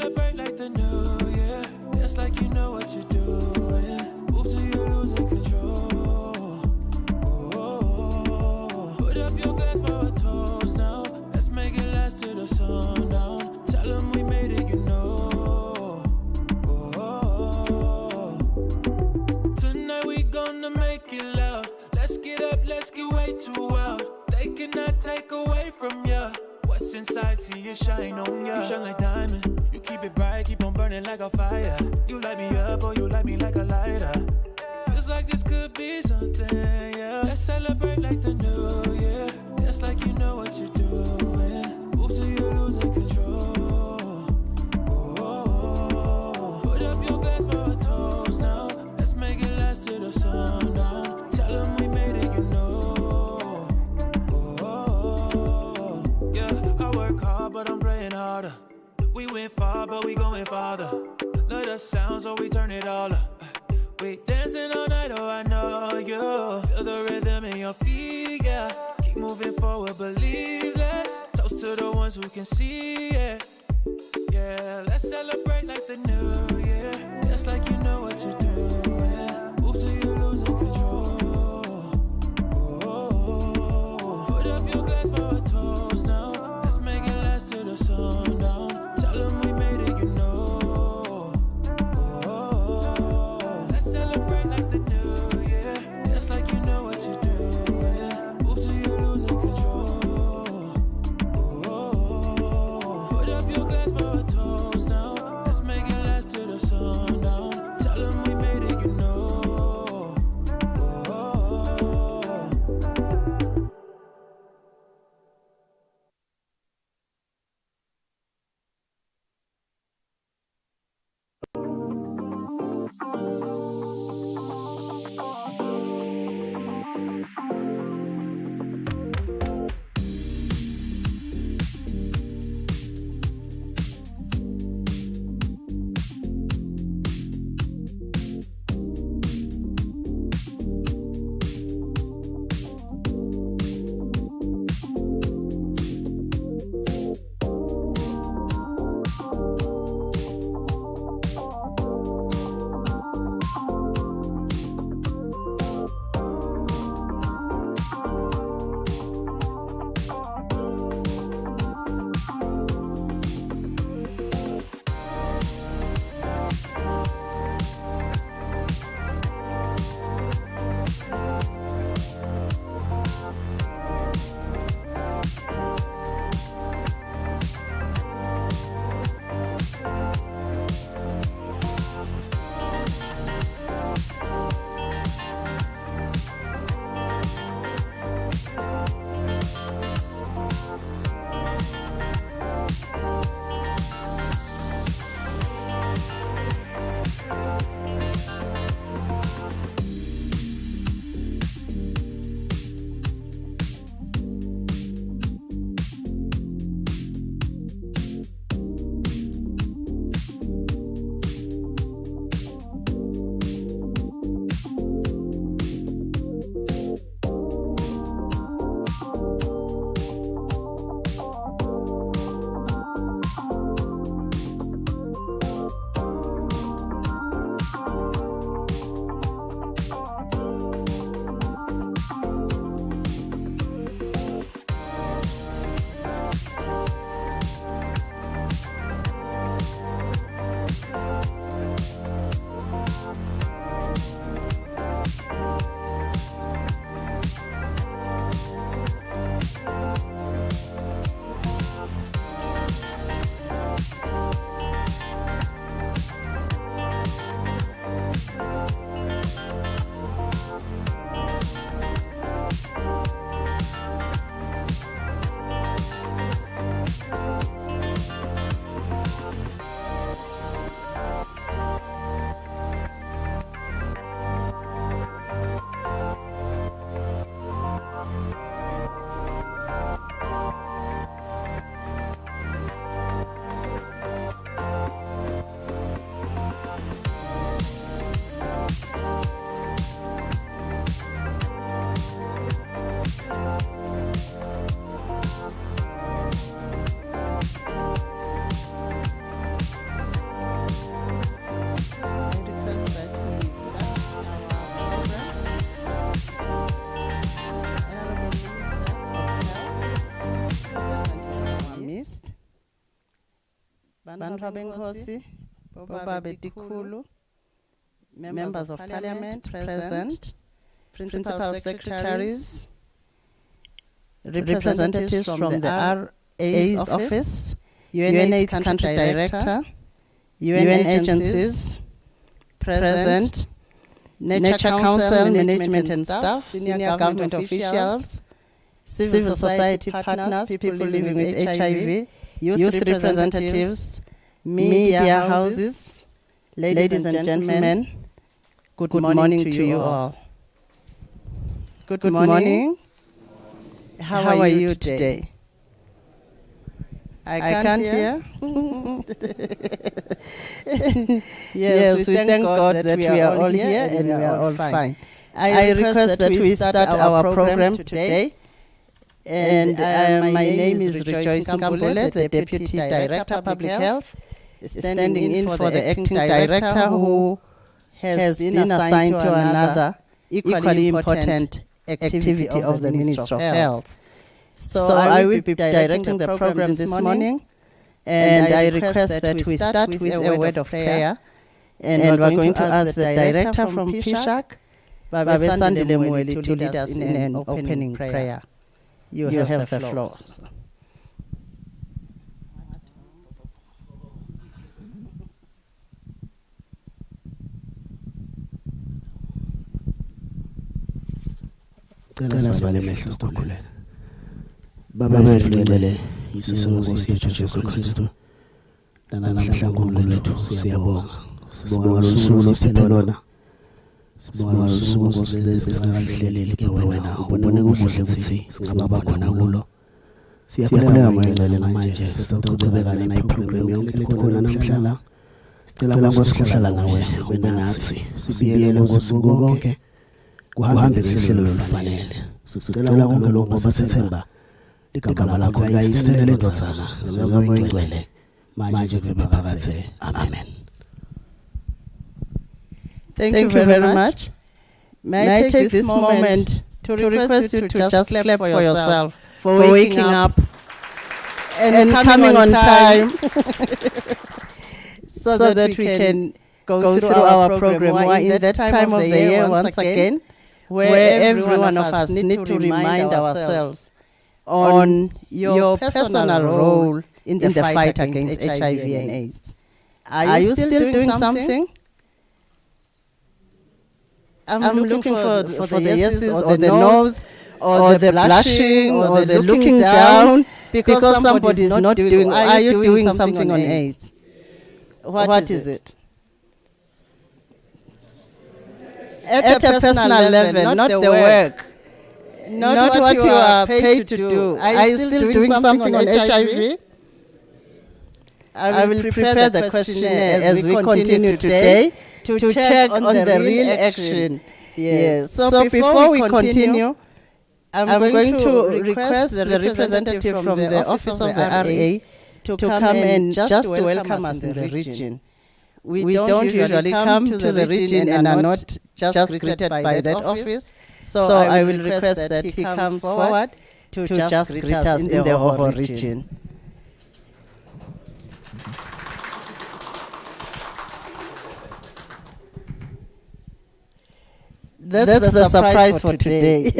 celebrate like the new year. It's like you know what you're doing. Move till you're losing control. Put up your glass for a toast now. Let's make it last to the sundown. Tell them we made it, you know. Tonight we gonna make it loud. Let's get up, let's get way too wild. They cannot take away from ya. What's inside, see it shine on ya. You shine like diamond. You keep it bright, keep on burning like a fire. You light me up, or you light me like a lighter. Feels like this could be something, yeah. Let's celebrate like the new year. It's like you know what you're doing. Move till you're losing control. Put up your glass for a toast now. Let's make it last to the sundown. Tell them we made it, you know. But I'm praying harder. We went far, but we going farther. Love the sound, so we turn it all up. We dancing all night, oh I know you. Feel the rhythm in your feet, yeah. Keep moving forward, believe this. Toast to the ones who can see it. Yeah, let's celebrate like the new year. Just like you know what you're doing. Move till you're losing control. Put up your glass for a toast now. To the sundown, tell them we made it, you know. Let's celebrate like the new year. Just like you know what you're doing. Move till you're losing control. Put up your glass for a toast now. Bantu abenkosi, Baba Betikhulu, members of parliament present, principal secretaries, representatives from the RA's office, UNAIDS country director, UN agencies present, Nature Council management and staff, senior government officials, civil society partners, people living with HIV, youth representatives, media houses, ladies and gentlemen, good morning to you all. Good morning. How are you today? I can't hear. Yes, we thank God that we are all here and we are all fine. I request that we start our program today. And my name is Rejoice Nkambule, the Deputy Director of Public Health, standing in for the Acting Director who has been assigned to another equally important activity of the Ministry of Health. So I will be directing the program this morning, and I request that we start with a word of prayer, and we're going to ask the Director from PSHAC, Babesandile Mweli, to lead us in an opening prayer. You have the floor. Baba yethu Nkosi yethu Jesu Kristu namhlanje lethu siyabonga lolusuku losiphelona sibonga lolusuku singahleleli ke wena ubone kuhle ukuthi singaba khona kulo siyakhuleka mayelana namanje sisaqhubeka neprogram yonke lekhona namhlanje sicela ngosihlala nawe wena nathi sibiyele ngosuku konke kuhambe ngehlelo olufanele sicela konke lokho ngoba sethemba ligama lakho kayiselele ndodzana ngalo ingcwele manje kube phakathe amen. Thank you very much. May I take this moment to request you to just clap for yourself for waking up and coming on time so that we can go through our program. We are in that time of the year once again where every one of us need to remind ourselves on your personal role in the fight against HIV and AIDS. Are you still doing something? I'm looking for the yeses or the no's or the blushing or the looking down because somebody is not doing. Are you doing something on AIDS? What is it? At a personal level, not the work. Not what you are paid to do. Are you still doing something on HIV? I will prepare the questionnaire as we continue today to check on the real action. Yes. So before we continue, I'm going to request the representative from the office of the RA to come and just welcome us in the region. We don't usually come to the region and are not just greeted by that office. So I will request that he comes forward to just greet us in the whole region. That's the surprise for today.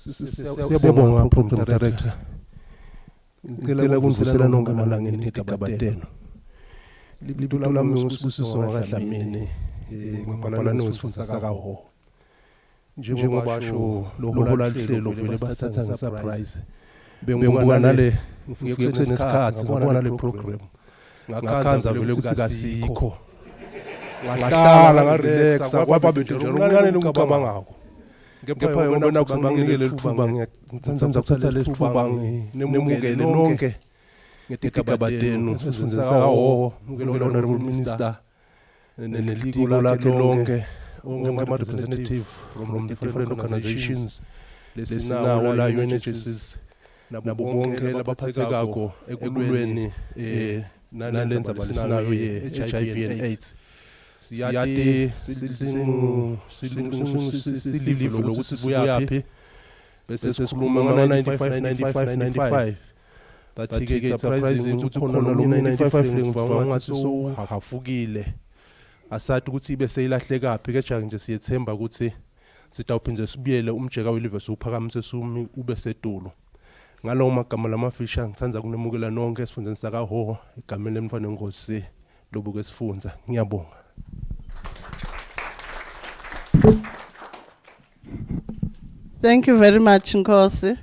Siyabonga program director. Ngicela ukungiselela nonke amalangeni eGabateno. Libitula lami usibusiso ngakadlamini ngibhala nosifuza sakaho. Njengoba basho lohola lihlelo vele basathatha ngesurprise. Bengibuka nale ngifike kusenesikhathi ngibona le program. Ngakhanza vele ukuthi kasikho. Ngahlala ngarelaxa kwaba bethu nje uncane lokubangako. Ngepha yona nakusibanginikele lithuba ngiyathanza ukuthatha lesithuba nemukele nonke ngeGabateno sifundisa kawo honorable minister nelitiko lakhe lonke onke ama representative from different organizations lesinawo la UNAIDS nabo bonke labaphathekako ekulweni nalenza balinayo ye-HIV and AIDS. Siyati silivilo lokuthi sibuyaphi bese sikhuluma ngo-95 that-ke it's surprising ukuthi khona lo 95 ngivanga ngathi sowuhafukile asathi ukuthi ibe seyilahlekaphi ke nje siyethemba ukuthi sitawuphinde sibuyele umjeka welive sophakamise sumi ube sedulo. Ngalowo magama lamafisha ngithanda kunemukela nonke esifundeni sakaHoho egameni lemfana enkosi lobuke sifunza. Ngiyabonga. Thank you very much, Nkosi.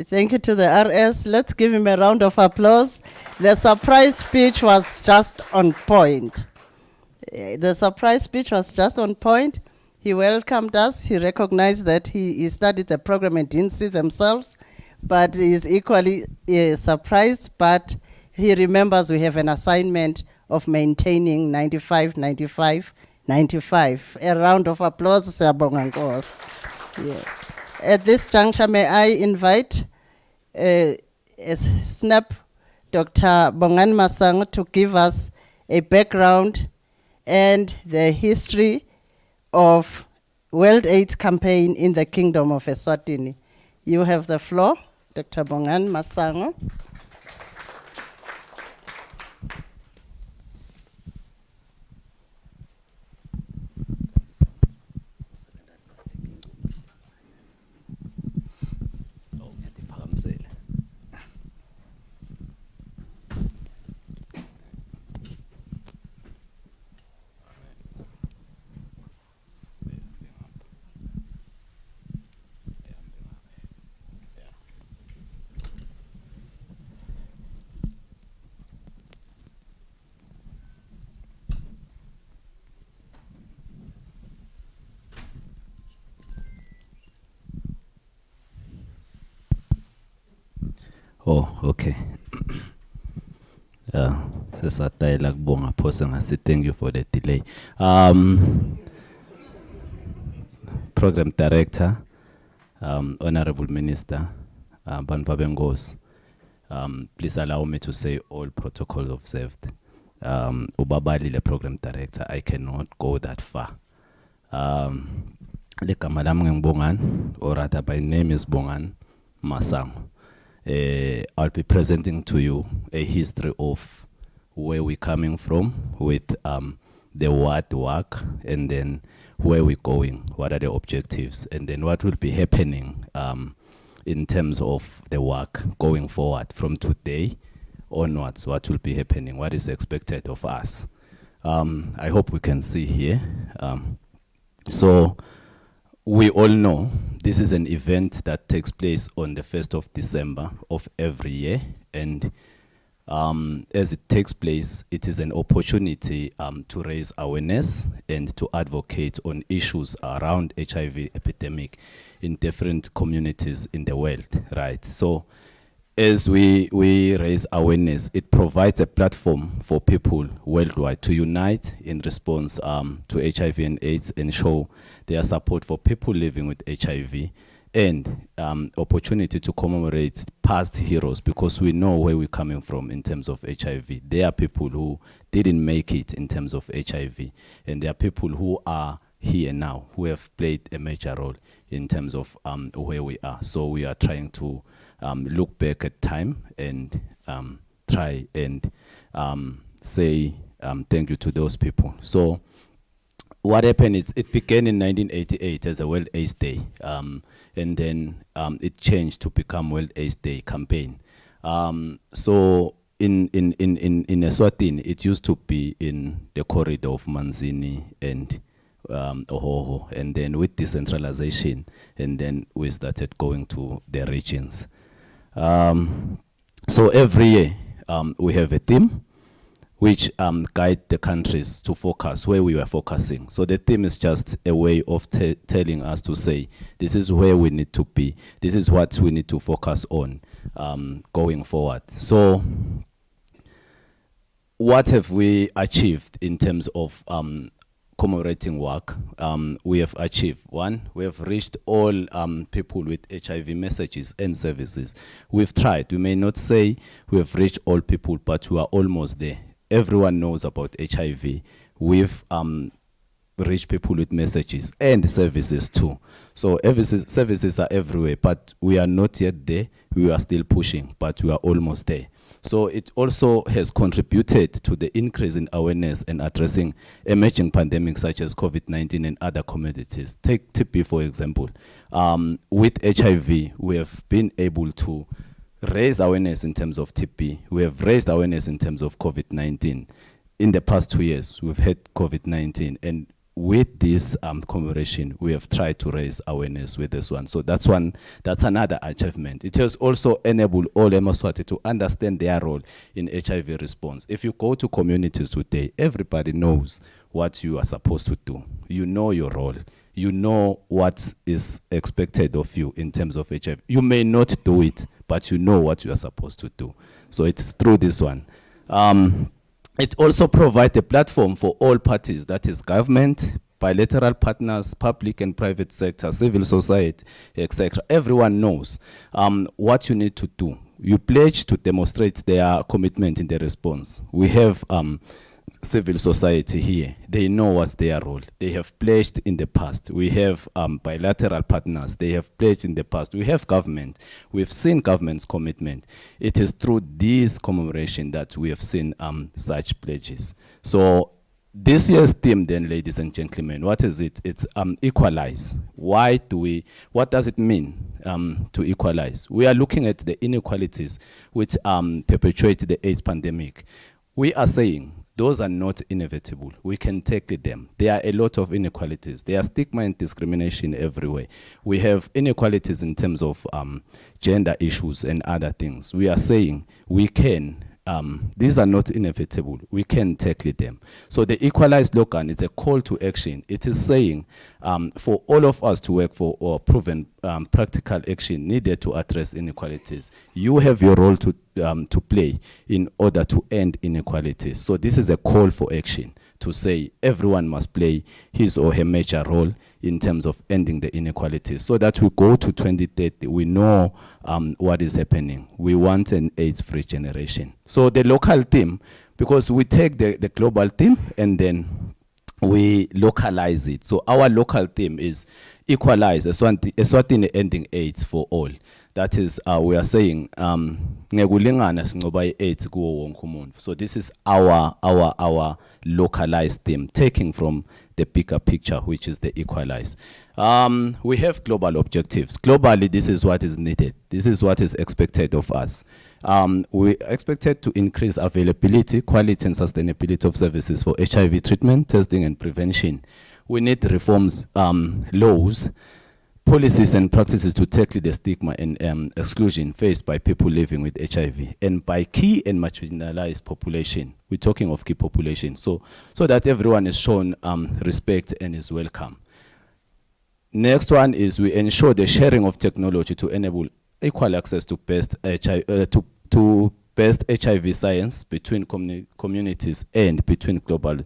Thank you to the RS. Let's give him a round of applause. The surprise speech was just on point. The surprise speech was just on point. He welcomed us. He recognized that he studied the program and didn't see themselves, but he is equally surprised. But he remembers we have an assignment of maintaining 95, 95, 95. A round of applause, Siyabonga Nkosi. Yeah. At this juncture, may I invite SNAP Dr. Bongani Masango to give us a background and the history of World AIDS campaign in the Kingdom of Eswatini. You have the floor, Dr. Bongani Masango. Oh, okay. Sesatayela kubonga phose ngasi thank you for the delay. Program Director, Honorable Minister, Banva Bengos, please allow me to say all protocols observed. Ubabali the Program Director, I cannot go that far. Leka Madam Bongan, or rather my name is Bongan Masang. I'll be presenting to you a history of where we're coming from with the what work, and then where we're going, what are the objectives, and then what will be happening in terms of the work going forward from today onwards, what will be happening, what is expected of us. I hope we can see here. So we all know this is an event that takes place on the 1st of December of every year, and as it takes place, it is an opportunity to raise awareness and to advocate on issues around HIV epidemic in different communities in the world, right? So as we raise awareness, it provides a platform for people worldwide to unite in response to HIV and AIDS and show their support for people living with HIV, and opportunity to commemorate past heroes, because we know where we're coming from in terms of HIV. There are people who didn't make it in terms of HIV, and there are people who are here now who have played a major role in terms of where we are. So we are trying to look back at time and try and say thank you to those people. So what happened is it began in 1988 as a World AIDS Day, and then it changed to become World AIDS Day campaign. So in Eswatini, it used to be in the corridor of Manzini and Ohoho, and then with decentralization, and then we started going to the regions. So every year we have a theme which guide the countries to focus where we were focusing. So the theme is just a way of telling us to say, this is where we need to be. This is what we need to focus on going forward. So what have we achieved in terms of commemorating work, we have achieved. One, we have reached all people with HIV messages and services. We've tried. We may not say we have reached all people, but we are almost there. Everyone knows about HIV. We've reached people with messages and services too. So services are everywhere, but we are not yet there. We are still pushing, but we are almost there. So it also has contributed to the increase in awareness and addressing emerging pandemics such as COVID-19 and other commodities. Take TB, for example. With HIV, we have been able to raise awareness in terms of TB. We have raised awareness in terms of COVID-19. In the past 2 years, we've had COVID-19, and with this commemoration, we have tried to raise awareness with this one. So that's another achievement. It has also enabled all Emaswati to understand their role in HIV response. If you go to communities today, everybody knows what you are supposed to do. You know your role. You know what is expected of you in terms of HIV. You may not do it, but you know what you are supposed to do. So it's through this one. It also provides a platform for all parties, that is government, bilateral partners, public and private sector, civil society, etc. Everyone knows what you need to do. You pledge to demonstrate their commitment in the response. We have civil society here. They know what's their role. They have pledged in the past. We have bilateral partners. They have pledged in the past. We have government. We've seen government's commitment. It is through this commemoration that we have seen such pledges. So this year's theme then, ladies and gentlemen, what is it? It's equalize. What does it mean to equalize? We are looking at the inequalities which perpetuate the AIDS pandemic. We are saying those are not inevitable. We can tackle them. There are a lot of inequalities. There are stigma and discrimination everywhere. We have inequalities in terms of gender issues and other things. We are saying we can, these are not inevitable. We can tackle them. So the Equalize slogan is a call to action. It is saying for all of us to work for or proven practical action needed to address inequalities. You have your role to play in order to end inequalities. So this is a call for action to say everyone must play his or her major role in terms of ending the inequalities, so that we go to 2030, we know what is happening. We want an AIDS-free generation. So the local theme, because we take the global theme and then we localize it. So our local theme is Equalize, Eswatini ending AIDS for all. That is, we are saying, ngekulingana sinqoba i-AIDS kuwo wonke umuntu. So this is our localized theme, taking from the bigger picture, which is the Equalize. We have global objectives. Globally, this is what is needed. This is what is expected of us. We expected to increase availability, quality, and sustainability of services for HIV treatment, testing, and prevention. We need reforms, laws, policies and practices to tackle the stigma and exclusion faced by people living with HIV and by key and marginalized population. We're talking of key population, so that everyone is shown respect and is welcome. Next one is we ensure the sharing of technology to enable equal access to best HIV science between communities and between global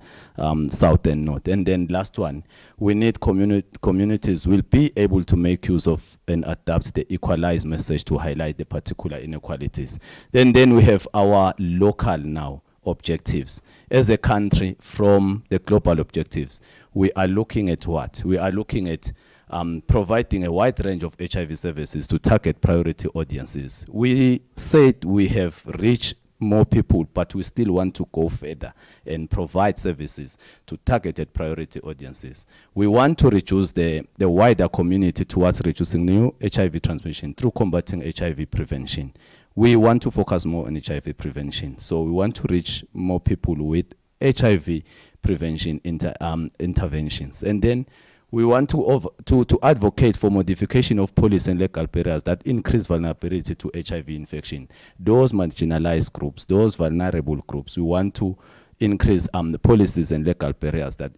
south and north. And then last one, we need communities will be able to make use of and adapt the Equalize message to highlight the particular inequalities. Then we have our local now objectives. As a country, from the global objectives, we are looking at what? We are looking at providing a wide range of HIV services to target priority audiences. We said we have reached more people, but we still want to go further and provide services to targeted priority audiences. We want to reduce the wider community towards reducing new HIV transmission through combating HIV prevention. We want to focus more on HIV prevention. So we want to reach more people with HIV prevention interventions. And then we want to advocate for modification of policy and legal barriers that increase vulnerability to HIV infection. Those marginalized groups, those vulnerable groups, we want to increase the policies and legal barriers that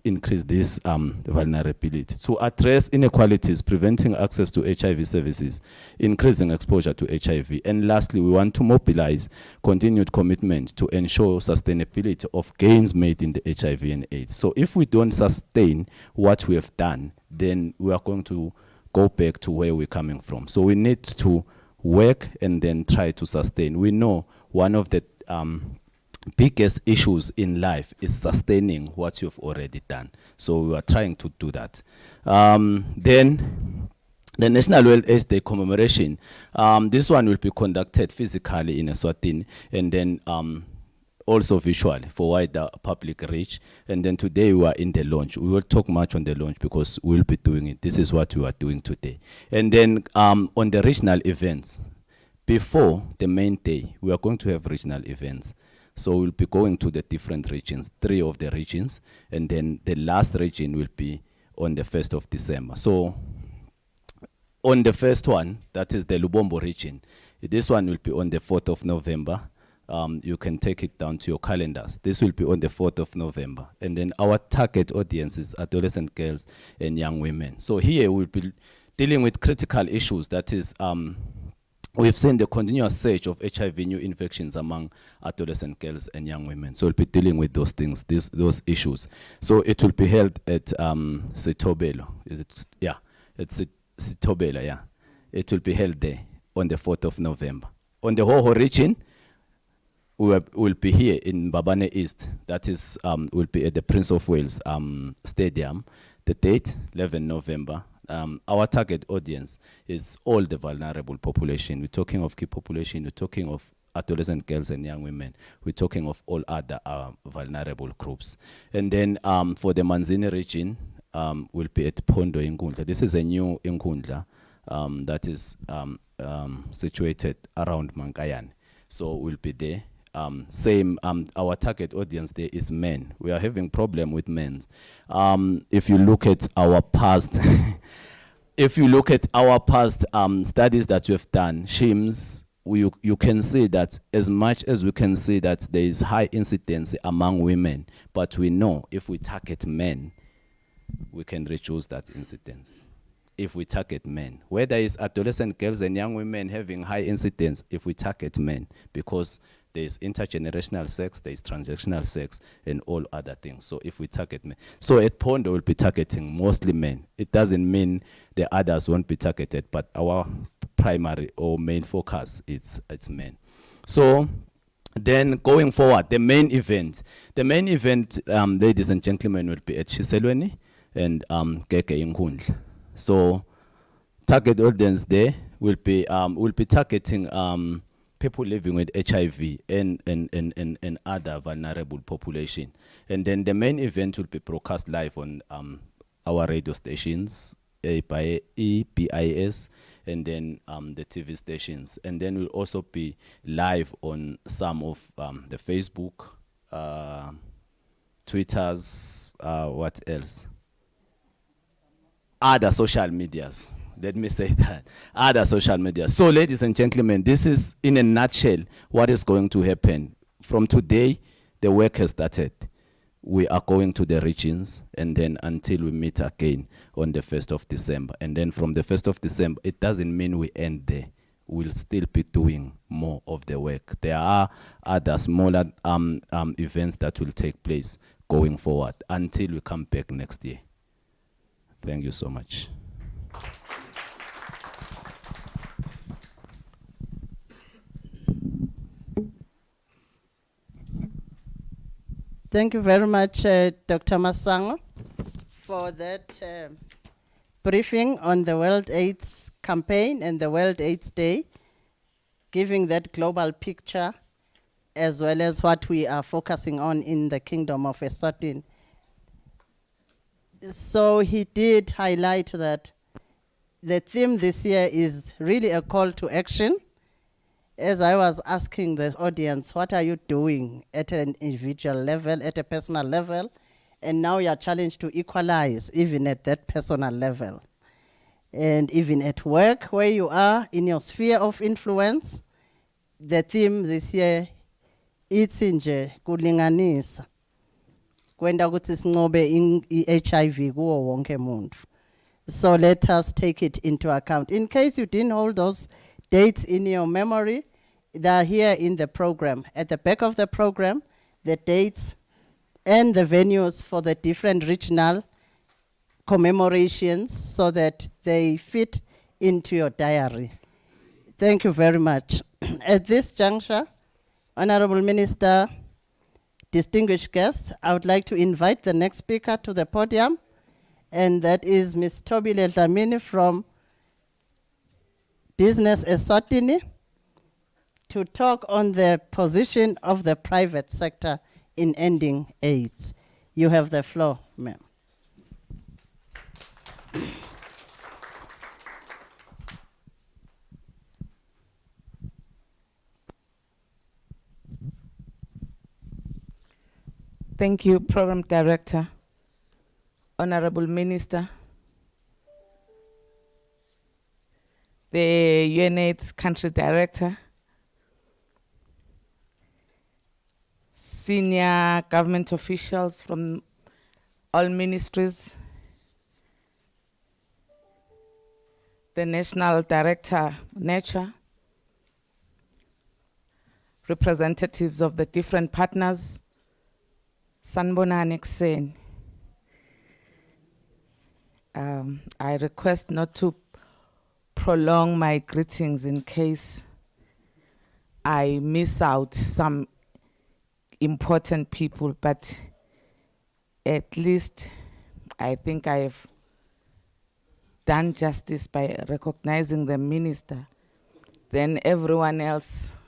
increase this vulnerability. To address inequalities, preventing access to HIV services, increasing exposure to HIV. And lastly, we want to mobilize continued commitment to ensure sustainability of gains made in the HIV and AIDS. So if we don't sustain what we have done, then we are going to go back to where we're coming from. So we need to work and then try to sustain. We know one of the biggest issues in life is sustaining what you've already done. So we are trying to do that. Then the National World AIDS Day commemoration, this one will be conducted physically in Eswatini, and then also visually for wider public reach. And then today we are in the launch. We will talk much on the launch because we'll be doing it. This is what we are doing today. And then on the regional events, before the main day, we are going to have regional events. So we'll be going to the different regions, 3 of the regions, and then the last region will be on the 1st of December. So on the first one, that is the Lubombo region, this one will be on the 4th of November. You can take it down to your calendars. This will be on the 4th of November. And then our target audience is adolescent girls and young women. So here we'll be dealing with critical issues, that is we've seen the continuous surge of HIV new infections among adolescent girls and young women. So we'll be dealing with those things, those issues. So it will be held at Sitobelo. Is it? Yeah, it's Sitobelo, yeah. It will be held there on the 4th of November. On the Hoho region, we'll be here in Babane East. That is, will be at the Prince of Wales Stadium. The date, 11 November. Our target audience is all the vulnerable population. We're talking of key population, we're talking of adolescent girls and young women. We're talking of all other vulnerable groups. And then for the Manzini region, we'll be at Pondo Inkundla. This is a new Inkundla that is situated around Mankayan. So we'll be there. Our target audience there is men. We are having problem with men. If you look at our past, studies that we've done, SHIMS, you can see that as much as we can see that there is high incidence among women, but we know if we target men, we can reduce that incidence. If we target men, whether it's adolescent girls and young women having high incidence, if we target men, because there's intergenerational sex, there's transactional sex, and all other things. So if we target men. So at Pondo, we'll be targeting mostly men. It doesn't mean the others won't be targeted, but our primary or main focus, it's men. So then going forward, the main event, ladies and gentlemen, will be at Shiselweni and Keke Inkundla. So target audience there will be targeting people living with HIV and other vulnerable population. And then the main event will be broadcast live on our radio stations, EBIS, and then the TV stations. And then we'll also be live on some of the Facebook, Twitters, what else? Other social medias. Let me say that. Other social media. So, ladies and gentlemen, this is in a nutshell what is going to happen. From today, the work has started. We are going to the regions, and then until we meet again on the 1st of December. And then from the 1st of December, it doesn't mean we end there. We'll still be doing more of the work. There are other smaller events that will take place going forward until we come back next year. Thank you so much. Thank you very much, Dr. Masango, for that briefing on the World AIDS campaign and the World AIDS Day, giving that global picture as well as what we are focusing on in the Kingdom of Eswatini. So he did highlight that the theme this year is really a call to action. As I was asking the audience, what are you doing at an individual level, at a personal level? And now you are challenged to equalize even at that personal level. And even at work, where you are in your sphere of influence, the theme this year ithi nje kulinganisa kwenda ukuthi sinqobe i-HIV kuwo wonke umuntu. So let us take it into account. In case you didn't hold those dates in your memory, they are here in the program. At the back of the program, the dates and the venues for the different regional commemorations so that they fit into your diary. Thank you very much. At this juncture, Honorable Minister, distinguished guests, I would like to invite the next speaker to the podium, and that is Ms. Tobile Dlamini from Business Eswatini to talk on the position of the private sector in ending AIDS. You have the floor, ma'am. Thank you, Program Director, Honorable Minister, the UNAIDS Country Director, senior government officials from all ministries, the National Director, Nature, representatives of the different partners, Sanbonani Xen. I request not to prolong my greetings in case I miss out some important people, but at least I think I have done justice by recognizing the minister. Then everyone else.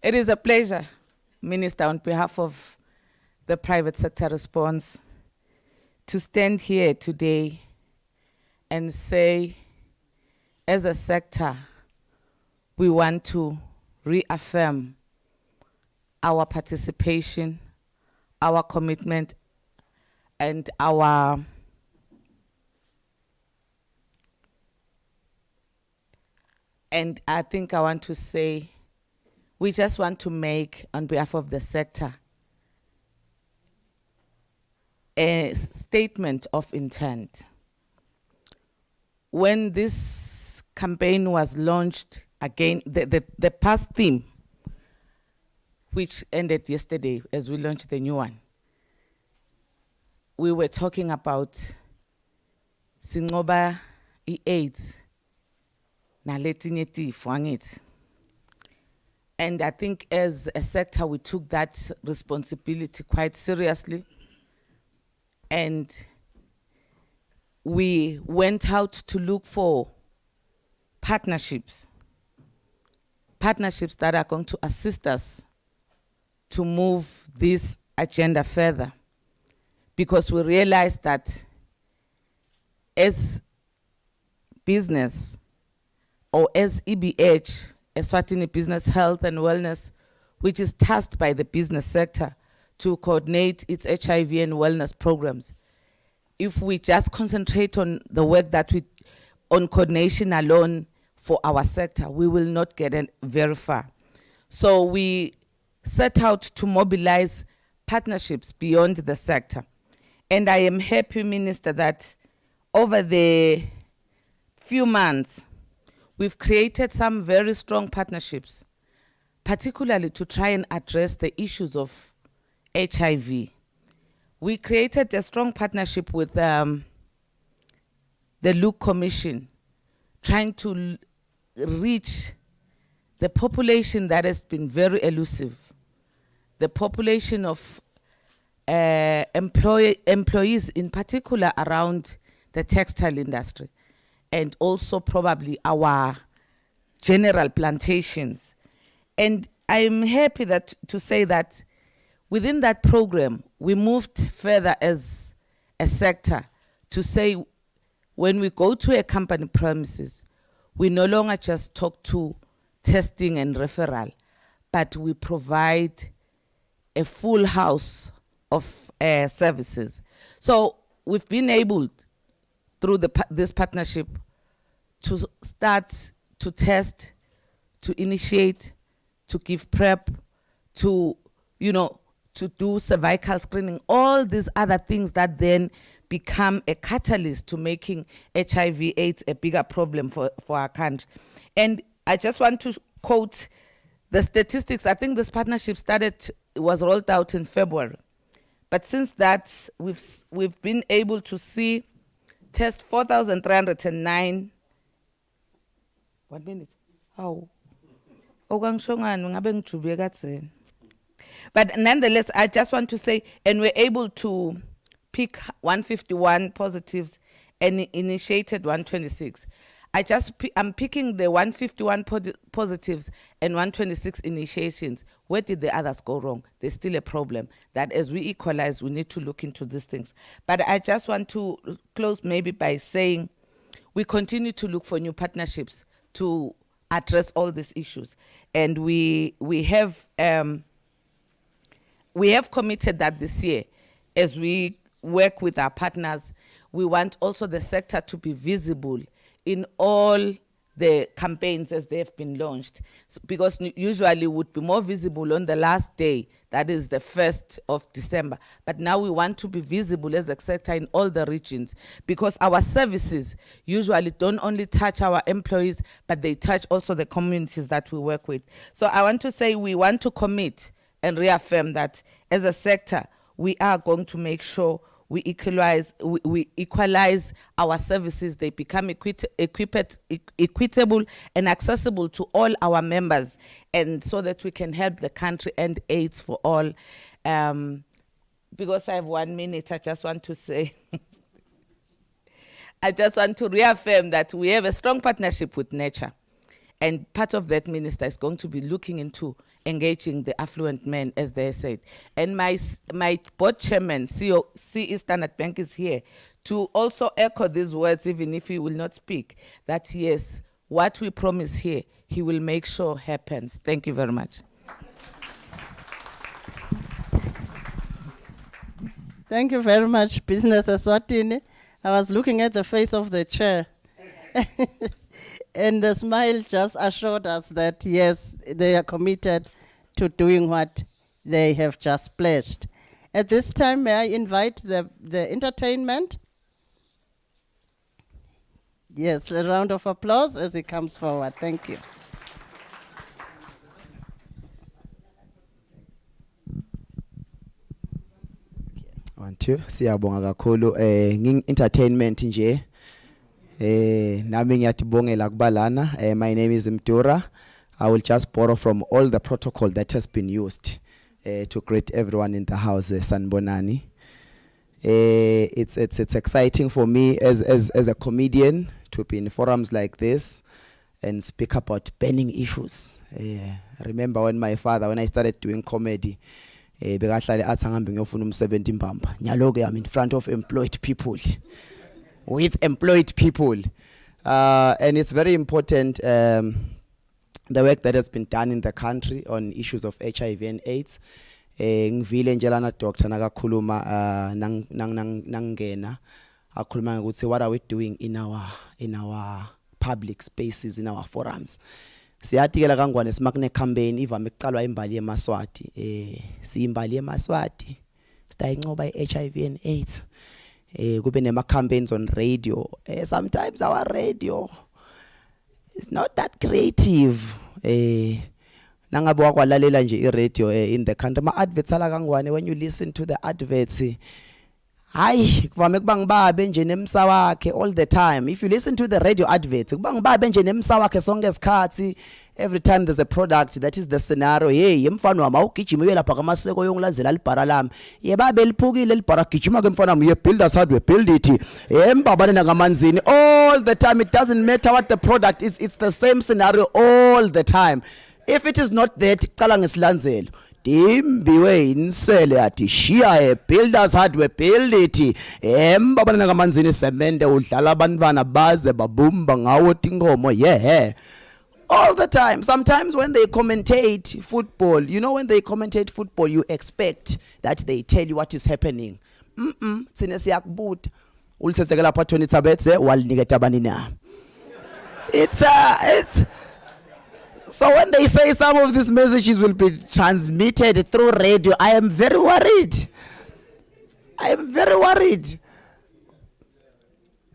It is a pleasure, Minister, on behalf of the private sector response, to stand here today and say, as a sector, we want to reaffirm our participation, our commitment, and our and I think I want to say, we just want to make, on behalf of the sector, a statement of intent. When this campaign was launched, again, the past theme, which ended yesterday as we launched the new one, we were talking about singoba i-AIDS naletinye tifo angithi. And I think as a sector, we took that responsibility quite seriously. And we went out to look for partnerships that are going to assist us to move this agenda further. Because we realized that as business, or as EBH, Eswatini Business Health and Wellness, which is tasked by the business sector to coordinate its HIV and wellness programs. If we just concentrate on the work on coordination alone for our sector, we will not get very far. So we set out to mobilize partnerships beyond the sector. And I am happy, Minister, that over the few months, we've created some very strong partnerships, particularly to try and address the issues of HIV. We created a strong partnership with the Lanuch Commission, trying to reach the population that has been very elusive, the population of employees in particular around the textile industry, and also probably our general plantations. And I'm happy to say that within that program, we moved further as a sector to say, when we go to a company premises, we no longer just talk to testing and referral, but we provide a full house of services. So we've been able, through this partnership, to start to test, to initiate, to give prep, to, to do cervical screening, all these other things that then become a catalyst to making HIV/AIDS a bigger problem for our country. And I just want to quote the statistics. I think this partnership was rolled out in February. But since that, we've been able to test 4,309. 1 minute. How? But nonetheless, I just want to say, and we're able to pick 151 positives and initiated 126. I'm picking the 151 positives and 126 initiations. Where did the others go wrong? There's still a problem that as we equalize, we need to look into these things. But I just want to close maybe by saying we continue to look for new partnerships to address all these issues. And we have committed that this year, as we work with our partners, we want also the sector to be visible in all the campaigns as they have been launched, because usually would be more visible on the last day, that is the 1st of December. But now we want to be visible as a sector in all the regions, because our services usually don't only touch our employees, but they touch also the communities that we work with. So I want to say we want to commit and reaffirm that as a sector, we are going to make sure we equalize our services. They become equitable and accessible to all our members, and so that we can help the country end AIDS for all. Because I have 1 minute, I just want to say, I just want to reaffirm that we have a strong partnership with nature. And part of that, Minister, is going to be looking into engaging the affluent men, as they said. And my board chairman, CEO Standard Bank, is here to also echo these words, even if he will not speak, that yes, what we promise here, he will make sure happens. Thank you very much. Thank you very much, Business Eswatini. I was looking at the face of the chair. And the smile just assured us that, yes, they are committed to doing what they have just pledged. At this time, may I invite the entertainment? Yes, a round of applause as he comes forward. Thank you. One, two. Siyabonga kakhulu. Entertainment nje. Nami ngiyatibongela kubalana. My name is Mtura. I will just borrow from all the protocol that has been used to greet everyone in the house. Sanbonani. It's exciting for me as a comedian to be in forums like this and speak about burning issues. I remember when I started doing comedy, I'm in front of employed people. With employed people. And it's very important, the work that has been done in the country on issues of HIV and AIDS. Ngivile njelana doctor nakakhuluma nangena akhuluma ukuthi what are we doing in our public spaces, in our forums. Siyatikela kangwane simakune campaign ivame kuqalwa imbali yeMaswati. Siyimbali yeMaswati. Sitayinqoba iHIV and AIDS. Kube nema campaigns on radio. Sometimes our radio is not that creative. Nangabe wakwalalela nje i-radio in the country, ma adverts ala kangwane, when you listen to the adverts, hayi kuvame kuba ngibabe nje nemsa wakhe all the time. If you listen to the radio adverts, kuba ngibabe nje nemsa wakhe sonke isikhathi. Every time there's a product, that is the scenario. Hey, mfana wami awugijima uye lapha kamaseko yongilazela libhara lami. Yebabe liphukile libhara gijima ke mfana wami, ye builders hardware build it. Embabane ngamanzini all the time. It doesn't matter what the product is, it's the same scenario all the time. If it is not that, qala ngesilandzelo. Dimbiwe insele ati shia builders hardware build it. Embabane ngamanzini semende udlala abantwana baze babumba ngawo tingomo. Yeah. All the time. Sometimes when they commentate football, when they commentate football, you expect that they tell you what is happening. Tsine siyakubuta. Ulithethe lapha Tony Tabetse waliniketa bani na. It's so when they say some of these messages will be transmitted through radio, I am very worried. I am very worried.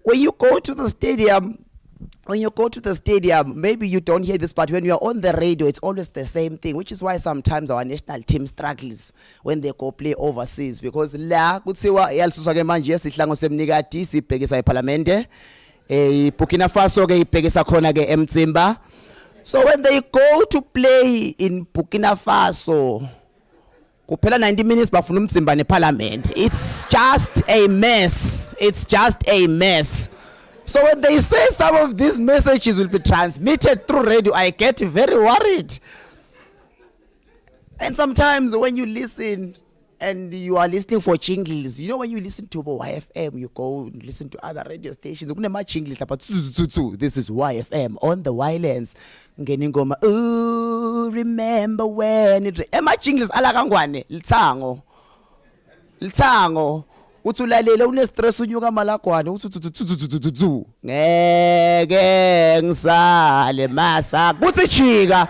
When you go to the stadium, maybe you don't hear this, but when you are on the radio, it's always the same thing, which is why sometimes our national team struggles when they go play overseas, because la kutsiwa yalisuswa ke manje isihlango semnikati sibhekisa eParliament, Burkina Faso ke ibhekisa khona ke eMtsimba. So when they go to play in Burkina Faso, kuphela 90 minutes bafuna uMtsimba neParliament. It's just a mess. It's just a mess. So when they say some of these messages will be transmitted through radio, I get very worried. And sometimes when you listen and you are listening for jingles, you know, when you listen to YFM, you go and listen to other radio stations. This is YFM on the wireless. Ooh, remember when it. Ema jingles ala kangwane litsango. Uthulalela une stress unyuka malakwane uthu ngeke ngisale masa kuthi chika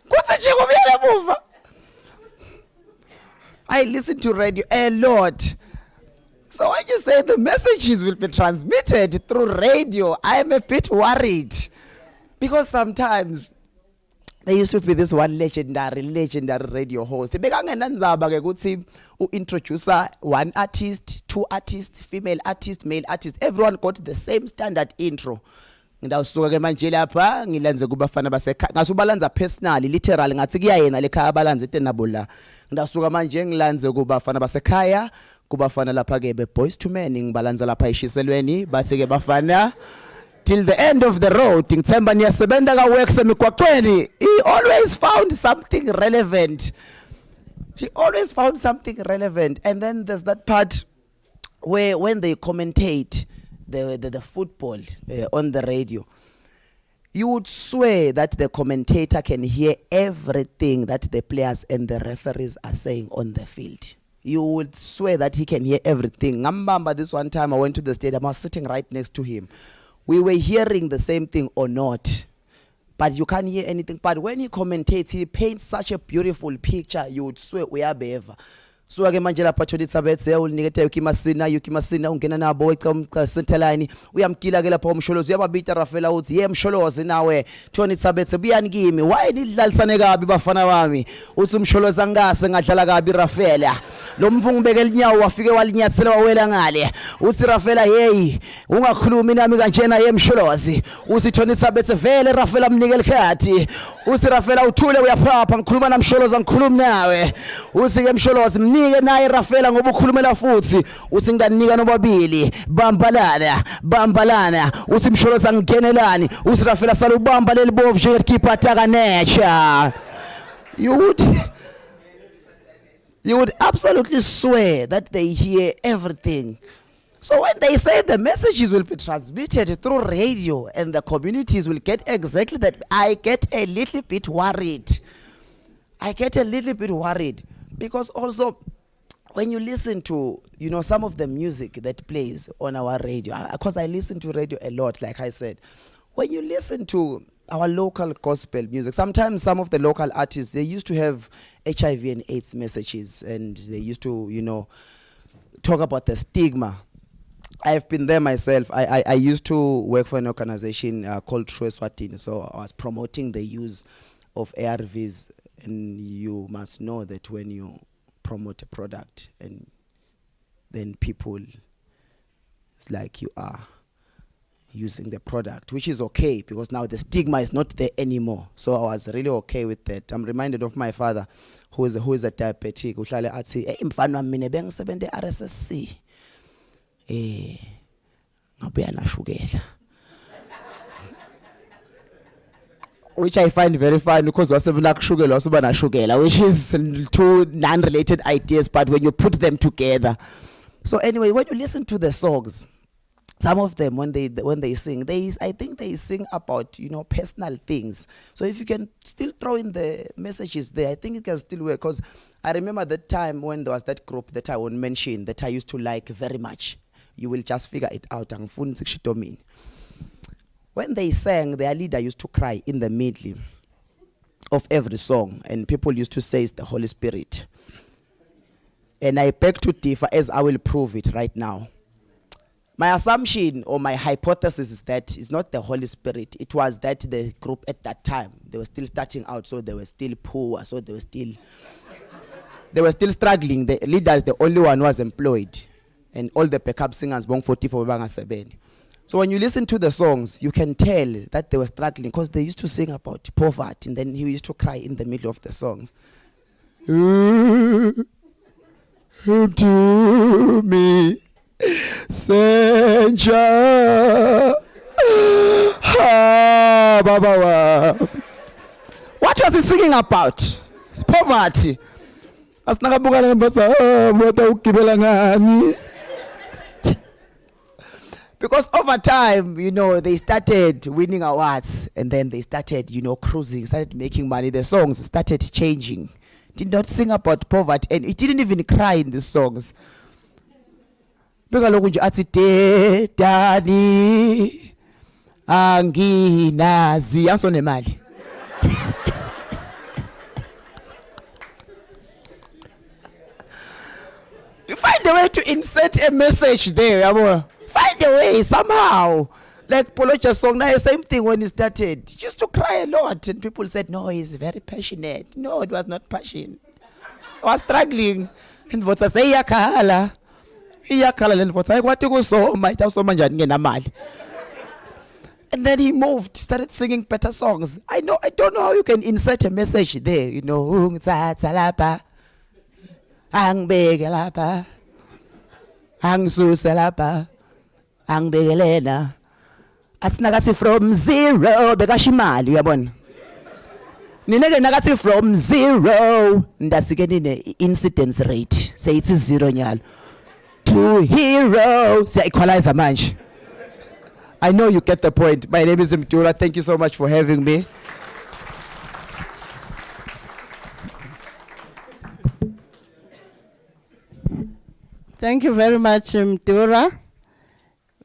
ubuyele emuva. I listen to radio a lot. So when you say the messages will be transmitted through radio, I am a bit worried, because sometimes there used to be this one legendary radio host. Bekangenandzaba ke kuthi introducer one artist, two artists, female artist, male artist. Everyone got the same standard intro. Ngidawusuka ke manje lapha ngilenze kubafana basekhaya. Ngasubalanza personally, literally ngathi kuyayena lekhaya balanze tenable la. Ngidawusuka manje ngilanze kubafana basekhaya, kubafana lapha ke be Boys to Men ngibalanza lapha eshiselweni, bathi ke bafana till the end of the road. Ngithemba niyasebenza ka work semigwaqweni. He always found something relevant. And then there's that part where when they commentate the football on the radio, you would swear that the commentator can hear everything that the players and the referees are saying on the field. You would swear that he can hear everything. Ngambamba, this one time I went to the stadium, I was sitting right next to him. We were hearing the same thing or not, but you can't hear anything. But when he commentates, he paints such a beautiful picture, you would swear we are behavior. So ake manje lapha Tony Tabetse uliniketa yukimasina ungena nabo ecentreline uyamkila ke lapha umsholozi uyababita Rafela uthi ye msholozi nawe Tony Tabetse buyani kimi why nidlalisane kabi bafana bami uthi umsholozi angase ngadlala kabi Rafela lo mvungu beke linyawo wafike walinyathela wawela ngale uthi Rafela hey ungakhulumi nami kanjena ye msholozi uthi Tony Tabetse vele Rafela mnikele khathi uthi Rafela uthule uyaphapha ngikhuluma namsholozi ngikhulumi nawe uthi ke msholozi nike naye Rafela ngoba ukhulumela futhi uthi ngidanika nobabili bambalana uthi msholozi angenelani uthi Rafela sala ubamba lelibovu njengekeeper ataka nature. You would absolutely swear that they hear everything. So when they say the messages will be transmitted through radio and the communities will get exactly that, I get a little bit worried. Because also when you listen to, you know, some of the music that plays on our radio, because I listen to radio a lot, like I said, when you listen to our local gospel music, sometimes some of the local artists, they used to have HIV and AIDS messages, and they used to, you know, talk about the stigma. I've been there myself. I used to work for an organization called True Eswatini, so I was promoting the use of ARVs, and you must know that when you promote a product and then people, it's like you are using the product, which is okay because now the stigma is not there anymore. So I was really okay with that. I'm reminded of my father who is a diabetic. Uhlale athi mfana wami mina bengisebenza eRSSC ngabuya nashukela, which I find very fine because wasebona kushukela wasuba nashukela, which is two non-related ideas, but when you put them together. So anyway, when you listen to the songs, some of them when they sing, I think they sing about, you know, personal things. So if you can still throw in the messages there, I think it can still work, because I remember that time when there was that group that I won't mention that I used to like very much. You will just figure it out. When they sang, their leader used to cry in the middle of every song, and people used to say it's the Holy Spirit. And I beg to differ, as I will prove it right now. My assumption or my hypothesis is that it's not the Holy Spirit. It was that the group at that time, they were still starting out, so they were still poor, so they were still struggling. The leader is the only one who was employed, and all the backup singers, bong 44 banga 70. So when you listen to the songs, you can tell that they were struggling because they used to sing about poverty, and then he used to cry in the middle of the songs. To me, Senja. What was he singing about? Poverty. Because over time, they started winning awards, and then they started, cruising, started making money. The songs started changing. Did not sing about poverty, and it didn't even cry in the songs. Dani anginazi nemali. You find a way to insert a message there, amor. Find a way somehow. Like Polocha's song, now the same thing when he started. He used to cry a lot, and people said, no, he's very passionate. No, it was not passion. I was struggling. And what's I say, Yakala. And what's I want to go so might have so much. And then he moved, started singing better songs. I don't know how you can insert a message there, Ang begelapa, ang suselapa, ang begelena. At nagati from zero, begashimali, uyabona. Nineke nagati from zero, ndasikeni ne incidence rate. Say it's 0 nyalo. To hero, say Equalize manje. I know you get the point. My name is Mtura. Thank you so much for having me. Thank you very much, Mtura,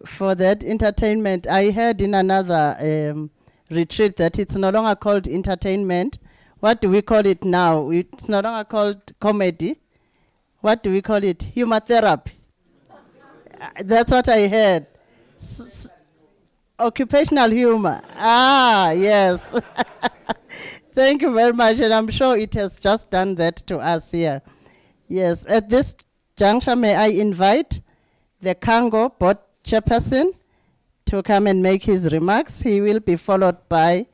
for that entertainment. I heard in another retreat that it's no longer called entertainment. What do we call it now? It's no longer called comedy. What do we call it? Humor therapy. That's what I heard. Occupational humor. Ah, yes. Thank you very much, and I'm sure it has just done that to us here. Yes, at this juncture, may I invite the Kango board chairperson to come and make his remarks. He will be followed by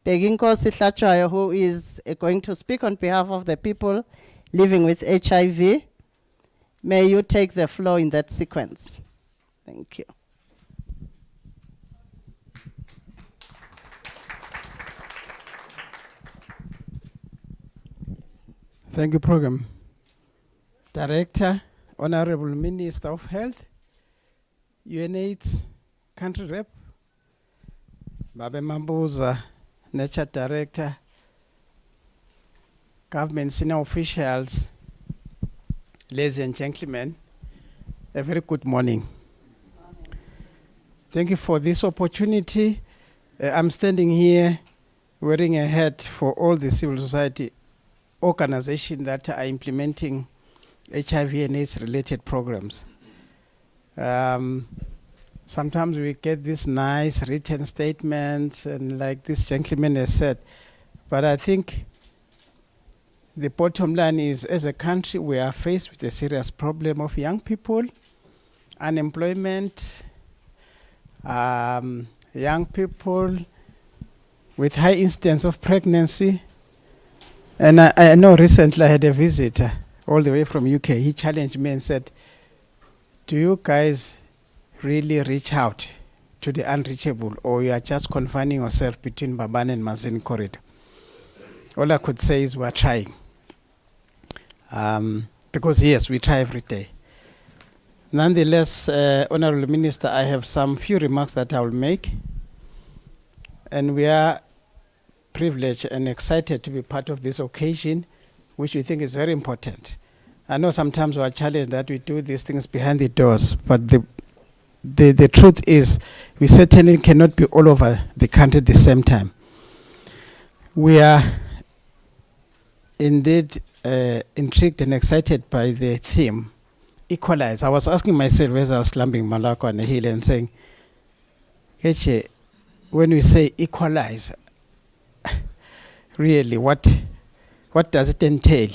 Beginko Sihlachwayo, who is going to speak on behalf of the people living with HIV. May you take the floor in that sequence. Thank you. Thank you, Program Director, Honorable Minister of Health, UNAIDS Country Rep, Babe Mambuza, Nature Director, government senior officials, ladies and gentlemen, a very good morning. Thank you for this opportunity. I'm standing here wearing a hat for all the civil society organizations that are implementing HIV and AIDS related programs. Sometimes we get these nice written statements, and like this gentleman has said, but I think the bottom line is, as a country, we are faced with a serious problem of young people, unemployment, young people with high incidence of pregnancy. And I know recently I had a visitor all the way from UK. He challenged me and said, do you guys really reach out to the unreachable, or you are just confining yourself between Babane and Mazin corridor? All I could say is we're trying. Because yes, we try every day. Nonetheless, Honorable Minister, I have some few remarks that I will make. And we are privileged and excited to be part of this occasion which we think is very important. I know sometimes we are challenged that we do these things behind the doors, but the truth is we certainly cannot be all over the country at the same time. We are indeed intrigued and excited by the theme, Equalize. I was asking myself as I was climbing Malako on the hill and saying, Keche, when we say equalize, really, what does it entail?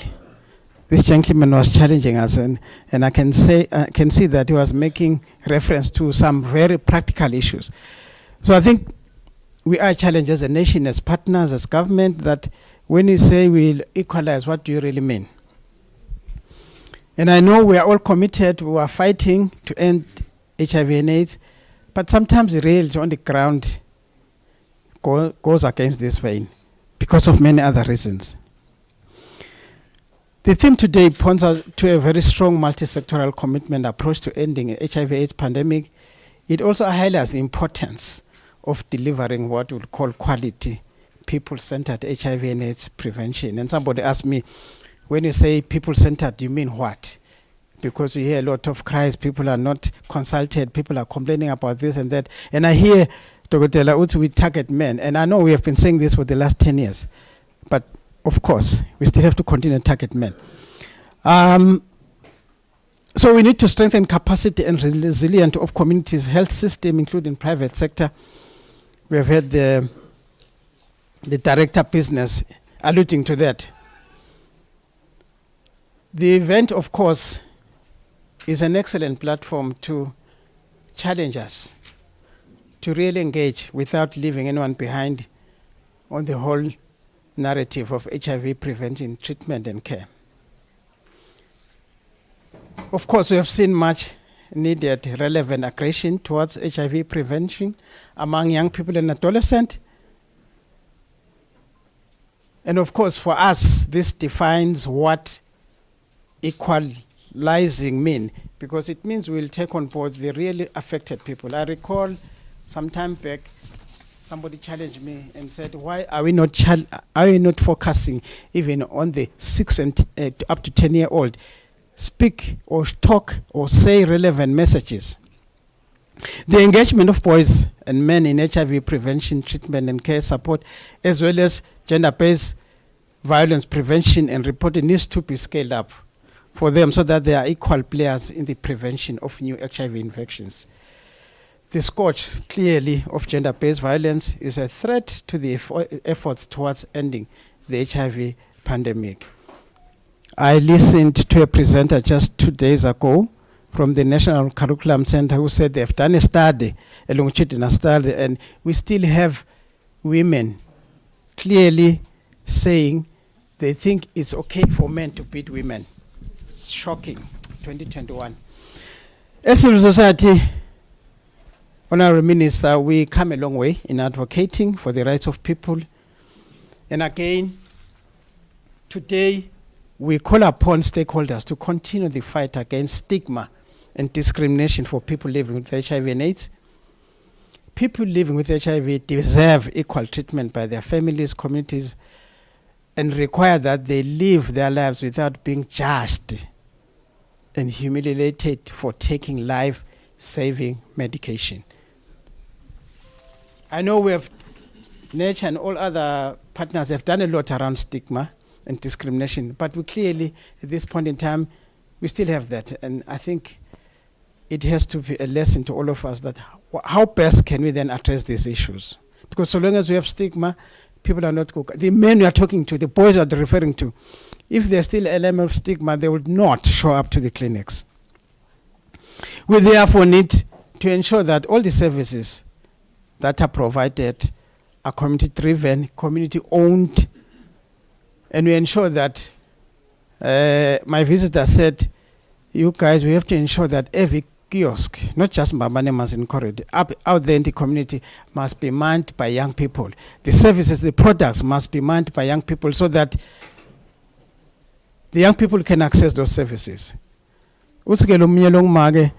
This gentleman was challenging us, and I can see that he was making reference to some very practical issues. So I think we are challenged as a nation, as partners, as government, that when you say we'll equalize, what do you really mean? And I know we are all committed, we are fighting to end HIV and AIDS, but sometimes the reality on the ground goes against this vein because of many other reasons. The theme today points out to a very strong multi-sectoral commitment approach to ending the HIV/AIDS pandemic. It also highlights the importance of delivering what we'll call quality, people-centered HIV and AIDS prevention. And somebody asked me, when you say people-centered, do you mean what? Because we hear a lot of cries, people are not consulted, people are complaining about this and that. And I hear Togotela Utsu, we target men. And I know we have been saying this for the last 10 years. But of course, we still have to continue to target men. So we need to strengthen capacity and resilience of communities' health system, including private sector. We have had the director business alluding to that. The event, of course, is an excellent platform to challenge us, to really engage without leaving anyone behind on the whole narrative of HIV prevention, treatment, and care. Of course, we have seen much needed relevant aggression towards HIV prevention among young people and adolescents. And of course, for us, this defines what equalizing mean, because it means we'll take on board the really affected people. I recall some time back, somebody challenged me and said, why are we not focusing even on the 6 and up to 10-year-old? Speak or talk or say relevant messages. The engagement of boys and men in HIV prevention, treatment and care support, as well as gender-based violence prevention and reporting, needs to be scaled up for them so that they are equal players in the prevention of new HIV infections. The scourge, clearly, of gender-based violence is a threat to the efforts towards ending the HIV pandemic. I listened to a presenter just 2 days ago from the National Curriculum Center who said they've done a study, a longitudinal study, and we still have women clearly saying they think it's okay for men to beat women. It's shocking, 2021. As civil society, Honorable Minister, we come a long way in advocating for the rights of people. And again, today, we call upon stakeholders to continue the fight against stigma and discrimination for people living with HIV and AIDS. People living with HIV deserve equal treatment by their families, communities, and require that they live their lives without being judged and humiliated for taking life-saving medication. I know we have, Nature and all other partners have done a lot around stigma and discrimination, but we clearly, at this point in time, we still have that. And I think it has to be a lesson to all of us that how best can we then address these issues? Because so long as we have stigma, people are not, the men we are talking to, the boys we are referring to, if there's still an element of stigma, they would not show up to the clinics. We therefore need to ensure that all the services that are provided are community-driven, community-owned, and we ensure that, my visitor said, you guys, we have to ensure that every kiosk, not just Mbabanemas in corridor, out there in the community must be manned by young people. The services, the products must be manned by young people so that the young people can access those services. Utsi ke lo mnyelong mage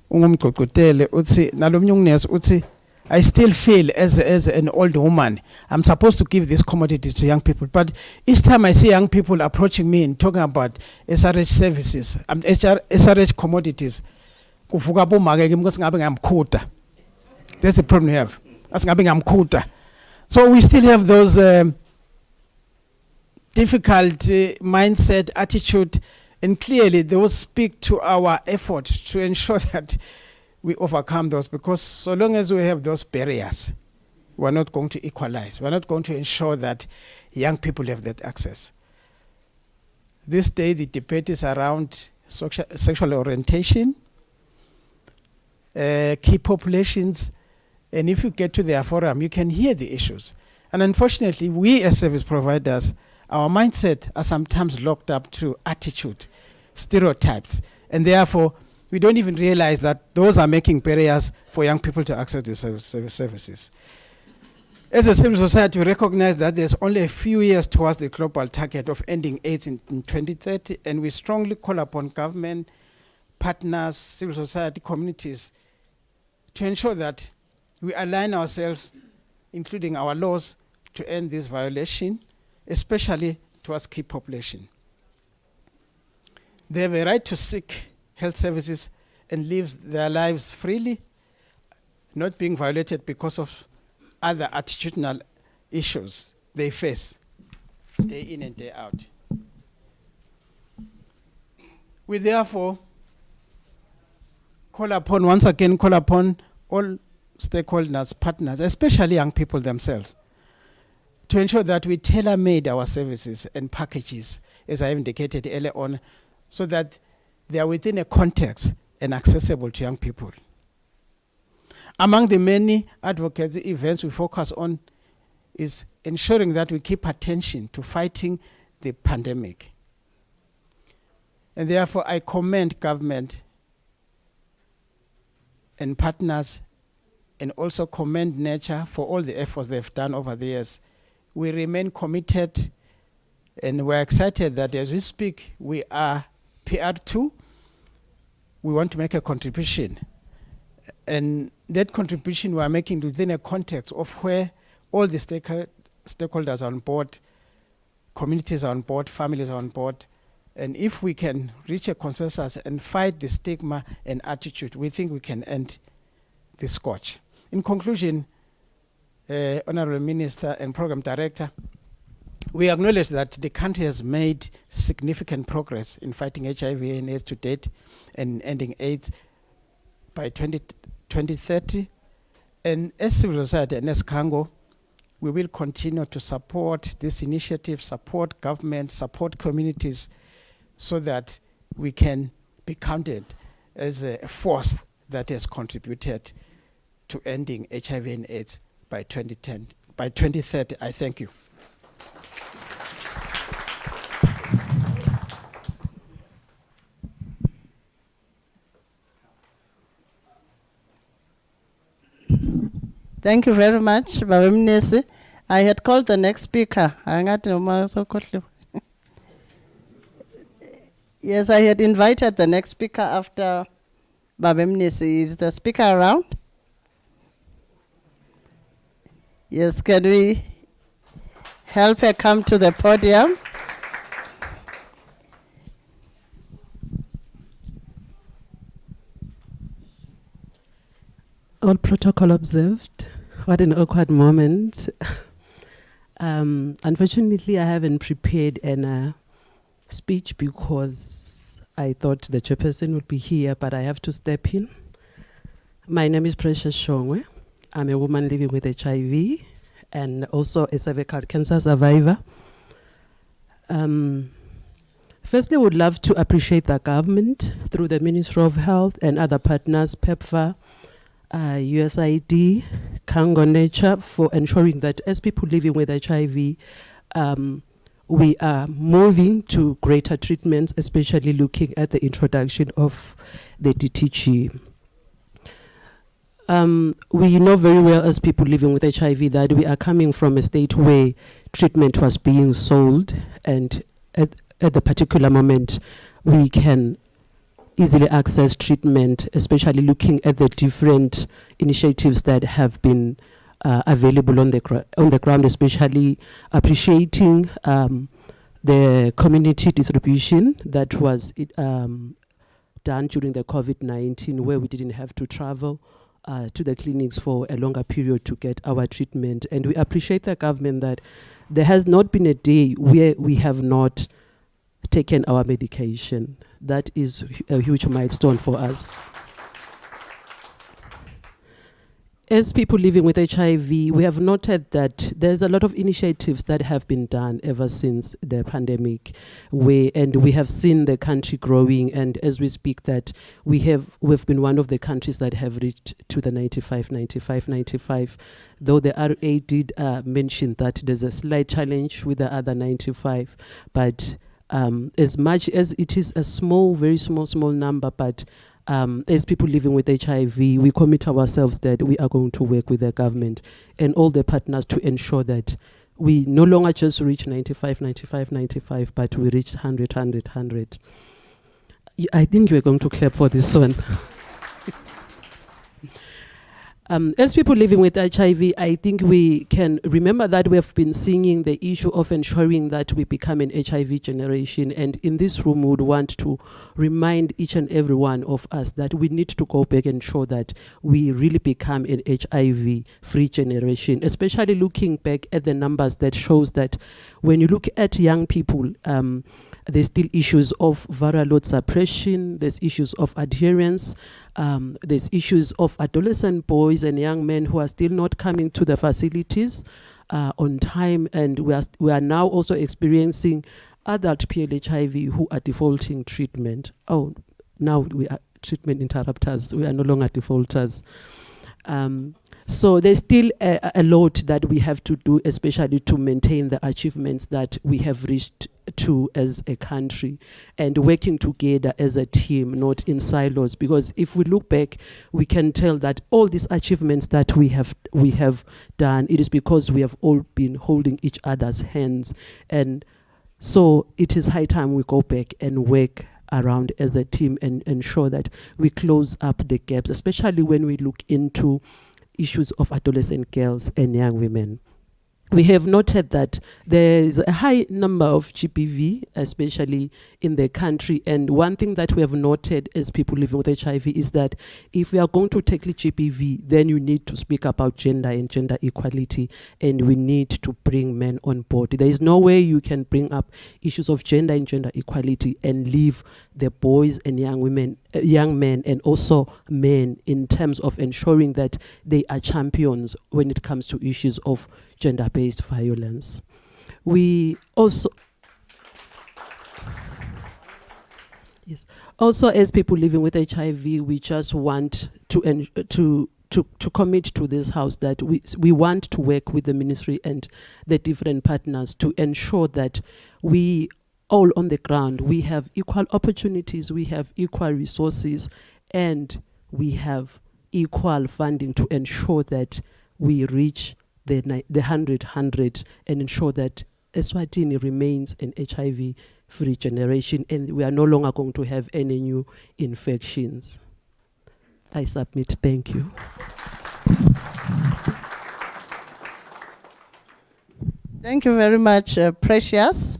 ungumgqugqutele utsi nalo mnyungnesi utsi I still feel as an old woman, I'm supposed to give this commodity to young people. But each time I see young people approaching me and talking about SRH services, SRH commodities, that's the problem we have. So we still have those difficult mindset, attitude, and clearly those speak to our effort to ensure that we overcome those, because so long as we have those barriers, we're not going to equalize. We're not going to ensure that young people have that access. This day, the debate is around sexual orientation, key populations, and if you get to their forum, you can hear the issues. And unfortunately, we as service providers, our mindset are sometimes locked up to attitude, stereotypes, and therefore, we don't even realize that those are making barriers for young people to access the services. As a civil society, we recognize that there's only a few years towards the global target of ending AIDS in 2030, and we strongly call upon government, partners, civil society, communities, to ensure that we align ourselves, including our laws, to end this violation, especially towards key population. They have a right to seek health services and live their lives freely, not being violated because of other attitudinal issues they face day in and day out. We therefore call upon all stakeholders, partners, especially young people themselves, to ensure that we tailor-made our services and packages, as I indicated earlier on, so that they are within a context and accessible to young people. Among the many advocacy events we focus on is ensuring that we keep attention to fighting the pandemic. And therefore, I commend government and partners, and also commend Nature for all the efforts they've done over the years. We remain committed, and we're excited that as we speak, we are PR2, we want to make a contribution. And that contribution we are making within a context of where all the stakeholders are on board, communities are on board, families are on board. And if we can reach a consensus and fight the stigma and attitude, we think we can end the scourge. In conclusion, Honorable Minister and Program Director, we acknowledge that the country has made significant progress in fighting HIV and AIDS to date and ending AIDS by 2030. And as civil society and as Kango, we will continue to support this initiative, support government, support communities, so that we can be counted as a force that has contributed to ending HIV and AIDS by 2030. I thank you. Thank you very much, Baba Mnesi. I had called the next speaker. Yes, I had invited the next speaker after Baba Mnesi. Is the speaker around? Yes, can we help her come to the podium? All protocol observed. What an awkward moment. Unfortunately, I haven't prepared a speech because I thought the chairperson would be here, but I have to step in. My name is Precious Shongwe. I'm a woman living with HIV and also a cervical cancer survivor. Firstly, I would love to appreciate the government through the Ministry of Health and other partners, PEPFAR, USAID, Kango Nature, for ensuring that as people living with HIV, we are moving to greater treatments, especially looking at the introduction of the DTG. We know very well as people living with HIV that we are coming from a state where treatment was being sold, and at the particular moment we can easily access treatment, especially looking at the different initiatives that have been available on the ground, especially appreciating the community distribution that was done during the COVID-19, where we didn't have to travel to the clinics for a longer period to get our treatment. And we appreciate the government that there has not been a day where we have not taken our medication. That is a huge milestone for us. As people living with HIV, we have noted that there's a lot of initiatives that have been done ever since the pandemic, and we have seen the country growing, and as we speak that we've been one of the countries that have reached to the 95, though the RA did mention that there's a slight challenge with the other 95, but as much as it is a very small number, but as people living with HIV, we commit ourselves that we are going to work with the government and all the partners to ensure that we no longer just reach 95, but we reach 100. I think you're going to clap for this one. As people living with HIV, I think we can remember that we have been singing the issue of ensuring that we become an HIV generation. And in this room, we would want to remind each and every one of us that we need to go back and show that we really become an HIV-free generation, especially looking back at the numbers that shows that when you look at young people, there's still issues of viral load suppression, there's issues of adherence, there's issues of adolescent boys and young men who are still not coming to the facilities on time, and we are now also experiencing adult PLHIV who are defaulting treatment. Oh, now we are treatment interrupters, we are no longer defaulters. So there's still a lot that we have to do, especially to maintain the achievements that we have reached to as a country, and working together as a team, not in silos. Because if we look back, we can tell that all these achievements that we have done, it is because we have all been holding each other's hands. And so it is high time we go back and work around as a team and ensure that we close up the gaps, especially when we look into issues of adolescent girls and young women. We have noted that there is a high number of GBV, especially in the country. And one thing that we have noted as people living with HIV is that if we are going to tackle GBV, then you need to speak about gender and gender equality, and we need to bring men on board. There is no way you can bring up issues of gender and gender equality and leave the boys and young women, young men, and also men in terms of ensuring that they are champions when it comes to issues of gender-based violence. We also, yes, also as people living with HIV, we just want to commit to this house that we want to work with the ministry and the different partners to ensure that we all on the ground, we have equal opportunities, we have equal resources, and we have equal funding to ensure that we reach the 100 and ensure that Eswatini remains an HIV-free generation, and we are no longer going to have any new infections. I submit. Thank you. Thank you very much, Precious,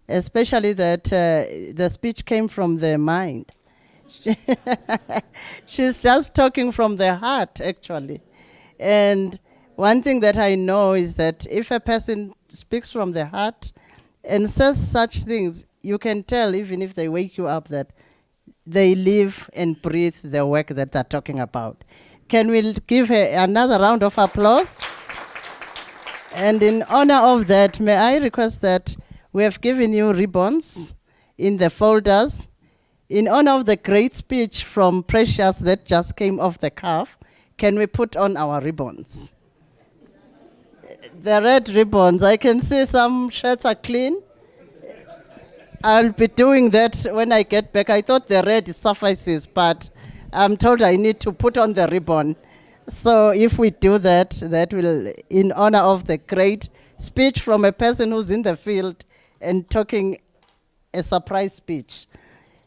especially that the speech came from the mind. She's just talking from the heart, actually. And one thing that I know is that if a person speaks from the heart and says such things, you can tell, even if they wake you up, that they live and breathe the work that they're talking about. Can we give her another round of applause? And in honor of that, may I request that we have given you ribbons in the folders in honor of the great speech from Precious that just came off the cuff. Can we put on our ribbons? The red ribbons, I can see some shirts are clean. I'll be doing that when I get back. I thought the red suffices, but I'm told I need to put on the ribbon. So if we do that, that will, in honor of the great speech from a person who's in the field and talking a surprise speech.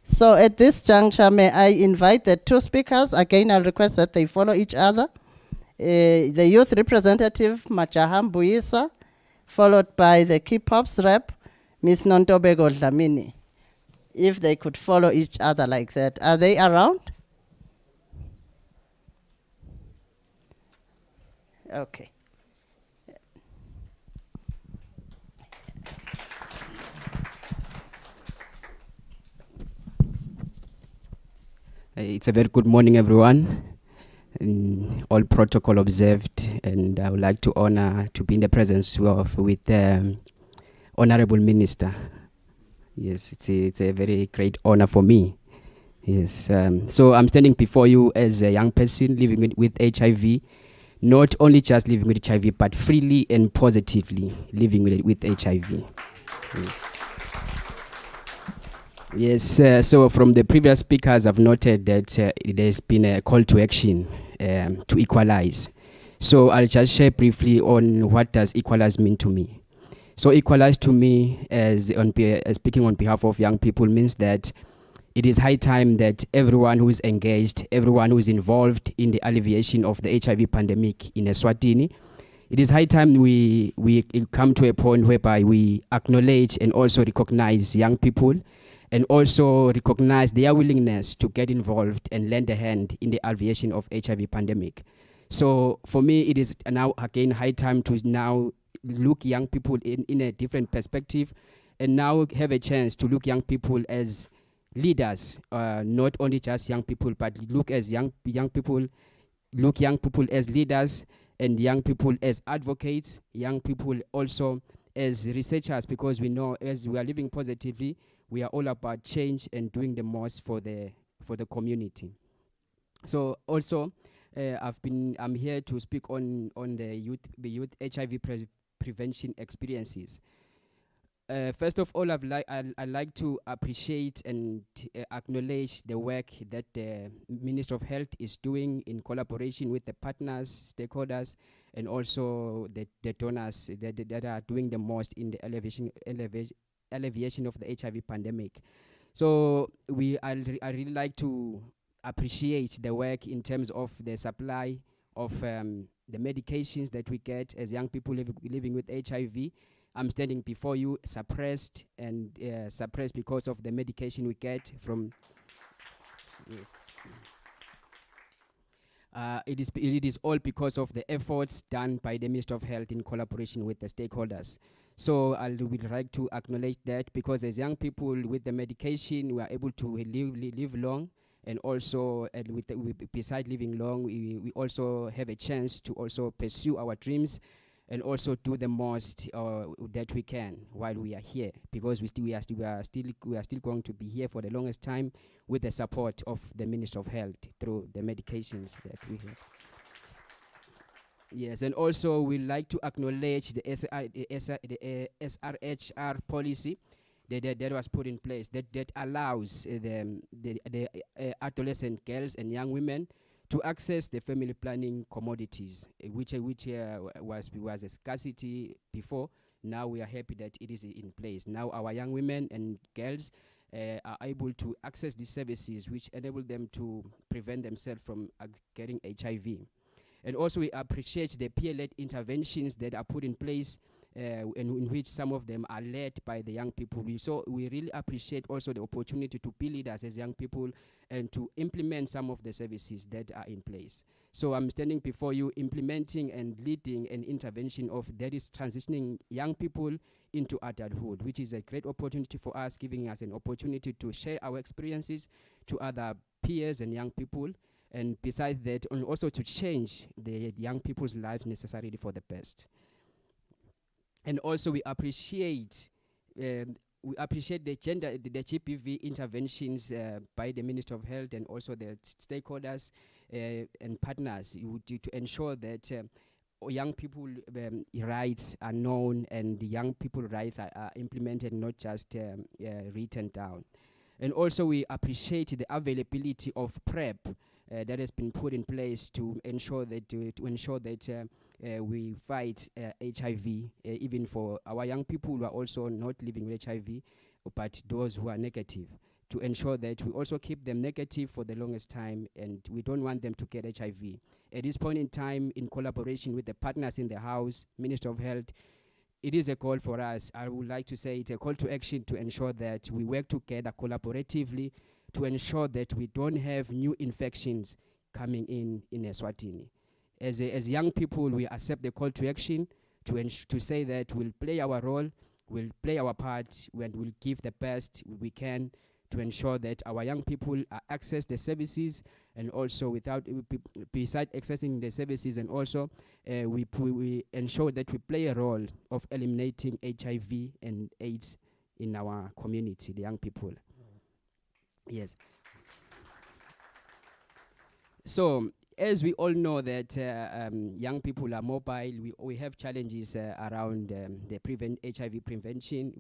So at this juncture, may I invite the two speakers. Again, I'll request that they follow each other. The youth representative, Majaham Buisa, followed by the K-Pops rep, Ms. Nontobego Dlamini. If they could follow each other like that. Are they around? Okay. It's a very good morning, everyone. All protocol observed, and I would like to honor to be in the presence with Honorable Minister. Yes, it's a very great honor for me. Yes, so I'm standing before you as a young person living with HIV, not only just living with HIV, but freely and positively living with HIV. Yes. Yes, so from the previous speakers, I've noted that there's been a call to action to equalize. So I'll just share briefly on what does equalize mean to me. So equalize to me, as speaking on behalf of young people, means that it is high time that everyone who is engaged, everyone who is involved in the alleviation of the HIV pandemic in Eswatini, it is high time we come to a point whereby we acknowledge and also recognize young people, and also recognize their willingness to get involved and lend a hand in the alleviation of HIV pandemic. So for me, it is now again high time to now look young people in a different perspective, and now have a chance to look young people as leaders, not only just young people, but look as young people as leaders, and young people as advocates, young people also as researchers, because we know as we are living positively, we are all about change and doing the most for the community. So also, I'm here to speak on the youth HIV prevention experiences. First of all, I'd like to appreciate and acknowledge the work that the Minister of Health is doing in collaboration with the partners, stakeholders, and also the donors that are doing the most in the alleviation of the HIV pandemic. So I really like to appreciate the work in terms of the supply of the medications that we get as young people living with HIV. I'm standing before you suppressed because of the medication we get from. Yes. It is all because of the efforts done by the Minister of Health in collaboration with the stakeholders. So I would like to acknowledge that, because as young people with the medication, we are able to live long, and also beside living long, we also have a chance to also pursue our dreams and also do the most that we can while we are here, because we are still going to be here for the longest time with the support of the Minister of Health through the medications that we have. Yes, and also we like to acknowledge the SRHR policy that was put in place that allows the adolescent girls and young women to access the family planning commodities, which was a scarcity before. Now we are happy that it is in place. Now our young women and girls are able to access these services, which enable them to prevent themselves from getting HIV. And also we appreciate the peer-led interventions that are put in place, in which some of them are led by the young people. We really appreciate also the opportunity to be leaders as young people and to implement some of the services that are in place. So I'm standing before you implementing and leading an intervention that is transitioning young people into adulthood, which is a great opportunity for us, giving us an opportunity to share our experiences to other peers and young people. And besides that, and also to change the young people's lives necessarily for the best. And also we appreciate the GPV interventions by the Minister of Health and also the stakeholders and partners to ensure that young people rights are known and the young people rights are implemented, not just written down. And also we appreciate the availability of PrEP that has been put in place to ensure that we fight HIV, even for our young people who are also not living with HIV, but those who are negative, to ensure that we also keep them negative for the longest time, and we don't want them to get HIV. At this point in time, in collaboration with the partners in the House, Minister of Health, it is a call for us. I would like to say it's a call to action to ensure that we work together collaboratively to ensure that we don't have new infections coming in Eswatini. As young people, we accept the call to action to say that we'll play our role, we'll play our part, and we'll give the best we can to ensure that our young people access the services, and also beside accessing the services, and also we ensure that we play a role of eliminating HIV and AIDS in our community, the young people. Yes. So, as we all know that young people are mobile, we have challenges around the HIV prevention.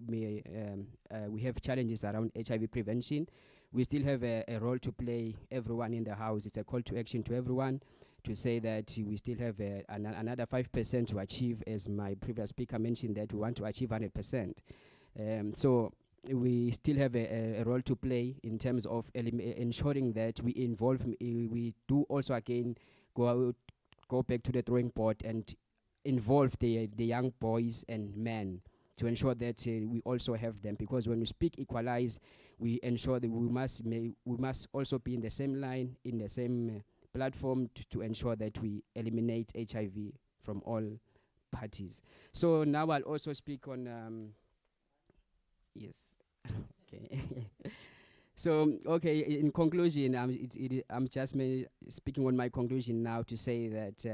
We have challenges around HIV prevention. We still have a role to play, everyone in the House. It's a call to action to everyone to say that we still have another 5% to achieve, as my previous speaker mentioned, that we want to achieve 100%. So we still have a role to play in terms of ensuring that we involve, we do also again go back to the drawing board and involve the young boys and men to ensure that we also have them, because when we speak Equalize, we ensure that we must also be in the same line, in the same platform to ensure that we eliminate HIV from all parties. So now I'll also speak on yes. Okay. So, okay, in conclusion, I'm just speaking on my conclusion now to say that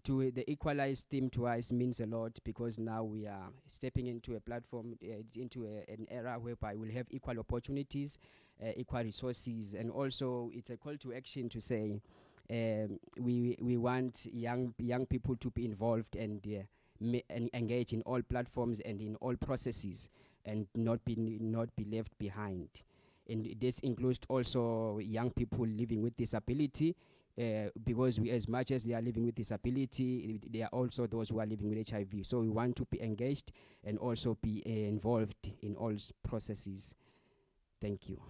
to the Equalize theme to us means a lot, because now we are stepping into a platform, into an era whereby we'll have equal opportunities, equal resources, and also it's a call to action to say we want young people to be involved and engage in all platforms and in all processes, and not be left behind. And this includes also young people living with disability, because as much as they are living with disability, they are also those who are living with HIV. So we want to be engaged and also be involved in all processes. Thank you.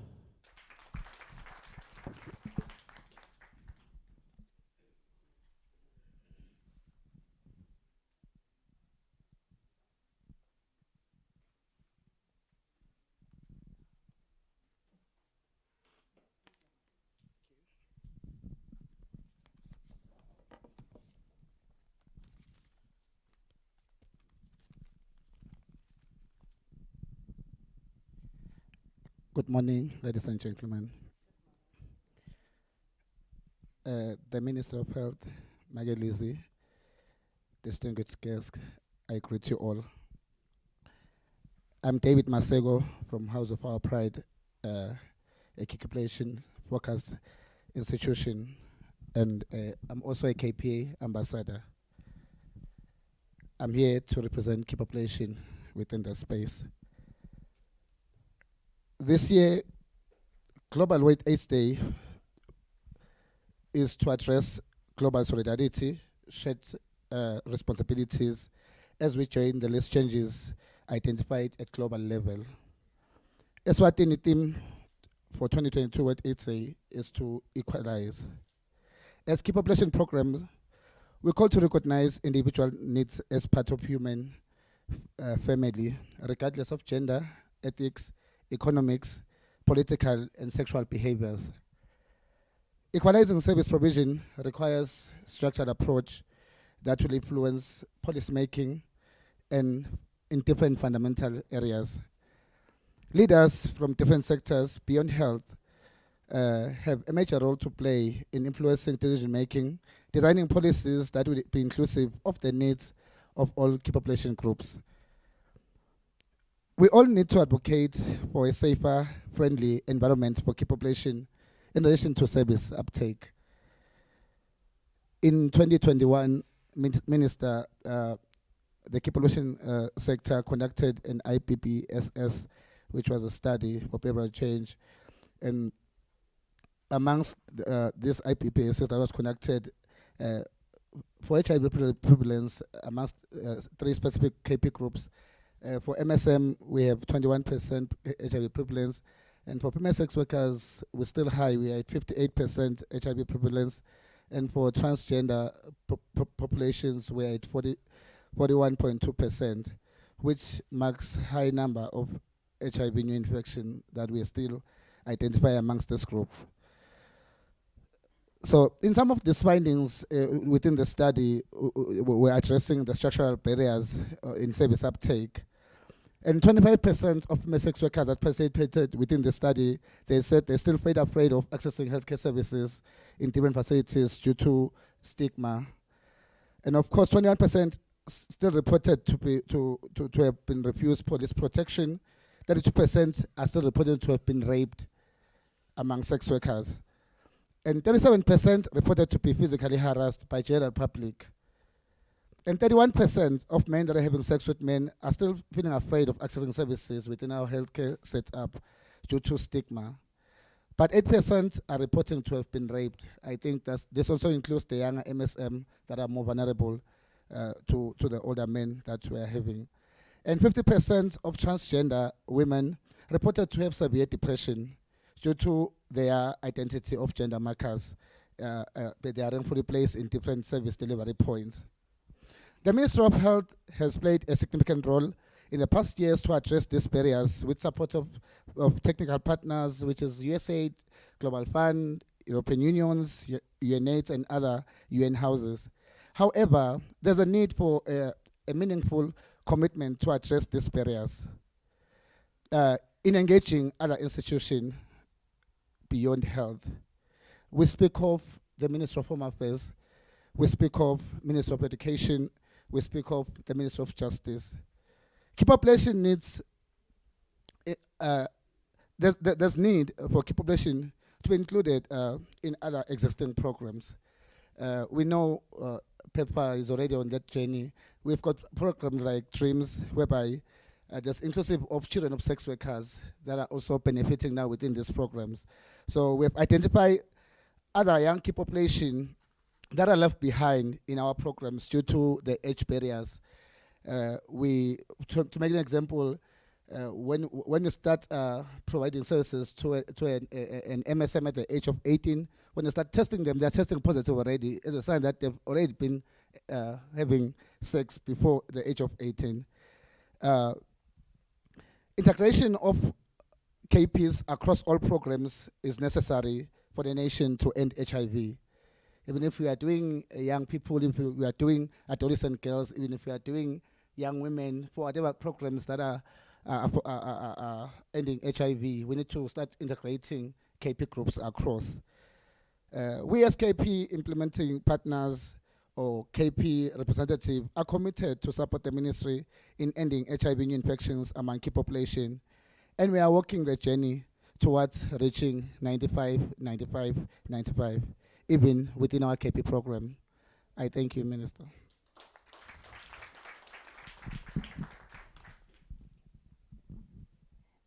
Good morning, ladies and gentlemen. The Minister of Health, Magalizi, distinguished guests, I greet you all. I'm David Masego from House of Our Pride, a population-focused institution, and I'm also a KPA ambassador. I'm here to represent key population within the space. This year, Global World AIDS Day is to address global solidarity, shared responsibilities, as we join the list changes identified at global level. Eswatini theme for 2022 World AIDS Day is to equalize. As key population program, we call to recognize individual needs as part of human family, regardless of gender, ethics, economics, political, and sexual behaviors. Equalizing service provision requires structured approach that will influence policy making and in different fundamental areas. Leaders from different sectors beyond health have a major role to play in influencing decision making, designing policies that will be inclusive of the needs of all key population groups. We all need to advocate for a safer, friendly environment for key population in relation to service uptake. In 2021, Minister, the key population sector conducted an IPPSS, which was a study for behavioral change. And amongst this IPPSS that was conducted for HIV prevalence amongst 3 specific KP groups, for MSM, we have 21% HIV prevalence, And for female sex workers, we're still high. We are at 58% HIV prevalence. And for transgender populations, we're at 41.2%, which marks high number of HIV new infection that we still identify amongst this group. So in some of these findings within the study, we're addressing the structural barriers in service uptake. And 25% of female sex workers that participated within the study, they said they still felt afraid of accessing healthcare services in different facilities due to stigma. And of course, 21% still reported to have been refused police protection. 32% are still reported to have been raped among sex workers. And 37% reported to be physically harassed by general public. And 31% of men that are having sex with men are still feeling afraid of accessing services within our healthcare setup due to stigma. But 8% are reporting to have been raped. I think this also includes the younger MSM that are more vulnerable to the older men that we are having. And 50% of transgender women reported to have severe depression due to their identity of gender markers, but they are wrongfully placed in different service delivery points. The Ministry of Health has played a significant role in the past years to address these barriers with support of technical partners, which is USAID, Global Fund, European Unions, UNAIDS, and other UN houses. However, there's a need for a meaningful commitment to address these barriers in engaging other institutions beyond health. We speak of the Ministry of Home Affairs, we speak of Ministry of Education, we speak of the Ministry of Justice. Key population needs, there's need for key population to be included in other existing programs. We know PEPFAR is already on that journey. We've got programs like DREAMS, whereby there's inclusive of children of sex workers that are also benefiting now within these programs. So we've identified other young key population that are left behind in our programs due to the age barriers. To make an example, when you start providing services to an MSM at the age of 18, when you start testing them, they're testing positive already. It's a sign that they've already been having sex before the age of 18. Integration of KPs across all programs is necessary for the nation to end HIV. Even if we are doing young people, if we are doing adolescent girls, even if we are doing young women, for whatever programs that are ending HIV, we need to start integrating KP groups across. We as KP implementing partners or KP representative are committed to support the ministry in ending HIV new infections among key population. And we are walking the journey towards reaching 95, 95, 95, even within our KP program. I thank you, Minister.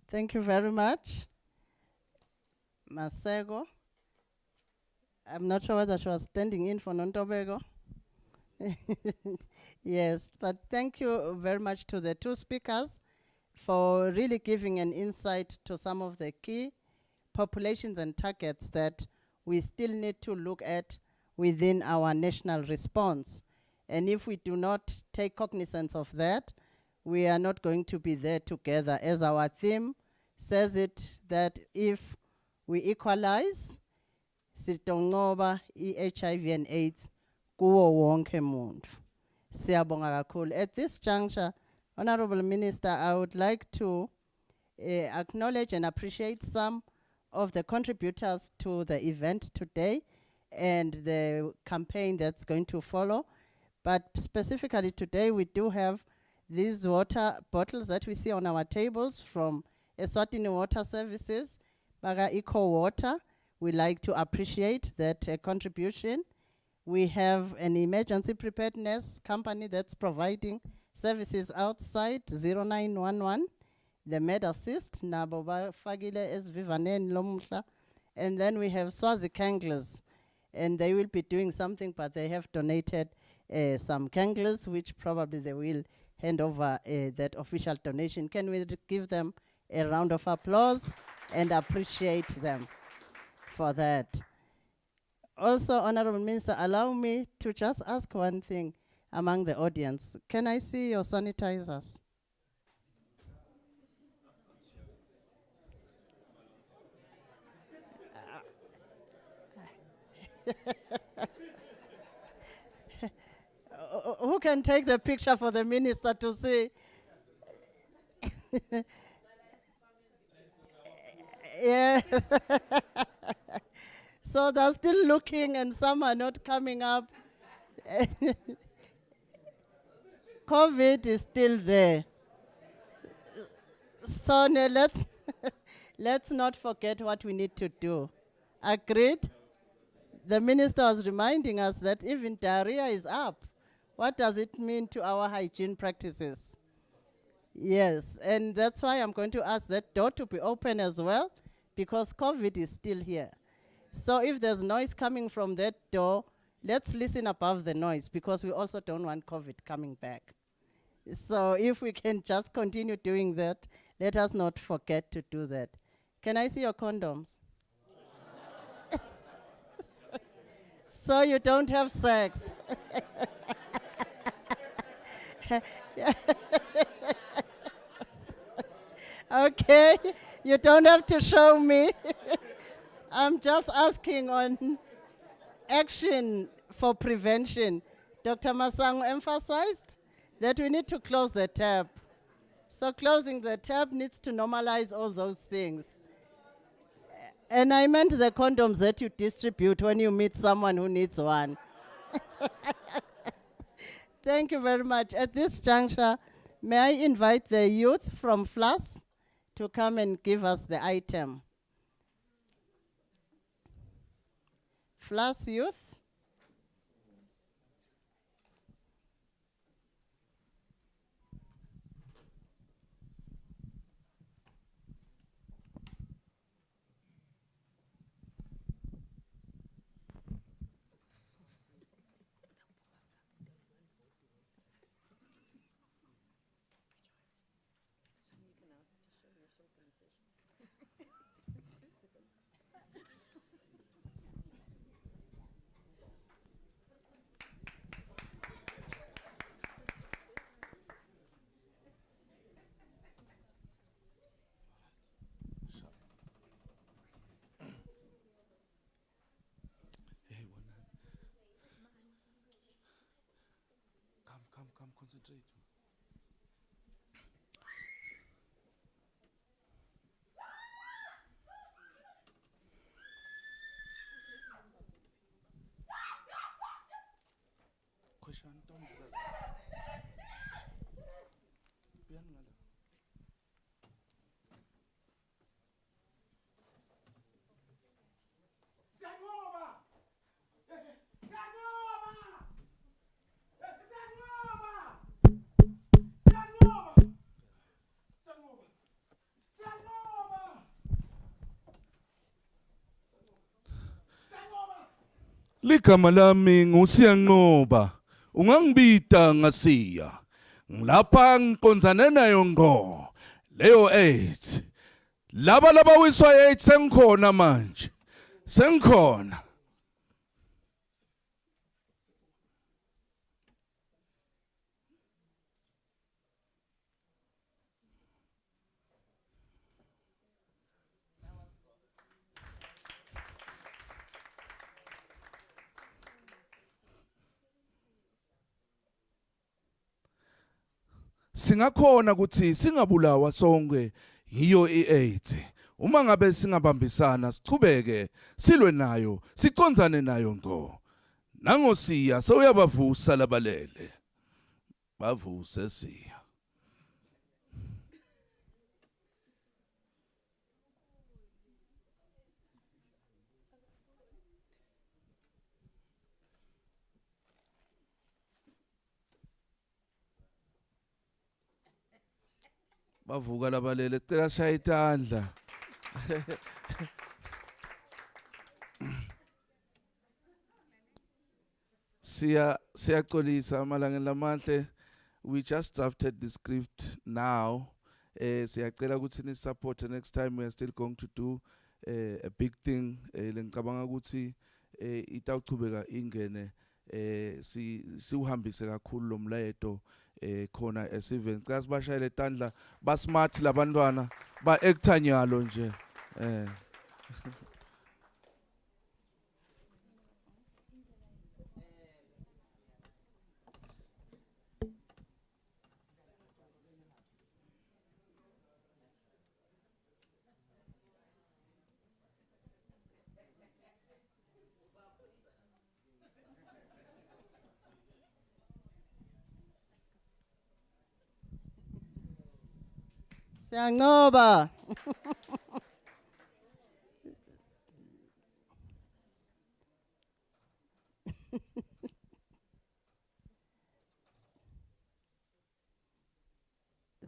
Thank you very much, Masego. I'm not sure whether she was standing in for Nontobego. Yes, but thank you very much to the two speakers for really giving an insight to some of the key populations and targets that we still need to look at within our national response. And if we do not take cognizance of that, we are not going to be there together. As our theme says it, that if we equalize, sitongoba HIV and AIDS kuwo wonke muntu. Siyabonga kakhulu. At this juncture, Honorable Minister, I would like to acknowledge and appreciate some of the contributors to the event today and the campaign that's going to follow. But specifically today, we do have these water bottles that we see on our tables from Eswatini Water Services, Baga Eco Water. We like to appreciate that contribution. We have an emergency preparedness company that's providing services outside, 0911, the Med Assist, nabo bafakile esivivaneni lomhla. And then we have Swazi Kanglers, and they will be doing something, but they have donated some Kanglers, which probably they will hand over that official donation. Can we give them a round of applause? and appreciate them for that. Also, Honorable Minister, allow me to just ask one thing among the audience. Can I see your sanitizers? Who can take the picture for the minister to see? Yeah. So they're still looking and some are not coming up. COVID is still there. So let's not forget what we need to do. Agreed? The minister was reminding us that even diarrhea is up. What does it mean to our hygiene practices? Yes, and that's why I'm going to ask that door to be open as well, because COVID is still here. So if there's noise coming from that door, let's listen above the noise, because we also don't want COVID coming back. So if we can just continue doing that, let us not forget to do that. Can I see your condoms? So you don't have sex. Okay, you don't have to show me. I'm just asking on action for prevention. Dr. Masango emphasized that we need to close the tap. So closing the tap needs to normalize all those things. And I meant the condoms that you distribute when you meet someone who needs one. Thank you very much. At this juncture, may I invite the youth from FLAS to come and give us the item. FLAS youth. Come, concentrate. Question, don't Ligama lami nguSiyanqoba, ungangibita ngasiya. Ngilapha ngiqonzane nayo ngqo. Leyo AIDS. Laba wiswa AIDS sengikhona manje. Sengikhona. Singakhona ukuthi singabulawa sonke yiyo iAIDS. Uma ngabe singabambisana sichubeke silwe nayo, siconzane nayo ngqo. Nangosiya soyabavusa labalele. Bavuse siya. Bavuka labalele cela shayitandla. Siyaxolisa amalangeni lamahle. We just drafted the script now siyacela ukuthi ni support next time. We are still going to do a big thing. Lengicabanga ukuthi itawuchubeka ingene siuhambise kakhulu lo mlayeto khona esiven. Xa sibashayele tandla ba smart labantwana ba actor nyalo nje. Siyanqoba.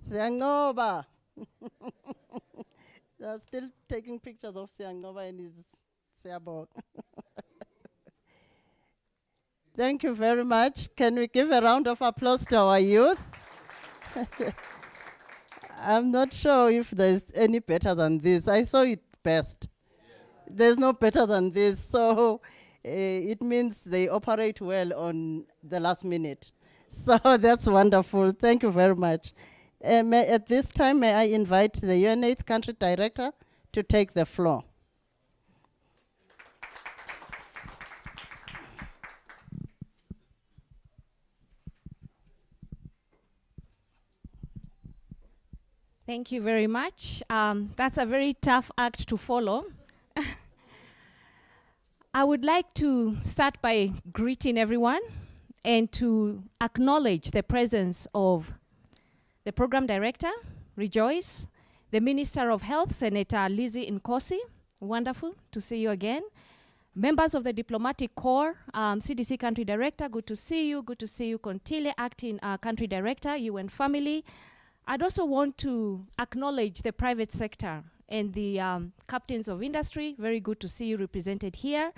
Siyanqoba. They are still taking pictures of Siyanqoba and his Siyabonga. Thank you very much. Can we give a round of applause to our youth? I'm not sure if there's any better than this. I saw it best. There's no better than this. So it means they operate well on the last minute. So that's wonderful. Thank you very much. At this time, may I invite the UNAIDS country director to take the floor. Thank you very much. That's a very tough act to follow. I would like to start by greeting everyone and to acknowledge the presence of the program director, Rejoice, the Minister of Health, Senator Lizzie Nkosi. Wonderful to see you again. Members of the Diplomatic Corps, CDC Country Director, good to see you. Good to see you, Kontile, Acting Country Director, UN Family. I'd also want to acknowledge the private sector and the captains of industry. Very good to see you represented here.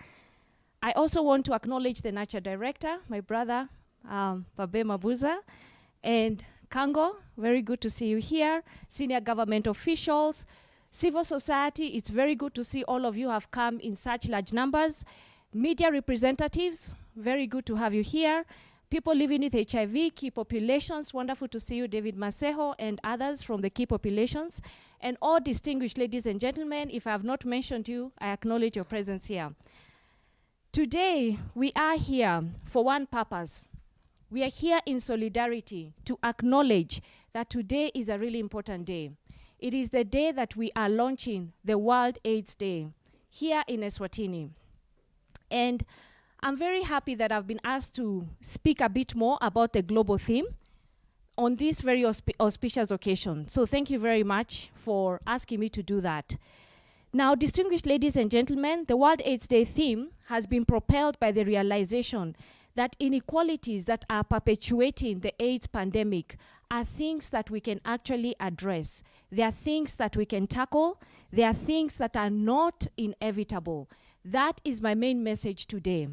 I also want to acknowledge the Nurture Director, my brother, Babe Mabuza, and Kango. Very good to see you here. Senior government officials, civil society. It's very good to see all of you have come in such large numbers. Media representatives, very good to have you here. People living with HIV, key populations, wonderful to see you, David Maseho and others from the key populations. And all distinguished ladies and gentlemen, if I have not mentioned you, I acknowledge your presence here. Today, we are here for one purpose. We are here in solidarity to acknowledge that today is a really important day. It is the day that we are launching the World AIDS Day here in Eswatini. And I'm very happy that I've been asked to speak a bit more about the global theme on this very auspicious occasion. So thank you very much for asking me to do that. Now, distinguished ladies and gentlemen, the World AIDS Day theme has been propelled by the realization that inequalities that are perpetuating the AIDS pandemic are things that we can actually address. They are things that we can tackle. They are things that are not inevitable. That is my main message today.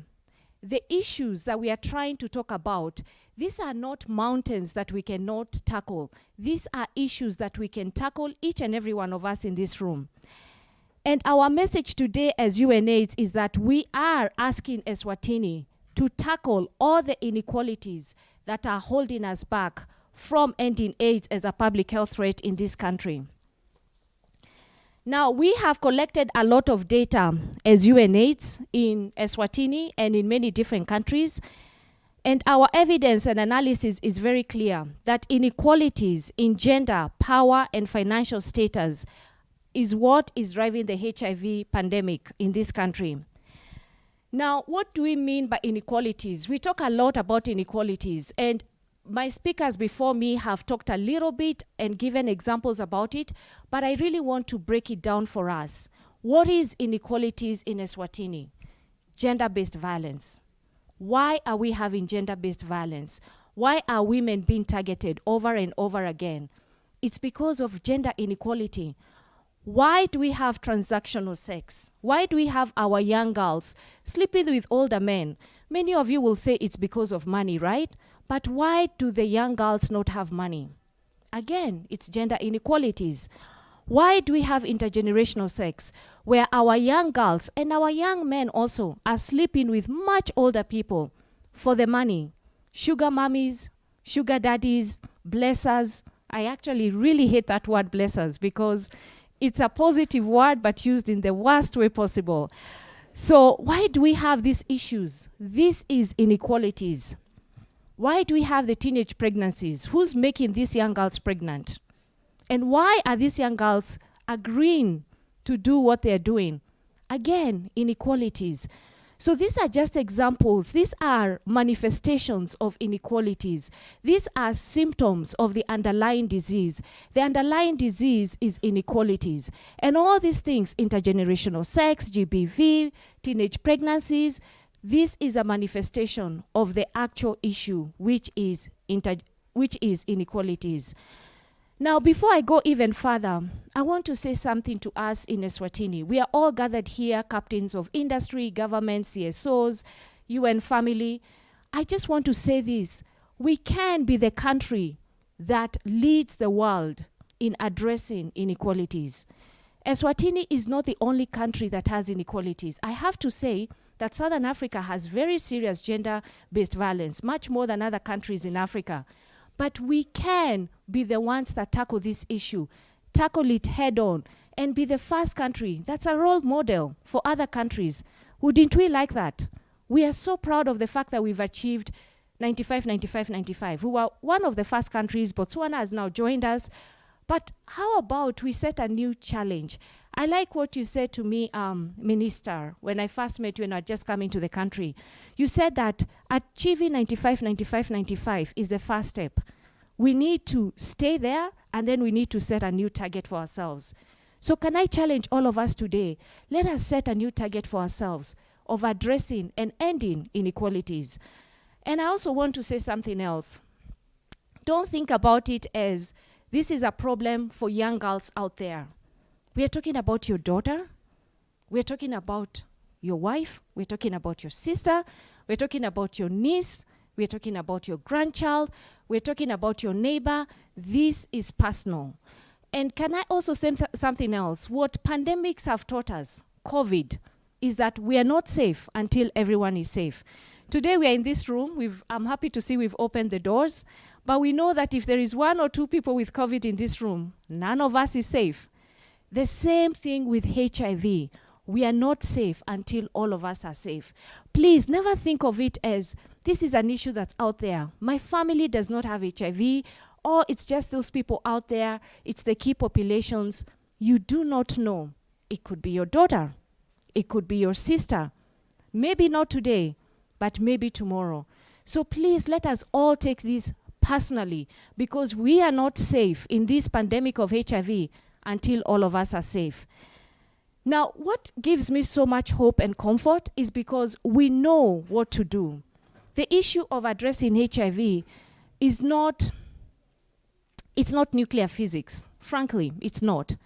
The issues that we are trying to talk about, these are not mountains that we cannot tackle. These are issues that we can tackle, each and every one of us in this room. And our message today as UNAIDS is that we are asking Eswatini to tackle all the inequalities that are holding us back from ending AIDS as a public health threat in this country. Now, we have collected a lot of data as UNAIDS in Eswatini and in many different countries. And our evidence and analysis is very clear that inequalities in gender, power, and financial status is what is driving the HIV pandemic in this country. Now, what do we mean by inequalities? We talk a lot about inequalities, and my speakers before me have talked a little bit and given examples about it, but I really want to break it down for us. What is inequalities in Eswatini? Gender-based violence. Why are we having gender-based violence? Why are women being targeted over and over again? It's because of gender inequality. Why do we have transactional sex? Why do we have our young girls sleeping with older men? Many of you will say it's because of money, right? But why do the young girls not have money? Again, it's gender inequalities. Why do we have intergenerational sex where our young girls and our young men also are sleeping with much older people for the money? Sugar mummies, sugar daddies, blessers. I actually really hate that word blessers because it's a positive word but used in the worst way possible. So why do we have these issues? This is inequalities. Why do we have the teenage pregnancies? Who's making these young girls pregnant? And why are these young girls agreeing to do what they're doing? Again, inequalities. So these are just examples. These are manifestations of inequalities. These are symptoms of the underlying disease. The underlying disease is inequalities. And all these things, intergenerational sex, GBV, teenage pregnancies, this is a manifestation of the actual issue, which is inequalities. Now, before I go even further, I want to say something to us in Eswatini. We are all gathered here, captains of industry, government, CSOs, UN family. I just want to say this. We can be the country that leads the world in addressing inequalities. Eswatini is not the only country that has inequalities. I have to say that Southern Africa has very serious gender-based violence, much more than other countries in Africa. But we can be the ones that tackle this issue, tackle it head on, and be the first country that's a role model for other countries. Wouldn't we like that? We are so proud of the fact that we've achieved 95, 95, 95. We were one of the first countries. Botswana has now joined us. But how about we set a new challenge? I like what you said to me, Minister, when I first met you and I just come into the country. You said that achieving 95, 95, 95 is the first step. We need to stay there, and then we need to set a new target for ourselves. So can I challenge all of us today? Let us set a new target for ourselves of addressing and ending inequalities. And I also want to say something else. Don't think about it as this is a problem for young girls out there. We are talking about your daughter. We're talking about your wife. We're talking about your sister. We're talking about your niece. We're talking about your grandchild. We're talking about your neighbor. This is personal. And can I also say something else? What pandemics have taught us, COVID, is that we are not safe until everyone is safe. Today we are in this room. I'm happy to see we've opened the doors. But we know that if there is 1 or 2 people with COVID in this room, none of us is safe. The same thing with HIV. We are not safe until all of us are safe. Please never think of it as this is an issue that's out there. My family does not have HIV, or it's just those people out there. It's the key populations. You do not know. It could be your daughter. It could be your sister. Maybe not today, but maybe tomorrow. So please let us all take this personally, because we are not safe in this pandemic of HIV until all of us are safe. Now, what gives me so much hope and comfort is because we know what to do. The issue of addressing HIV is not nuclear physics. Frankly, it's not.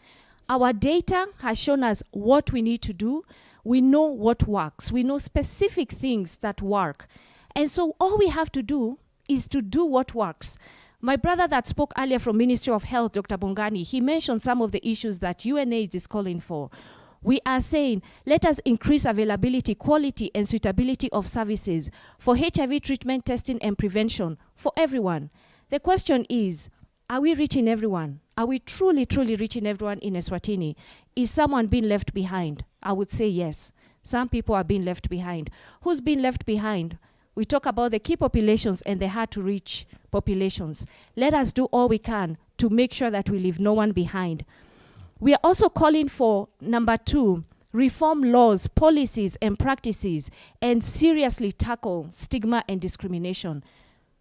Our data has shown us what we need to do. We know what works. We know specific things that work. And so all we have to do is to do what works. My brother that spoke earlier from Ministry of Health, Dr. Bongani, he mentioned some of the issues that UNAIDS is calling for. We are saying, let us increase availability, quality, and suitability of services for HIV treatment, testing, and prevention for everyone. The question is, are we reaching everyone? Are we truly, truly reaching everyone in Eswatini? Is someone being left behind? I would say yes. Some people are being left behind. Who's been left behind? We talk about the key populations and the hard-to-reach populations. Let us do all we can to make sure that we leave no one behind. We are also calling for, number 2, reform laws, policies, and practices, and seriously tackle stigma and discrimination.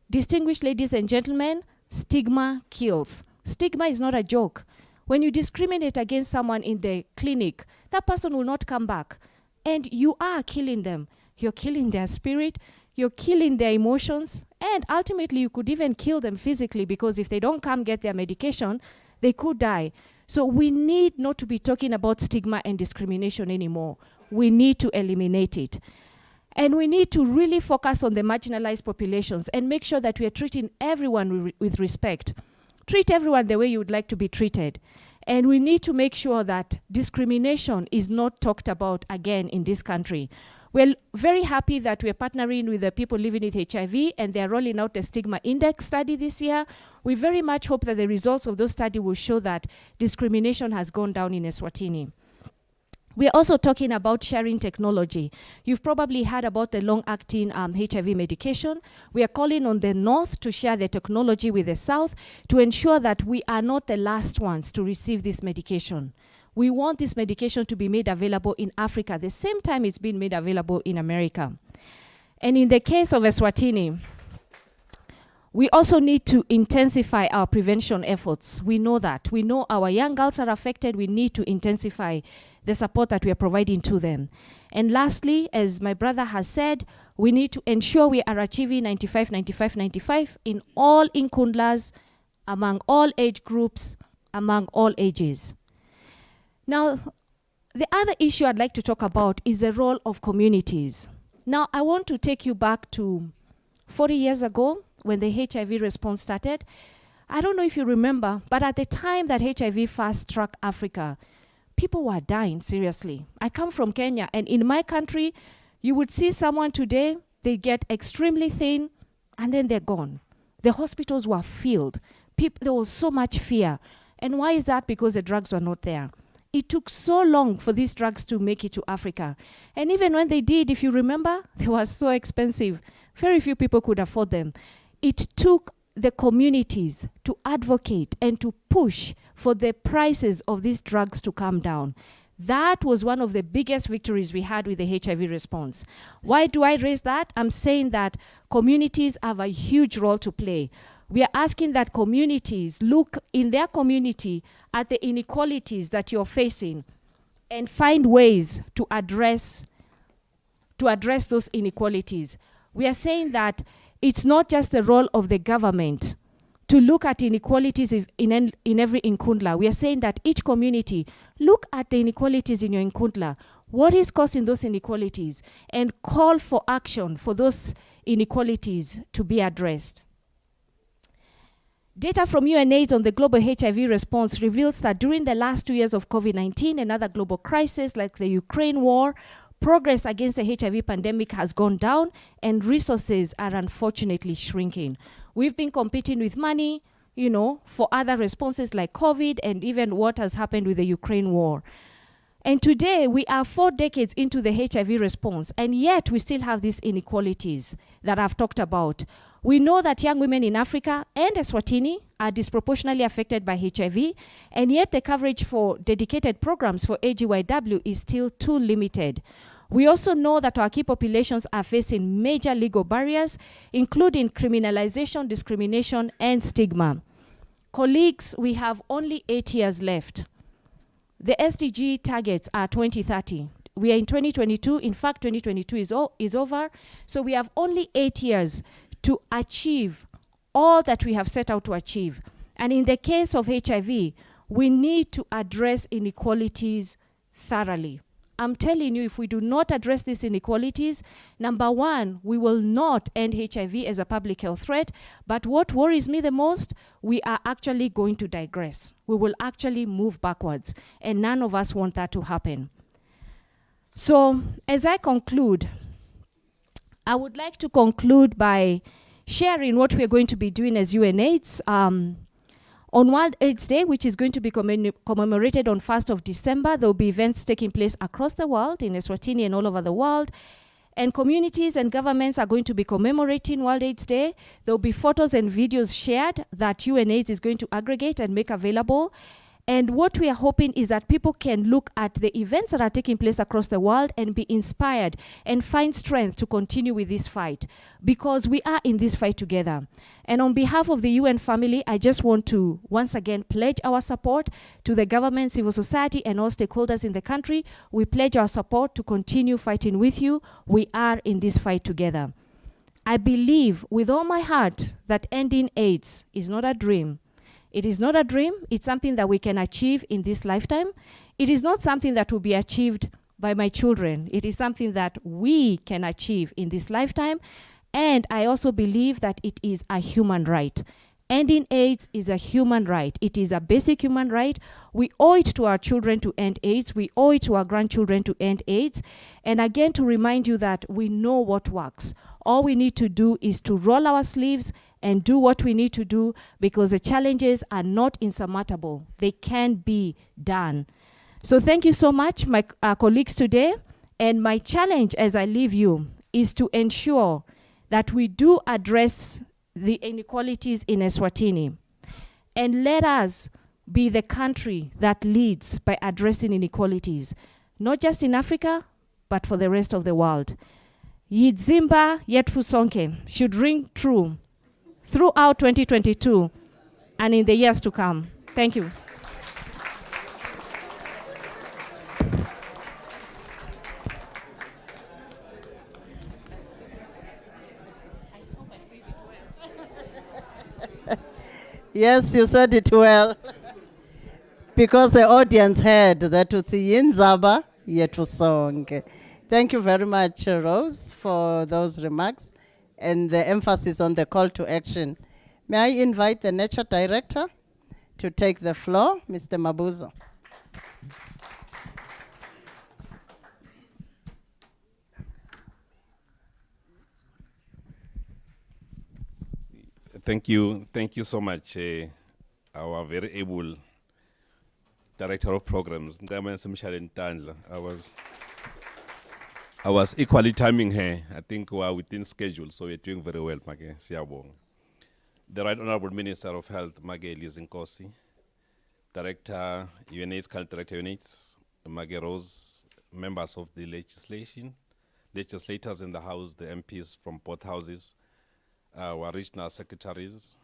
Distinguished ladies and gentlemen, stigma kills. Stigma is not a joke. When you discriminate against someone in the clinic, that person will not come back. And you are killing them. You're killing their spirit, you're killing their emotions, and ultimately you could even kill them physically, because if they don't come get their medication, they could die. So we need not to be talking about stigma and discrimination anymore. We need to eliminate it. And we need to really focus on the marginalized populations and make sure that we are treating everyone with respect. Treat everyone the way you would like to be treated. And we need to make sure that discrimination is not talked about again in this country. We're very happy that we're partnering with the people living with HIV, and they're rolling out the stigma index study this year. We very much hope that the results of those studies will show that discrimination has gone down in Eswatini. We are also talking about sharing technology. You've probably heard about the long-acting HIV medication. We are calling on the North to share the technology with the South to ensure that we are not the last ones to receive this medication. We want this medication to be made available in Africa the same time it's been made available in America. And in the case of Eswatini, we also need to intensify our prevention efforts. We know that. We know our young girls are affected. We need to intensify the support that we are providing to them. And lastly, as my brother has said, we need to ensure we are achieving 95, 95, 95 in all Inkundlas, among all age groups, among all ages. Now, the other issue I'd like to talk about is the role of communities. Now, I want to take you back to 40 years ago when the HIV response started. I don't know if you remember, but at the time that HIV first struck Africa, people were dying, seriously. I come from Kenya, and in my country, you would see someone today, they get extremely thin, and then they're gone. The hospitals were filled. There was so much fear. And why is that? Because the drugs were not there. It took so long for these drugs to make it to Africa. And even when they did, if you remember, they were so expensive. Very few people could afford them. It took the communities to advocate and to push for the prices of these drugs to come down. That was one of the biggest victories we had with the HIV response. Why do I raise that? I'm saying that communities have a huge role to play. We are asking that communities look in their community at the inequalities that you're facing and find ways to address those inequalities. We are saying that it's not just the role of the government to look at inequalities in every Inkundla. We are saying that each community, look at the inequalities in your Inkundla. What is causing those inequalities? And call for action for those inequalities to be addressed. Data from UNAIDS on the global HIV response reveals that during the last 2 years of COVID-19 and other global crises like the Ukraine war, progress against the HIV pandemic has gone down and resources are unfortunately shrinking. We've been competing with money, for other responses like COVID and even what has happened with the Ukraine war. And today we are 4 decades into the HIV response, and yet we still have these inequalities that I've talked about. We know that young women in Africa and Eswatini are disproportionately affected by HIV, and yet the coverage for dedicated programs for AGYW is still too limited. We also know that our key populations are facing major legal barriers, including criminalization, discrimination, and stigma. Colleagues, we have only 8 years left. The SDG targets are 2030. We are in 2022. In fact, 2022 is over. So we have only 8 years to achieve all that we have set out to achieve. And in the case of HIV, we need to address inequalities thoroughly. I'm telling you, if we do not address these inequalities, number one, we will not end HIV as a public health threat. But what worries me the most, we are actually going to digress. We will actually move backwards. And none of us want that to happen. So as I conclude, I would like to conclude by sharing what we're going to be doing as UNAIDS. On World AIDS Day, which is going to be commemorated on 1st of December, there will be events taking place across the world, in Eswatini and all over the world. And communities and governments are going to be commemorating World AIDS Day. There will be photos and videos shared that UNAIDS is going to aggregate and make available. And what we are hoping is that people can look at the events that are taking place across the world and be inspired and find strength to continue with this fight, because we are in this fight together. And on behalf of the UN family, I just want to once again pledge our support to the government, civil society, and all stakeholders in the country. We pledge our support to continue fighting with you. We are in this fight together. I believe with all my heart that ending AIDS is not a dream. It is not a dream. It's something that we can achieve in this lifetime. It is not something that will be achieved by my children. It is something that we can achieve in this lifetime. And I also believe that it is a human right. Ending AIDS is a human right. It is a basic human right. We owe it to our children to end AIDS. We owe it to our grandchildren to end AIDS. And again, to remind you that we know what works. All we need to do is to roll our sleeves and do what we need to do, because the challenges are not insurmountable. They can be done. So thank you so much, my colleagues today. And my challenge as I leave you is to ensure that we do address the inequalities in Eswatini. And let us be the country that leads by addressing inequalities, not just in Africa, but for the rest of the world. Yidzimba Yetfusonke should ring true throughout 2022 and in the years to come. Thank you. Yes, you said it well. Because the audience heard that it's Yinzaba Yetusong. Thank you very much, Rose, for those remarks and the emphasis on the call to action. May I invite the Nature Director to take the floor, Mr. Mabuza. Thank you so much, our very able Director of Programs. I was equally timing her. I think we are within schedule, so we're doing very well, Mage Siabong. The Right Honorable Minister of Health, Mage Lizinkosi, Director, UNAIDS, Current Director UNAIDS, Mage Rose, members of the legislators in the House, the MPs from both houses, our regional secretaries,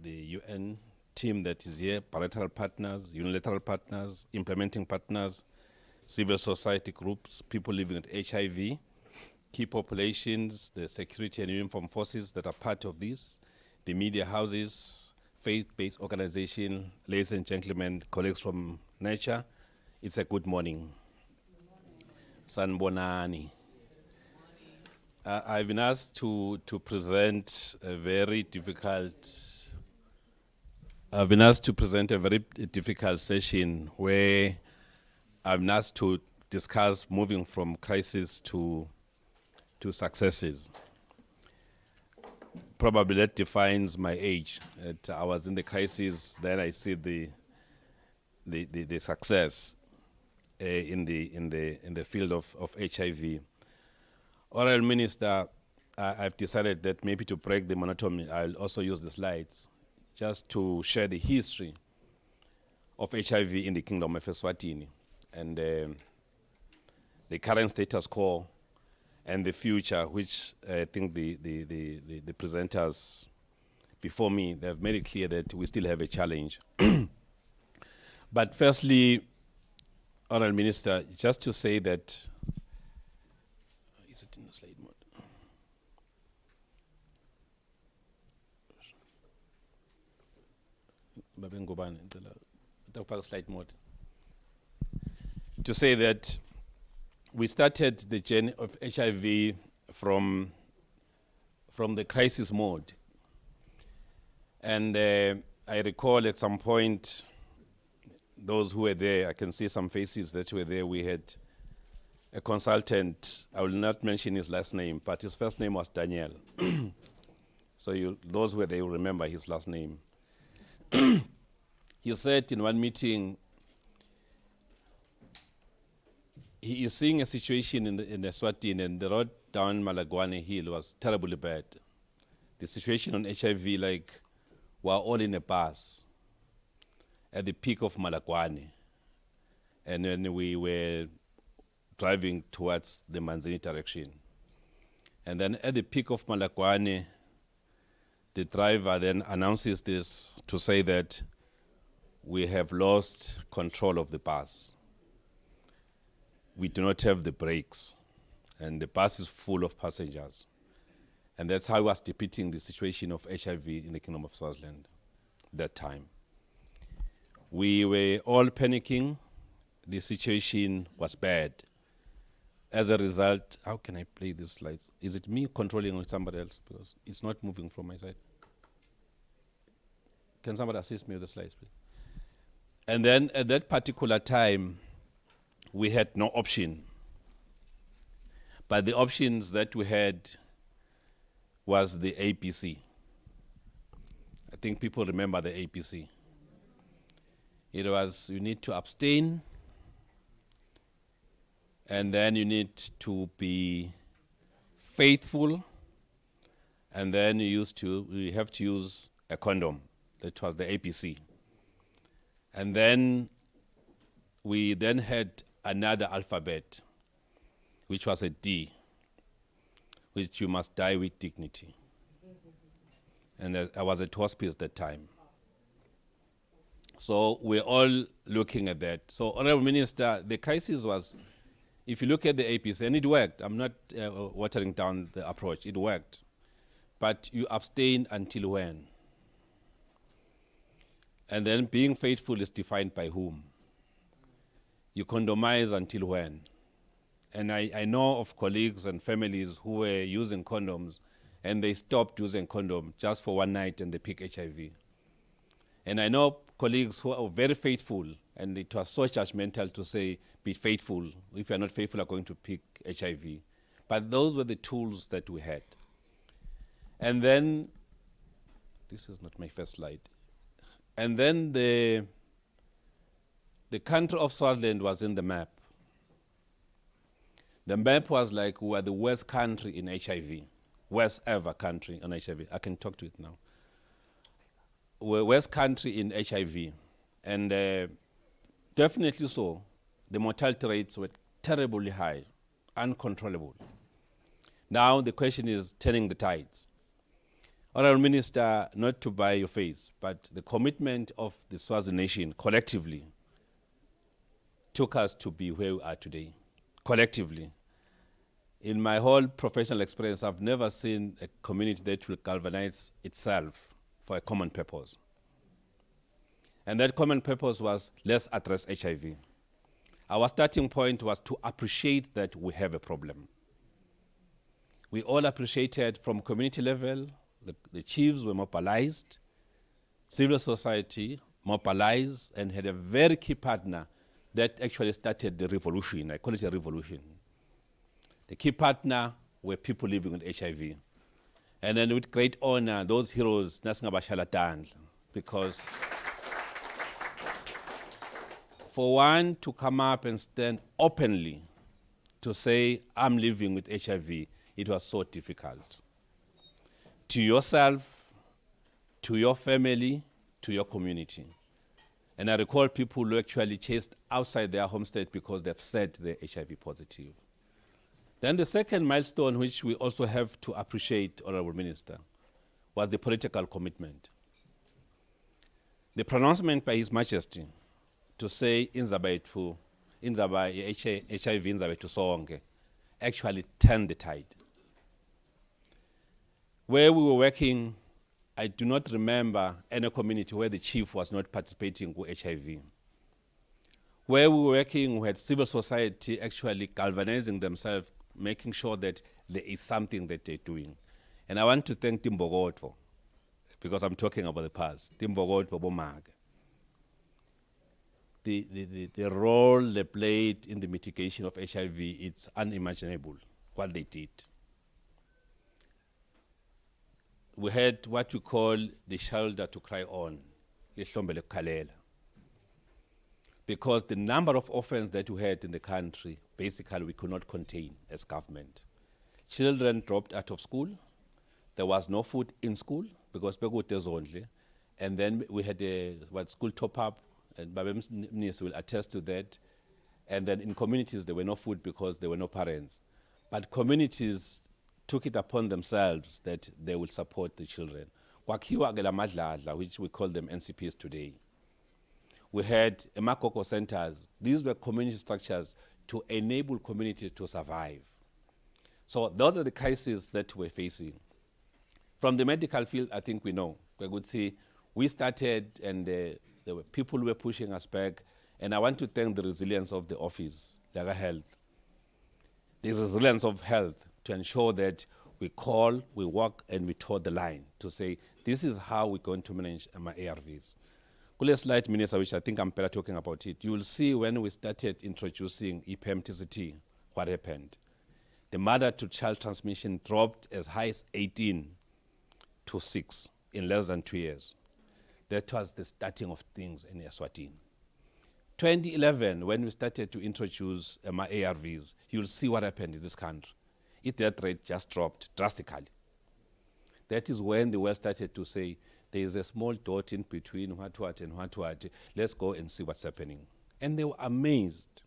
the UN team that is here, bilateral partners, unilateral partners, implementing partners, civil society groups, people living with HIV, key populations, the security and uniformed forces that are part of this, the media houses, faith-based organization, ladies and gentlemen, colleagues from Nature, it's a good morning. Sanbonani. I've been asked to present a very difficult session where I've been asked to discuss moving from crisis to successes. Probably that defines my age. That I was in the crisis, then I see the success in the field of HIV. Honorable Minister, I've decided that maybe to break the monotony, I'll also use the slides just to share the history of HIV in the Kingdom of Eswatini and the current status quo and the future, which I think the presenters before me, they've made it clear that we still have a challenge. But firstly, Honorable Minister, just to say that, is it in the slide mode? Slide mode. To say that we started the journey of HIV from the crisis mode. And I recall at some point, those who were there, I can see some faces that were there, we had a consultant, I will not mention his last name, but his first name was Daniel. So those who were there will remember his last name. He said in one meeting, he is seeing a situation in Eswatini, and the road down Malagwane Hill was terribly bad. The situation on HIV, like, we're all in a bus at the peak of Malagwane. And then we were driving towards the Manzini direction. And then at the peak of Malagwane, the driver then announces this to say that we have lost control of the bus. We do not have the brakes, and the bus is full of passengers. And that's how I was depicting the situation of HIV in the Kingdom of Swaziland that time. We were all panicking. The situation was bad. As a result, how can I play these slides? Is it me controlling or somebody else? Because it's not moving from my side. Can somebody assist me with the slides, please? And then at that particular time, we had no option. But the options that we had was the APC. I think people remember the APC. It was, you need to abstain, and then you need to be faithful, and then you have to use a condom. That was the APC. And then we then had another alphabet, which was a D, which you must die with dignity. And I was at hospice that time. So we're all looking at that. So, Honorable Minister, the crisis was, if you look at the APC, and it worked. I'm not watering down the approach. It worked. But you abstain until when? And then being faithful is defined by whom? You condomize until when? And I know of colleagues and families who were using condoms, and they stopped using condoms just for one night and they pick HIV. And I know colleagues who are very faithful, and it was so judgmental to say, be faithful. If you're not faithful, you're going to pick HIV. But those were the tools that we had. And then, this is not my first slide. And then the country of Swaziland was in the map. The map was like, we are the worst country in HIV, worst ever country on HIV. I can talk to it now. We're worst country in HIV, and definitely so. The mortality rates were terribly high, uncontrollable. Now the question is turning the tides. Honourable Minister, not to buy your face, but the commitment of the Swazi nation collectively took us to be where we are today, collectively. In my whole professional experience, I've never seen a community that will galvanize itself for a common purpose. And that common purpose was, let's address HIV. Our starting point was to appreciate that we have a problem. We all appreciated from community level, the chiefs were mobilized, civil society mobilized, and had a very key partner that actually started the revolution. I call it a revolution. The key partner were people living with HIV. And then with great honor, those heroes, because for one to come up and stand openly to say, I'm living with HIV, it was so difficult. To yourself, to your family, to your community. And I recall people who actually chased outside their home state because they've said they're HIV positive. Then the second milestone, which we also have to appreciate, Honorable Minister, was the political commitment. The pronouncement by His Majesty to say HIV actually turned the tide. Where we were working, I do not remember any community where the chief was not participating with HIV. Where we were working, we had civil society actually galvanizing themselves, making sure that there is something that they're doing. And I want to thank Timbogotvo, because I'm talking about the past. Timbogotvo Bomag. The role they played in the mitigation of HIV, it's unimaginable what they did. We had what we call the shoulder to cry on, because the number of orphans that we had in the country, basically we could not contain as government. Children dropped out of school. There was no food in school because Begotes only. And then we had a school top-up, and Babem's niece will attest to that. And then in communities, there were no food because there were no parents. But communities took it upon themselves that they will support the children. Which we call them NCPs today. We had Makoko centers. These were community structures to enable community to survive. So those are the crises that we're facing. From the medical field, I think we know. We could see we started and there were people who were pushing us back. And I want to thank the resilience of the office, Laga Health, the resilience of health to ensure that We call, we walk, and we toe the line to say, this is how we're going to manage my ARVs. Kule slide, Minister, which I think I'm better talking about it, you will see when we started introducing EPM-TCT, what happened. The mother-to-child transmission dropped as high as 18 to 6 in less than 2 years. That was the starting of things in Eswatini. 2011, when we started to introduce my ARVs, you'll see what happened in this country. Death rate just dropped drastically. That is when the world started to say, there is a small dot in between what and what. Let's go and see what's happening. And they were amazed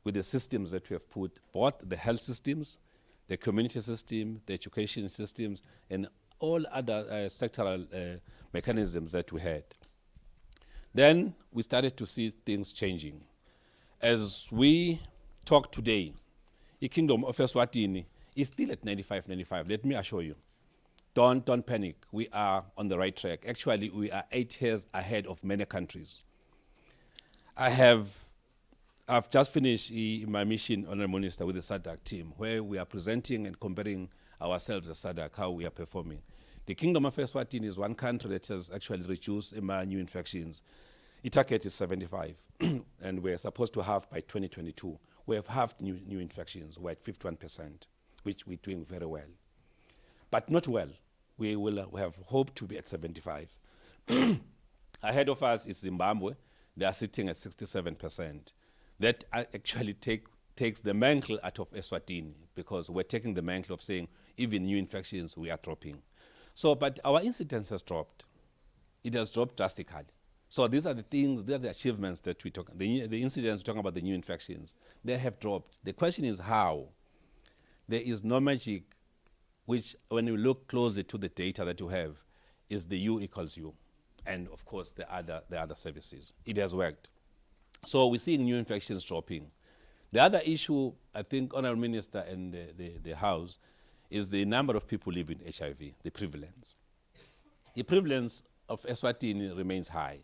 with the systems that we have put, both the health systems, the community system, the education systems, and all other sectoral mechanisms that we had. Then we started to see things changing. As we talk today, the Kingdom of Eswatini is still at 95. Let me assure you. Don't panic. We are on the right track. Actually, we are 8 years ahead of many countries. I've just finished my mission, Honorable Minister, with the SADC team, where we are presenting and comparing ourselves as SADC, how we are performing. The Kingdom of Eswatini is one country that has actually reduced new infections. The target is 75, and we're supposed to have by 2022. We have halved new infections. We're at 51%, which we're doing very well. But not well. We have hoped to be at 75. Ahead of us is Zimbabwe. They are sitting at 67%. That actually takes the mantle out of Eswatini, because we're taking the mantle of saying even new infections we are dropping. So, but our incidence has dropped. It has dropped drastically. So these are the things, these are the achievements that we talk, the incidents we're talking about, the new infections, they have dropped. The question is how. There is no magic, which when you look closely to the data that you have, is the U equals U. And of course the other services. It has worked. So we're seeing new infections dropping. The other issue, I think, Honourable Minister and the House, is the number of people living with HIV, the prevalence. The prevalence of Eswatini remains high.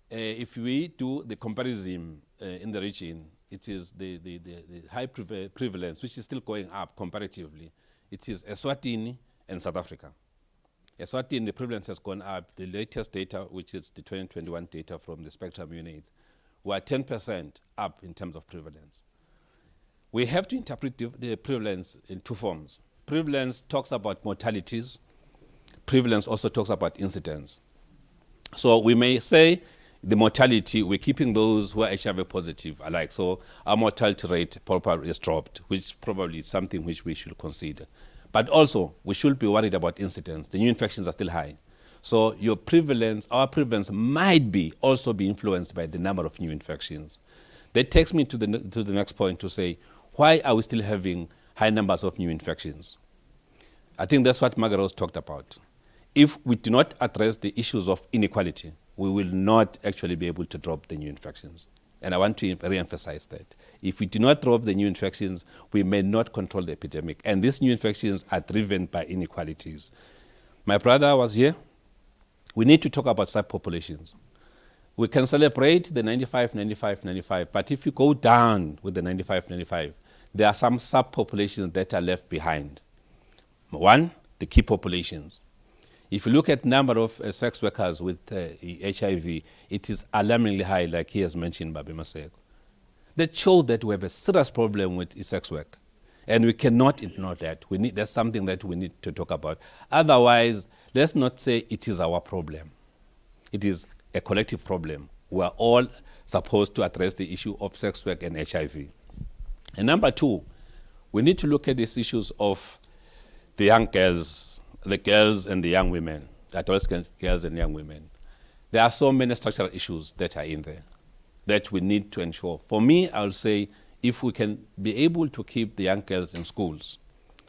If we do the comparison in the region, it is the high prevalence, which is still going up comparatively. It is Eswatini and South Africa. Eswatini, the prevalence has gone up. The latest data, which is the 2021 data from the Spectrum UNAIDS, were 10% up in terms of prevalence. We have to interpret the prevalence in two forms. Prevalence talks about mortalities. Prevalence also talks about incidence. So we may say the mortality, we're keeping those who are HIV positive alike. So our mortality rate probably is dropped, which probably is something which we should consider. But also, we should be worried about incidence. The new infections are still high. So your prevalence, our prevalence might be also be influenced by the number of new infections. That takes me to the next point to say, why are we still having high numbers of new infections? I think that's what Margaret talked about. If we do not address the issues of inequality, we will not actually be able to drop the new infections. And I want to re-emphasize that. If we do not drop the new infections, we may not control the epidemic. And these new infections are driven by inequalities. My brother was here. We need to talk about subpopulations. We can celebrate the 95, but if you go down with the 95, there are some subpopulations that are left behind. One, the key populations. If you look at number of sex workers with HIV, it is alarmingly high, like he has mentioned, Babi Maseko. That shows that we have a serious problem with sex work. And we cannot ignore that. That's something that we need to talk about. Otherwise, let's not say it is our problem. It is a collective problem. We are all supposed to address the issue of sex work and HIV. And number two, we need to look at these issues of the young girls, the girls and the young women, the adolescent girls and young women. There are so many structural issues that are in there that we need to ensure. For me, I will say, if we can be able to keep the young girls in schools,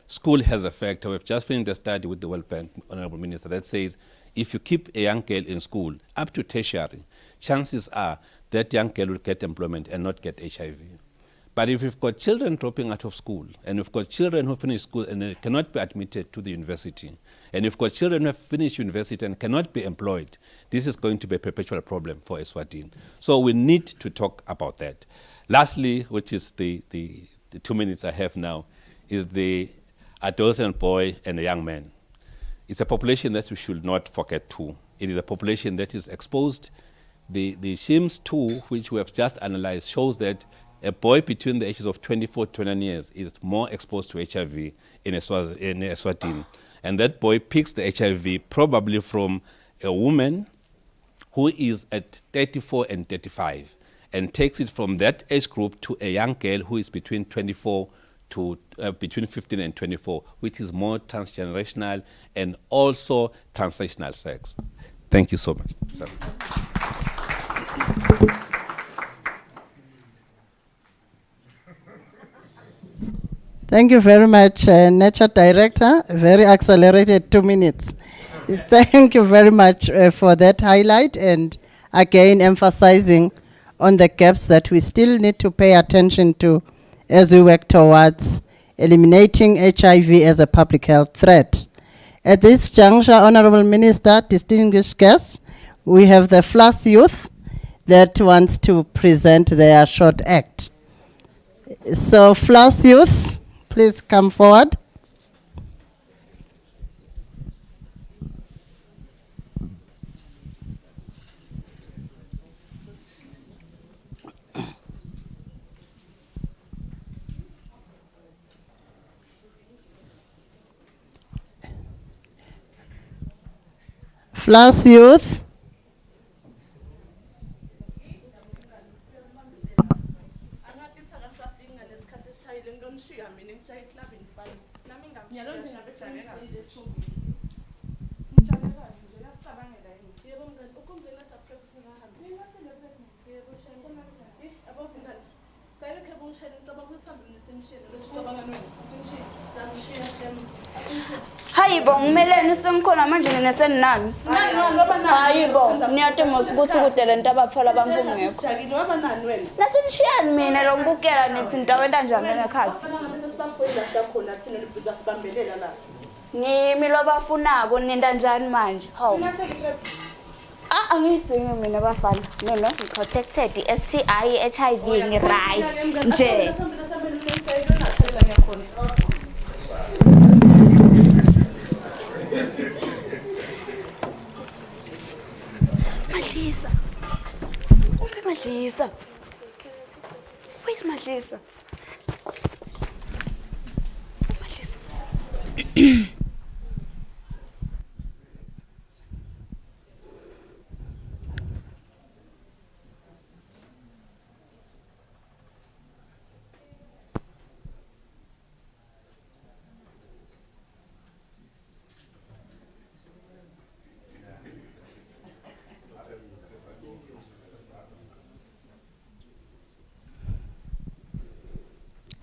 school has a factor. We've just finished a study with the World Bank, Honorable Minister, that says if you keep a young girl in school up to tertiary, chances are that young girl will get employment and not get HIV. But if we've got children dropping out of school, and we've got children who finish school and they cannot be admitted to the university, and we've got children who have finished university and cannot be employed, this is going to be a perpetual problem for Eswatini. So we need to talk about that. Lastly, which is the 2 minutes I have now, is adolescent boy and a young man. It's a population that we should not forget too. It is a population that is exposed. The SHIMS 2, which we have just analyzed, shows that a boy between the ages of 24 to 29 years is more exposed to HIV in Eswatini. And that boy picks the HIV probably from a woman who is at 34 and 35 and takes it from that age group to a young girl who is between 24 to between 15 and 24, which is more transgenerational and also transitional sex. Thank you so much, sir. Thank you very much, Nature Director. Very accelerated 2 minutes. Thank you very much for that highlight, and again emphasizing on the gaps that we still need to pay attention to as we work towards eliminating HIV as a public health threat. At this juncture, Honorable Minister, distinguished guests, we have the FLAS youth that wants to present their short act. So FLAS youth, please come forward. FLAS youth. Hayibo ngimele nisengikhona manje nina seninami. Hayibo niyatema ukuthi kudele into abaphala bamfungekho. Nasenishiyani mina lo ngibukela nithi nitawenda njani ngekhathi. Ngimi lo bafunako ninda njani manje? Hawu. Angidzingi mina bafana. Mina protected STI HIV ngi-right nje. Madlisa. Uphi Madlisa? Where's Madlisa? Madlisa.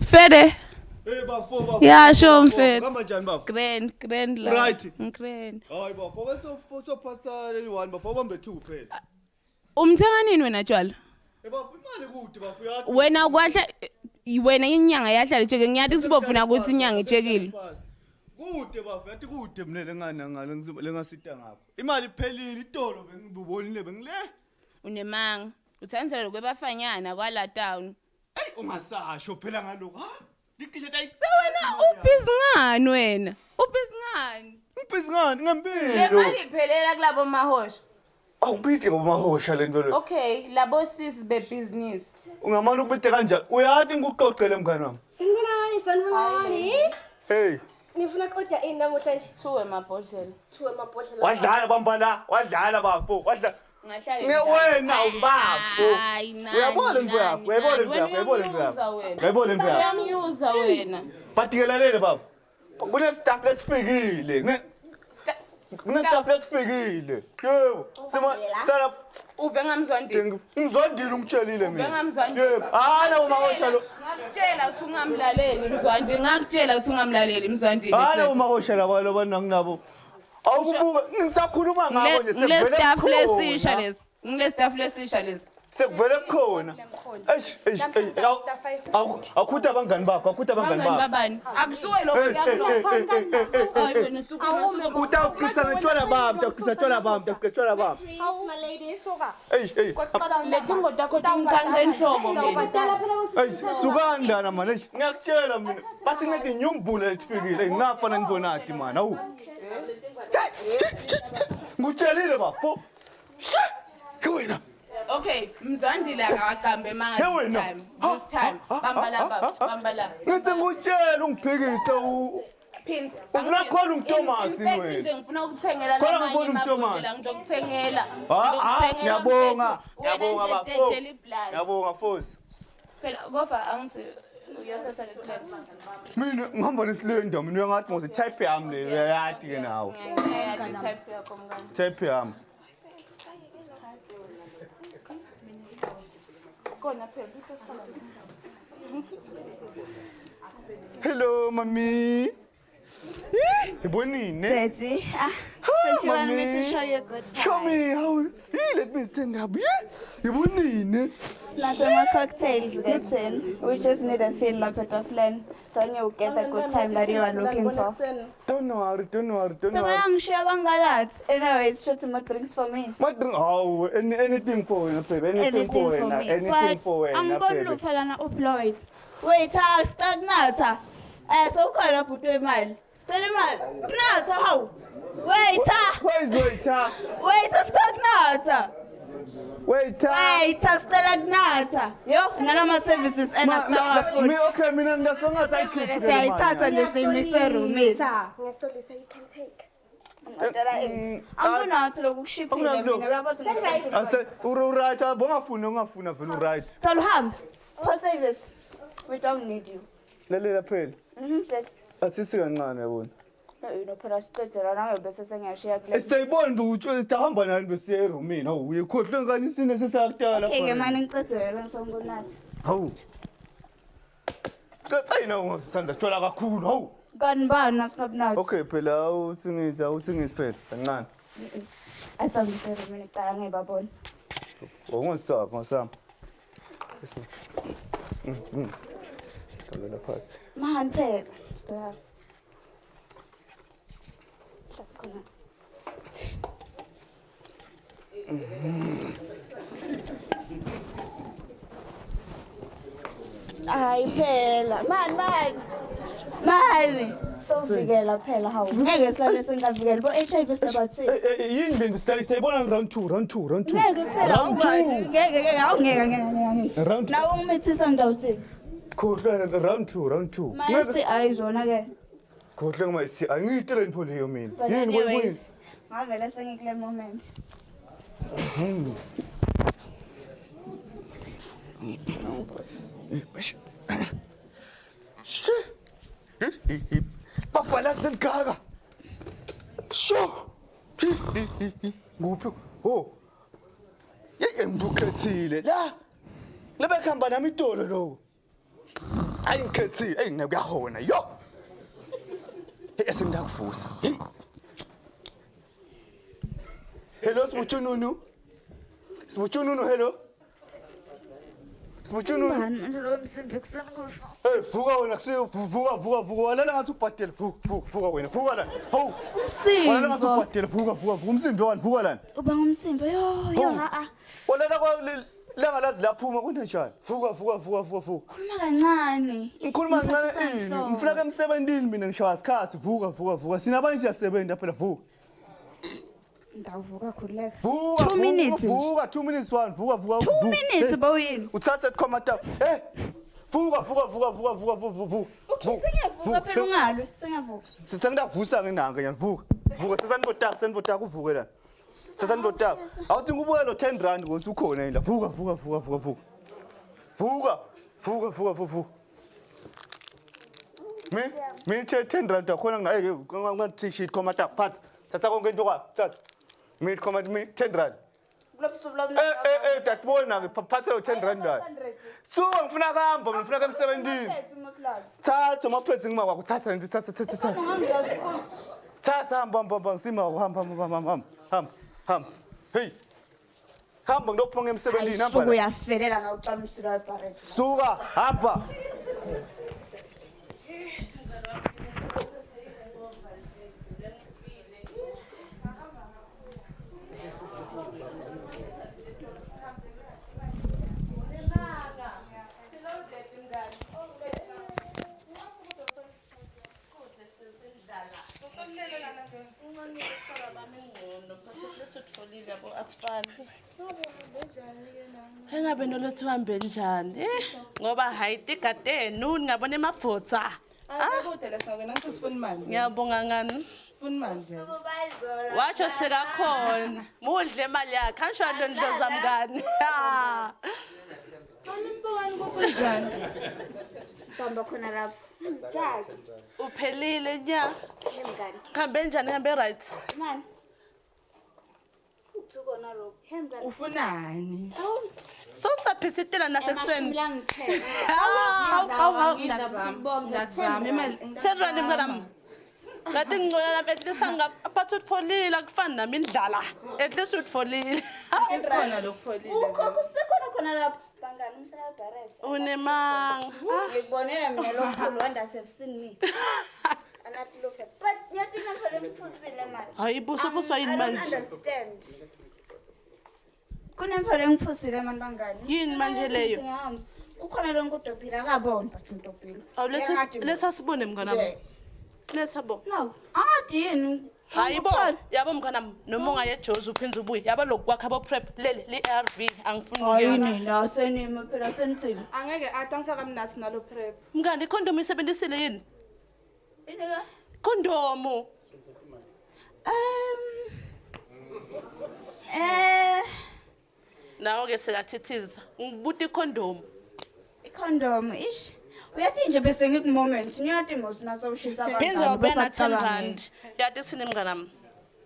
Fede. Hey bafo. Yeah, show mfethu. Kama njani bafo? Grand la. Right. Grand. Hayi bafo, so phatha anyone bafo bambe 2 phela. Umthenga nini wena tshwala? Bafo imali kude bafo yathi. Wena kwahla wena inyanga yahlala ijeke ngiyathi sibofuna ukuthi inyanga ijekile. Kude bafo yathi kude mina lengane lengasita ngapha. Imali iphelile itolo bengibonile bengile. Unemanga. Uthandzela kwebafanyana kwala town. Hey ungasasho phela ngaloko. Dikishe tayi. Wena ubizingani wena? Ubizingani? Ubizingani ngempilo. Le mali iphelela kulabo mahosha. Awubidi ngomahosha lento le. Okay, labo sis be business. Ungamana ukubide kanjani? Uyathi ngikuqoqele mngani wami. Sanibonani. Hey. Nifuna kodwa ini namhlanje? 2 emabhodlela. 2 emabhodlela. Wadlala bambala, wadlala bafo, wadlala. Ngahlala wena ubafo. Uyabona mfowethu, uyabona mfowethu. Uyabona mfowethu. Uyamyuza wena. Batikelelele bafo. Kune staff lesifikile. Staff lesifikile. Yebo. Sala uve ngamzwandile. Umzwandile ungitshelile mina. Uve ngamzwandile. Yebo. Hala umahosha lo. Ngakutshela ukuthi ungamlaleli mzwandile. Ngakutshela ukuthi ungamlaleli mzwandile. Hala umahosha labo bananginabo. Awukubuka ngisakhuluma ngabo nje ngile staff lesisha lesi. Ngile staff lesisha lesi. Sekuvele khona. Akhutha abangani bakho, akhutha abangani bakho. babani akusuwe lokho hayi wena suku Utawuqisa netshwala bami, utawuqisa tshwala bami, utawuqisa tshwala bami. My lady, soka. letingo takho tincanca enhloko mina Sukandana man, ngiyakutshela mina. Bathi ngeke nyumbula letifikile, ngapha nizonati man. Awu. Ngutshelile bafo. Wena. okay mzwandile akaqambe manje this time bamba la Ngithi ngutshela ungiphikise Pins ufuna khona uMthomas wena. nje ngifuna ukuthengela lamanye amabhodlela ngizokuthengela Ngiyabonga bafo. Ngiyabonga Fosi. phela ngoba angithi uyasasa lesilele Mina ngihamba nesilenda mina uyangathi mose type yami le uyayati ke nawe. type yakho mngani Type yami. kona phela Hello mami. Ibonine. Daddy, don't you want me to show you a good time? Show me how. Let me stand up. Ibonine. Not my cocktails, listen. We just need a fill up at a plan. Then you'll get the good time that you are looking for. Don't worry. So I'm sure that. Anyway, it's sure to make drinks for me. Oh, anything for you, baby. Anything for you. Anything for you. I'm going to look for an upload. Wait, stagnata. So call up with a mile. Steady man. Gnata, how? Waiter. Where is waiter? Waiter, stagnata. Waiter, stagnata. Yo, none of my services and a food. Me okay, me and the song as I keep. Say, Tata, the same mixer room, miss. You can take. I'm going to look ship. I said, right, bonga right. Salham, for service. We don't need you. Lele lapel. Asisi kancane yabona. No, phela sicedzela nawe bese sengiyashiya kule. Sitayibona ukuthi utahamba nani bese erumini. Hawu uyekhohlwe ngani sine sesakutala. Okay, manje ngicedzela ngisongonathi. Hawu. Katsayina ungasanda sithola kakhulu. Hawu. Kanibani nasinabunathi. Okay phela uthingisi phela kancane. Asambise mina cala ngibabona. Ngosapho ngosapho. Tolela phansi. Man phela. Stop. Khona. Ay phela. Man. Sovikela phela hawu. Ngeke sihlale singavikeli bo HIV sabathi. Yini le sitayibona round 2. Ngeke phela. Ngeke awungeke. Round 2. Nawe ungimithisa ngidawuthini? Khohlwe round 2. Mase ayizona ke. Khohlwe ngayisi angiyitela info leyo mina. Yini kuyini? Ngavela sengikule moment. Papa lassen kaga. Sho. Nguphi? Oh. Ngikukhethile la. Lebe khamba nami itolo lo. Ayingikhethile, ngiyahona yo. Esengiyakuvusa. Hello Sibuchununu. Hello. Sibuchununu. Manje lo msimbi kusemkhosi. Hey, vuka wena vuka. Wala ngathi ubhadele vuka wena. Vuka la. Hawu. Umsimbi. Wala ngathi ubhadele vuka. Umsimbi wani vuka la. Uba ngumsimbi yo Wala kwa langa lazi laphuma kunjani? Vuka. Khuluma kancane. Ngikhuluma kancane ini? Ngifuna ke emsebenzini mina ngishawa isikhathi. Vuka. Sinabanye siyasebenza phela vuka. Ngawuvuka khuleka. 2 minutes. Vuka 2 minutes one. Vuka. 2 minutes bawini. Uthathe commander. Hey. Vuka. Sengiyavuka phela ungalwe. Sengiyavuka. Sisengidavusa ngenanga yana vuka. Senivota uvuke la. Sesanivota. Awuthi ngubuke lo 10 rand ngokuthi ukhona la. Vuka. Mi 10 rand akhona ngina ngathi sheet commander phansi. Thatha konke into kwa. Thatha. Mi 10 rand. Tatibona ke phatha lo 10 rand la. So ngifuna kuhamba, ngifuna ke emsebenzini. Thatha amaphedzi ngima kwakho, thatha nje, thatha. Thatha hamba, ngisima hamba. Hey. hamba ngiyophonga emsebenzini hamba Suku uyafelela ngawucamisela eBarrett. suka hamba Engabe nolethu uhambe njani ngoba hayi tigadenu ngabona emafutha Kude lesa wena ngithi sifuna imali. ngiyabonga ngani Sifuna imali vele. watsho sekakhona mudle imali yakhe angisho ndloza mngani Alimboni ukuthi unjani? Bamba khona lapho. Njani? uphelile nya Hemngani. kambe njani kambe right Mani. Uphikona lo. Hemngani. ufunani so saphisitela nasekuseni Ngiyazama imali. Thendrani mnganami ngathi ngcono nami at least apart utfolile akufani nami indlala at least utfolile Isikhona lokufolile. Ukho kusekhona khona lapho. Bangani umsela eBarrett. unemanga Ngikubonela mina lo mkhulu wanda sevsini mi. Anathi lo fe. But ngiyathi ngempela ngiphusile manje. hayi ibuso fuswa yini manje I don't understand. Kunempela ngiphusile manje bangani. Yini manje leyo? Kukhona lo nkudopila akabona but ngidopila. Let's sibone mnganami lesabo No, angathi yini? hayibo yabo mnganami noma ungayejozi uphinza ubuye yabo lokwakha abo prep leli li-ARV angifuni Hayini la senima phela senithini. Angeke athi angisakamnasi nalo prep. mngani ikhondomu isebenzisile yini Ineka khondomu nawo-ke sekathithiza ngibuta ikhondomu Ikondom ish. Uyathi nje bese ngikumoment niyathi mosinaso ushisa abantu. phinza wabena 10 rand yathi sini mnganami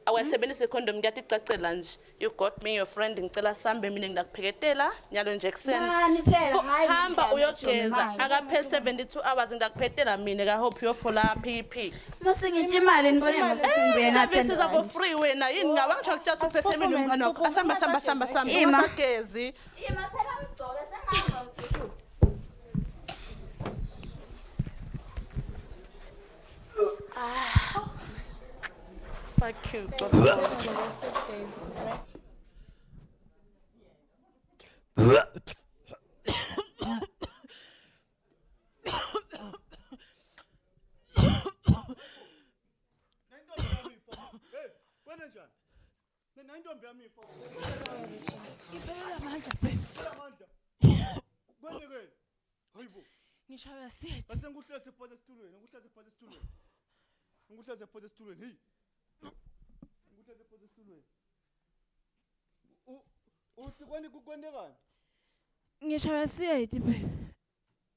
awasebenzisa ikhondomu ngiyathi icacela nje you got me your friend ngicela sambe mina ngidakupheketela nyalo nje ekseni Mani phela hayi. hamba uyogeza akapheli 72 hours ngidakuphetela mina ka hope uyofola PP Mase ngithi imali nibone mase ngibuye na services abo free wena yini ngabe ngisho kuthatha uphethe mina umngane wakho asamba usagezi Ima phela ngigcoke sengihamba ngishuthu. fuck you Kwena njani? Nina intombi yami ifo. Iphelela amandla babe. Amandla. Kwena kwena. Hayibo. Ngishaya sithi. Base nguhleze phansi esitulweni, nguhleze phansi esitulweni. Nguhleze phansi esitulweni. Hey. Nguhleze phansi esitulweni. Uthi kwendekani? Ngishaya sithi babe.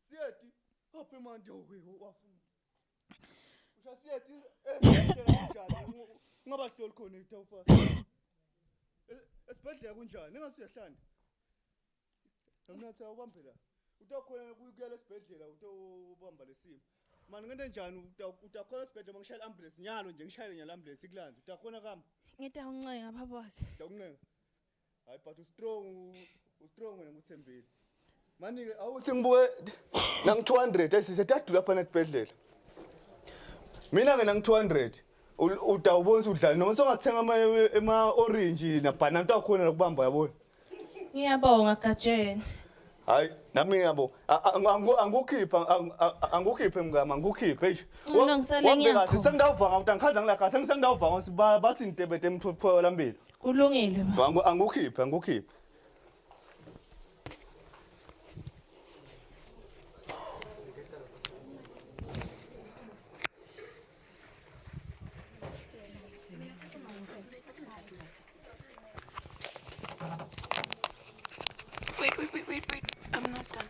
Siyethi. Hophe manje wafuna. Ushasiyethi njani? Ngaba hloli khona itawufa. Esibhedlela kunjani? Engasiyahlanda. Nomnathi awubambe la. Utakhona kuyela esibhedlela utobamba lesimo. Mani ngente njani utakhona esibhedlela ngishayela ambulance nyalo nje ngishayele nyala ambulance ikulanze. Utakhona kami? Ngita uncenga baba wakhe. Ukuncenga. Hayi but u strong wena nguthembile. Mani ke awuthi ngibuke nang 200 ayisithathu lapha nesibhedlela. Mina ke nang 200 utawubonisa udlala noma songathenga ema orange na banana utakhona lokubamba yabona. Ngiyabonga Gajeni. Hayi nami ngiyabo angukhiphe mngama angukhiphe nje. Wabeka sengidawuvanga ukuthi angikhaza ngilakha sengidawuvanga bathi intebete emthupho lambili. Kulungile ba. Angukhiphe. Wait. I'm not done.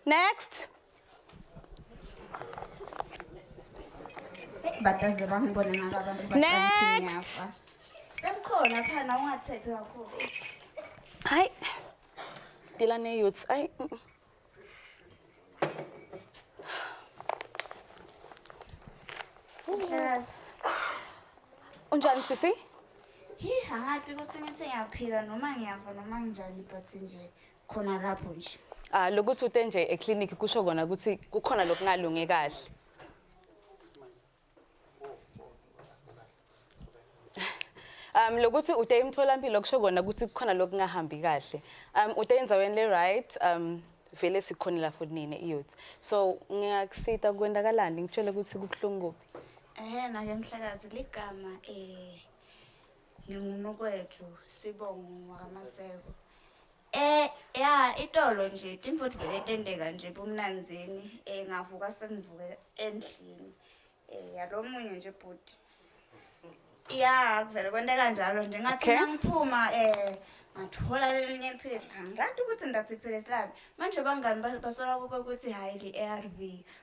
Next. Bataze bangibona nalabantu bathi ngiyafa. Semkhona phana ungathethe kakhulu. Hayi. Dila ne youth. Ay. Mhlekazi. Unjani sisi? Angathi ukuthi ngithi ngiyaphila noma ngiyafa noma nginjani but nje khona lapho nje. Lokuthi ute nje eclinic kusho kona ukuthi kukhona lokungalungi kahle. Lokuthi ute emtholampilo kusho kona ukuthi kukhona lokungahambi kahle. Ute enzaweni le right, vele sikhonela for nini youth. So ngiyakusita kwendakalani ngitshela ukuthi kubhlungu. Na-ke Mhlekazi ligama ngingunokwethu Sibongo wakaMaseko. Itolo nje timfuthi vele tendeka nje bomnanzini ngavuka sengivuke endlini. Yalomunye nje bhuti. Kuvele kwenta kanjalo nje ngathi nangiphuma ngathola lelinye iphilisi angathi ukuthi ndathi iphilisi lami manje bangani basola ukuthi hayi li-ARV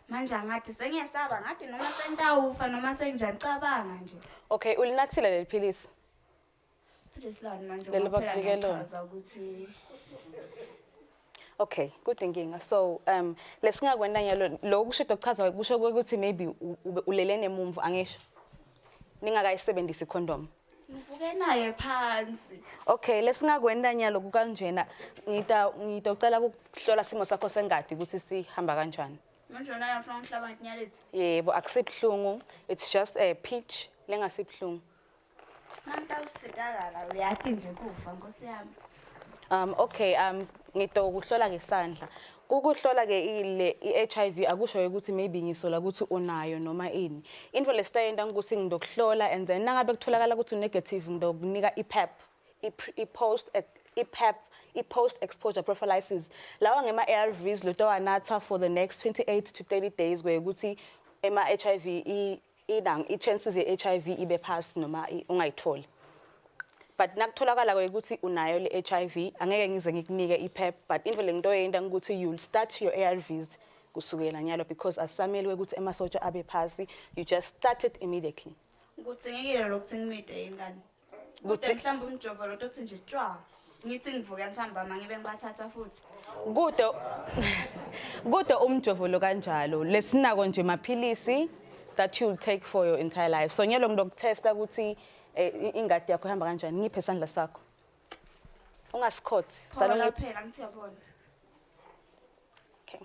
manje angathi sengiyesaba ngathi noma sengitawufa noma senginjani cabanga nje. Okay, ulinathile leli philisi? Iphilisi lani manje Leli ngoba phela bakubike lona. ngiyachaza ukuthi Okay, good thinking. So lesingakwenda nyalo lo kusho ukuchaza kusho ukuthi maybe ulelene emumva angisho. Ningakayisebenzisi condom. ngivuke naye phansi. Okay, lesingakwenda nyalo kukanjena ngitocela ukuhlola simo sakho sengadi ukuthi sihamba kanjani. Manje naye afuna ngihlaba nginyalethi. Yebo, akusibhlungu. It's just a pitch lengasibhlungu. Ngantawusitakala uyathi nje kufa Nkosi yami. Okay, ngitokuhlola ngesandla. Ukuhlola ke ile iHIV akusho ukuthi maybe ngisola ukuthi unayo noma ini. Into lesitayenda ukuthi ngidokuhlola and then nangabe kutholakala ukuthi negative ngidokunika iPEP, post exposure prophylaxis. Lawa ngema ARVs lo tawanatha for the next 28 to 30 days where ukuthi ema HIV i chances ye HIV ibe pass noma ungayitholi. But nakutholakala ukuthi unayo le HIV angeke ngize ngikunike iPEP but into le nto yenda ukuthi you'll start your ARVs kusukela nyalo because asamele ukuthi emasotsha abe phasi, you just start it immediately. Kudzingekile lokuthi ngimide ingane. Kude mhlawumbe umjovo lo tothi nje tshwa. Ngithi ngivuka ngithamba mangibe ngibathatha futhi. Kude umjovo lo kanjalo. Lesinako nje maphilisi that you'll take for your entire life. So nyalo ngidokutesta ukuthi ingadi yakho ihamba kanjani ngiphe isandla sakho. Ungasikhothi. Sala phela ngithi yabona. Okay.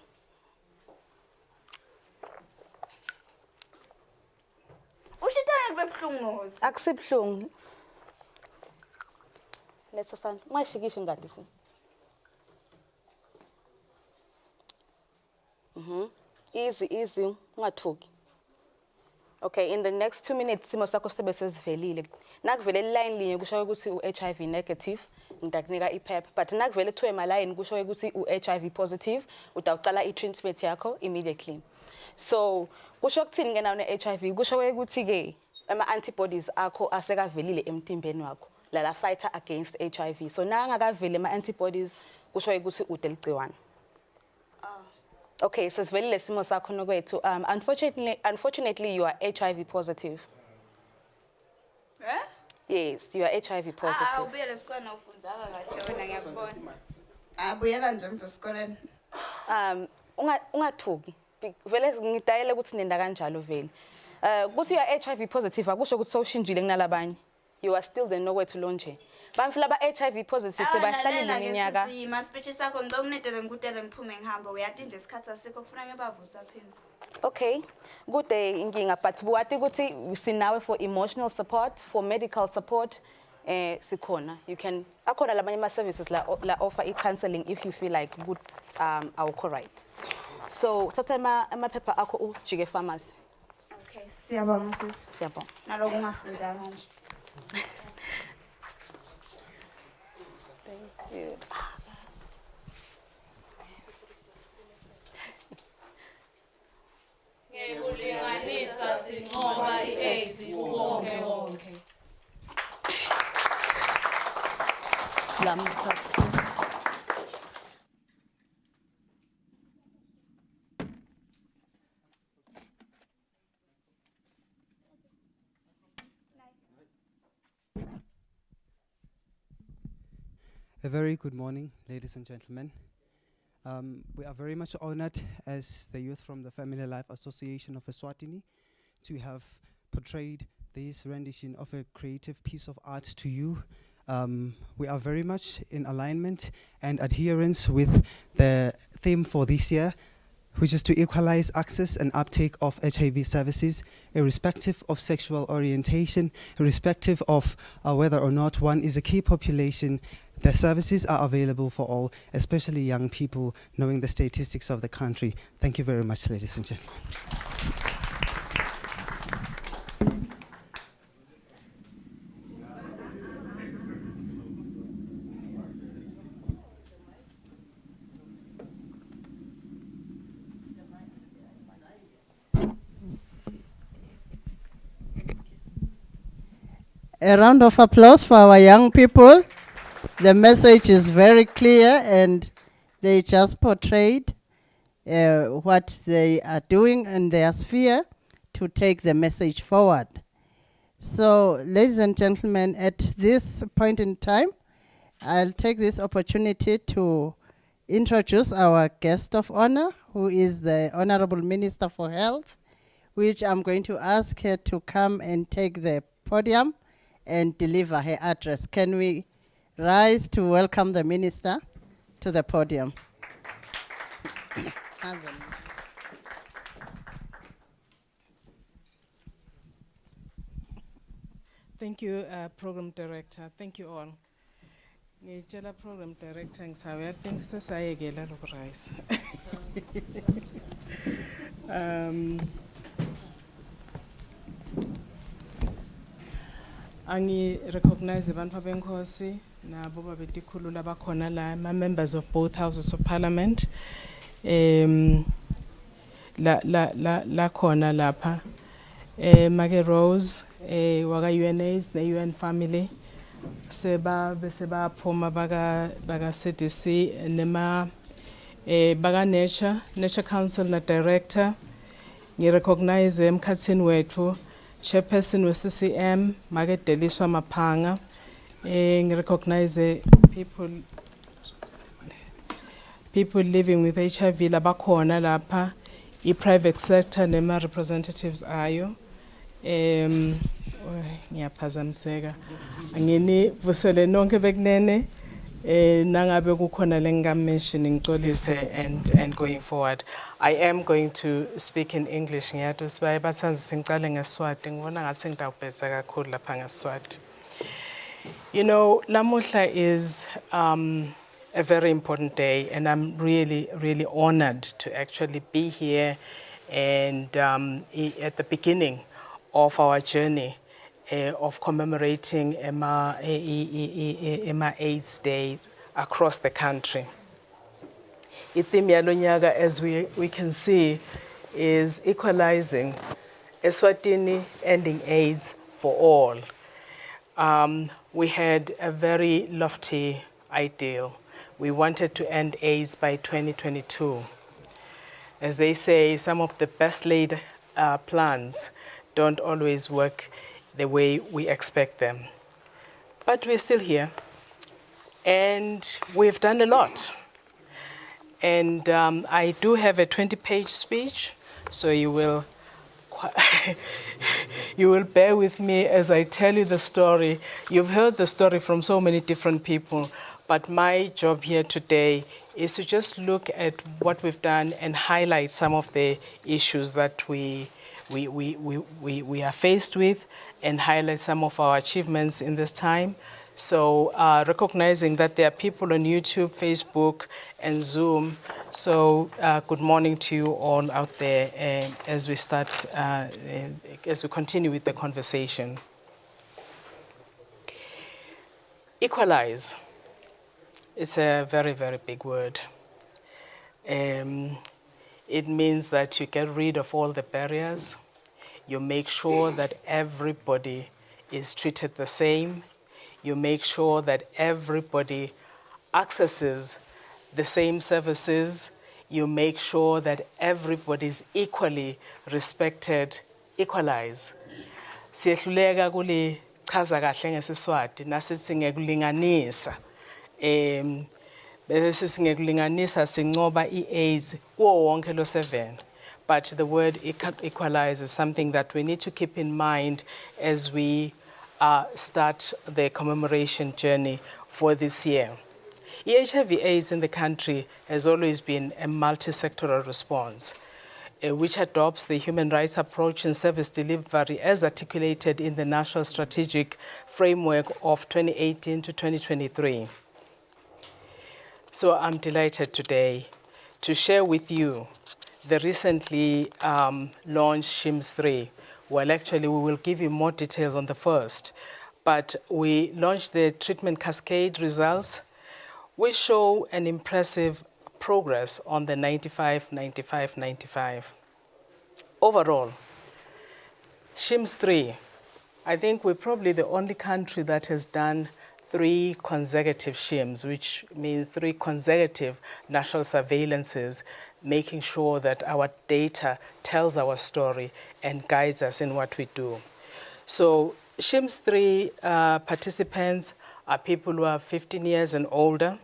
Ushitanye kube buhlungu. Akusibhlungu. Let's sand. Ungashikisha ingadi si. Easy, ungathuki. Okay, in the next 2 minutes simo sakho sibe sesivelile. Nakuvele line linye kusho ukuthi uHIV negative, ngitakunika iPEP, but nakuvele kuthiwe ema line kusho ukuthi uHIV positive, utawuqala itreatment yakho immediately. So, kusho ukuthini ke nawo neHIV? Kusho ukuthi ke ama antibodies akho asekavelile emtimbeni wakho. La fighter against HIV. So nangakavele ama antibodies kusho ukuthi udeligciwane. Okay, so sivele lesimo sakho nokwethu. Unfortunately you are HIV positive. Yes, you are HIV positive. Ubuyele esikoleni ufundzaka kahle wena ngiyakubona. Abuyela nje mfo esikoleni. Ungathuki. Vele ngidayele ukuthi nenda kanjalo vele. Kuthi you are HIV positive akusho ukuthi sowushintshile kunalabanye. You are still the nokwethu lonje. Bamfila ba HIV positive sebahlalile iminyaka. Ma speech sakho ngicela unedele ngikutele ngiphume ngihamba uyathi nje isikhathi asikho kufuna ngebavusa phinzi. Okay, good day inkinga but buwathi ukuthi sinawe for emotional support, for medical support sikhona. You can akhona labanye ama services la offer counseling if you feel like good awukho right. So satha amaphepha akho ujike pharmacy. Okay, siyabonga sisi. Siyabonga. Naloko ungafundzanga nje. Thank you. Ngekulinganisa sinqoba iAIDS kuwonke wonke. A very good morning, ladies and gentlemen. We are very much honored as the youth from the Family Life Association of Eswatini to have portrayed this rendition of a creative piece of art to you. We are very much in alignment and adherence with the theme for this year, which is to equalize access and uptake of HIV services, irrespective of sexual orientation, irrespective of whether or not one is a key population. The services are available for all, especially young people, knowing the statistics of the country. Thank you very much, ladies and gentlemen. A round of applause for our young people. The message is very clear and they just portrayed what they are doing in their sphere to take the message forward. So, ladies and gentlemen, at this point in time, I'll take this opportunity to introduce our guest of honor, who is the Honorable Minister for Health, which I'm going to ask her to come and take the podium and deliver her address. Can we rise to welcome the minister to the podium? Thank you, Program Director. Thank you all. Ngitshela Program Director ngisabe yathi sesayekela lokurise. Angi recognize abantu abenkosi nabo babetikhulula bakhona la members of both houses of parliament la khona lapha Make Rose waka UNAIDS ne UN family seba phuma baga CDC nema baga nature council na director ngi recognize emkhatsini wethu chairperson we CCM Make Deliswa Maphanga ngi recognize people living with HIV labakhona lapha I private sector nema representatives ayo ngiyaphazamiseka angini vusele nonke bekunene nangabe kukhona lenga-mention ngixolise and going forward. I am going to speak in English ngiyathi sibaye bathanzise ngicale ngeSwati ngibona ngathi ngidawubheza kakhulu lapha ngeSwati. You know, Lamuhla is a very important day and I'm really honored to actually be here and at the beginning of our journey of commemorating Emma AIDS Day across the country. Itheme yalonyaga, as we can see, is equalizing Eswatini, ending AIDS for all. We had a very lofty ideal. We wanted to end AIDS by 2022. As they say, some of the best laid plans don't always work the way we expect them. But we're still here, and we've done a lot. And I do have a 20-page speech, so you will bear with me as I tell you the story. You've heard the story from so many different people, but my job here today is to just look at what we've done and highlight some of the issues that we are faced with and highlight some of our achievements in this time. So recognizing that there are people on YouTube, Facebook, and Zoom. So good morning to you all out there as we start, as we continue with the conversation. Equalize. It's a very, very big word. It means that you get rid of all the barriers. You make sure that everybody is treated the same. You make sure that everybody accesses the same services. You make sure that everybody is equally respected. Equalize. Siyehluleka kuli chaza kahle ngeSiswati nasithi ngekulinganisa. Bese singekulinganisa sincoba iAIDS kuwo wonke lo 7. but the word equalize is something that we need to keep in mind as we start the commemoration journey for this year. HIV/AIDS in the country has always been a multi-sectoral response, which adopts the human rights approach in service delivery as articulated in the National Strategic Framework of 2018 to 2023. So I'm delighted today to share with you the recently launched SHIMS 3. Well, actually, we will give you more details on the first, but we launched the treatment cascade results, which show an impressive progress on the 95, 95, 95. Overall, SHIMS 3, I think we're probably the only country that has done 3 consecutive SHIMS, which means 3 consecutive national surveillances, making sure that our data tells our story and guides us in what we do. So SHIMS 3 participants are people who are 15 years and older.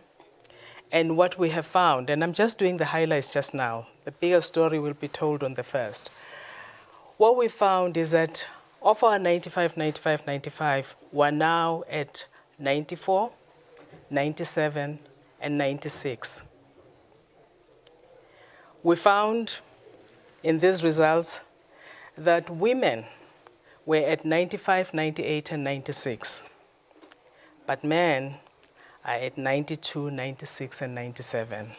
And what we have found, and I'm just doing the highlights just now, the bigger story will be told on the first. What we found is that of our 95, 95, 95, we're now at 94, 97, and 96. We found in these results that women were at 95, 98, and 96, but men are at 92, 96, and 97.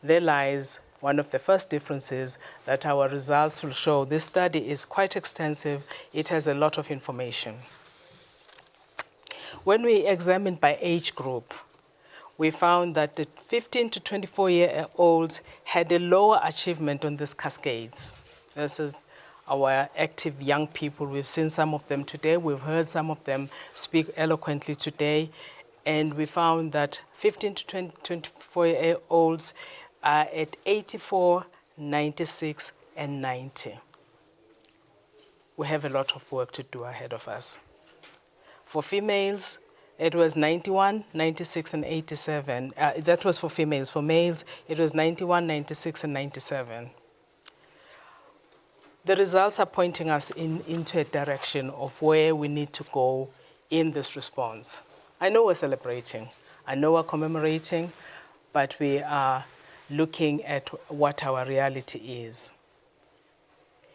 There lies one of the first differences that our results will show. This study is quite extensive. It has a lot of information. When we examined by age group, we found that the 15 to 24-year-olds had a lower achievement on these cascades. This is our active young people. We've seen some of them today. We've heard some of them speak eloquently today. And we found that 15 to 24-year-olds are at 84, 96, and 90. We have a lot of work to do ahead of us. For females, it was 91, 96, and 87. That was for females. For males, it was 91, 96, and 97. The results are pointing us into a direction of where we need to go in this response. I know we're celebrating, I know we're commemorating, but we are looking at what our reality is.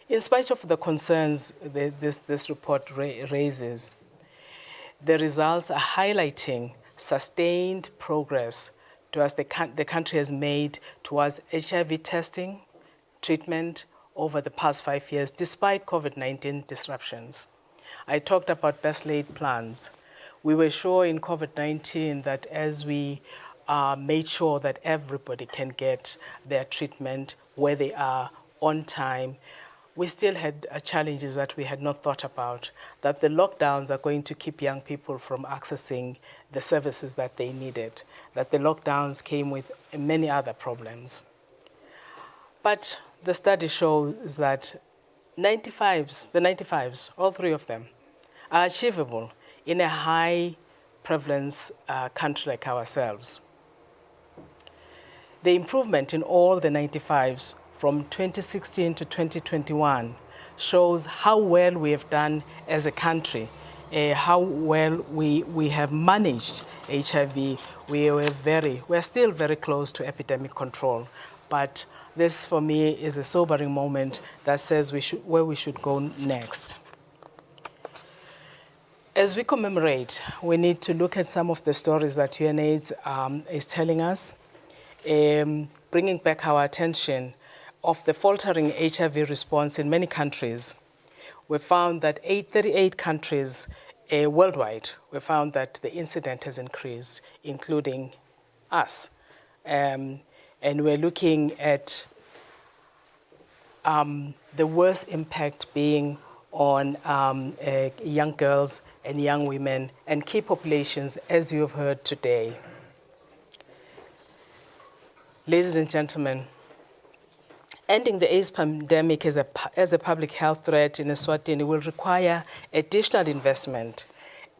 In spite of the concerns that this report raises, the results are highlighting sustained progress towards the country has made towards HIV testing, treatment over the past 5 years, despite COVID-19 disruptions. I talked about best laid plans. We were sure in COVID-19 that as we made sure that everybody can get their treatment where they are on time, we still had challenges that we had not thought about, that the lockdowns are going to keep young people from accessing the services that they needed, that the lockdowns came with many other problems. But the study shows that the 95s, all 3 of them, are achievable in a high prevalence country like ourselves. The improvement in all the 95s from 2016 to 2021 shows how well we have done as a country, how well we have managed HIV. We're still very close to epidemic control, but this for me is a sobering moment that says where we should go next. As we commemorate, we need to look at some of the stories that UNAIDS is telling us, bringing back our attention of the faltering HIV response in many countries. We found that 38 countries worldwide, we found that the incident has increased, including us. And we're looking at the worst impact being on young girls and young women and key populations, as you have heard today. Ladies and gentlemen, ending the AIDS pandemic as a public health threat in Eswatini will require additional investment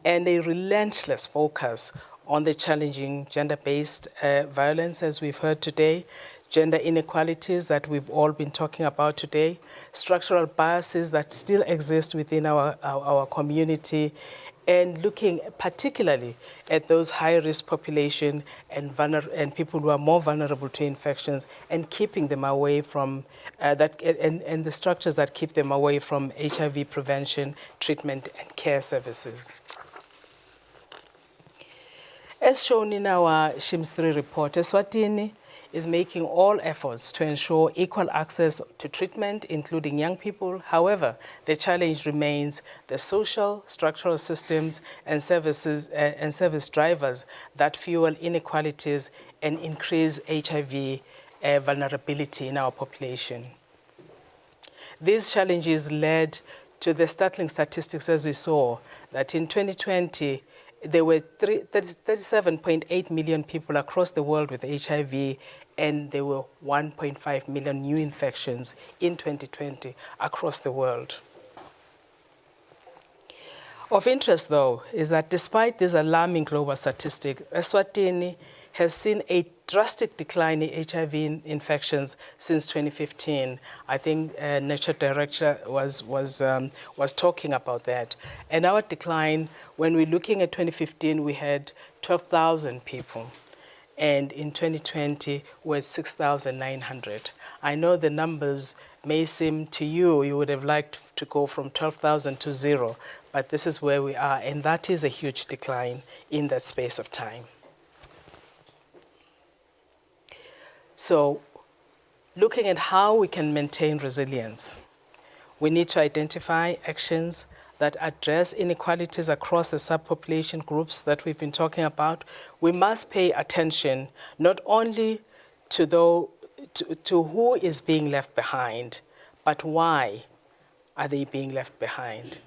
and a relentless focus on the challenging gender-based violence, as we've heard today, gender inequalities that we've all been talking about today, structural biases that still exist within our community, and looking particularly at those high-risk population and people who are more vulnerable to infections, and keeping them away from and the structures that keep them away from HIV prevention, treatment, and care services. As shown in our SHIMS 3 report, Eswatini is making all efforts to ensure equal access to treatment, including young people. However, the challenge remains the social, structural systems and services and service drivers that fuel inequalities and increase HIV vulnerability in our population. These challenges led to the startling statistics, as we saw, that in 2020, there were 37.8 million people across the world with HIV, and there were 1.5 million new infections in 2020 across the world. Of interest, though, is that despite this alarming global statistic, Eswatini has seen a drastic decline in HIV infections since 2015. I think Nature Director was talking about that. And our decline, when we're looking at 2015, we had 12,000 people. And in 2020, was 6,900. I know the numbers may seem to you would have liked to go from 12,000 to 0, but this is where we are, and that is a huge decline in that space of time. So, looking at how we can maintain resilience, we need to identify actions that address inequalities across the subpopulation groups that we've been talking about. We must pay attention not only to who is being left behind, but why are they being left behind.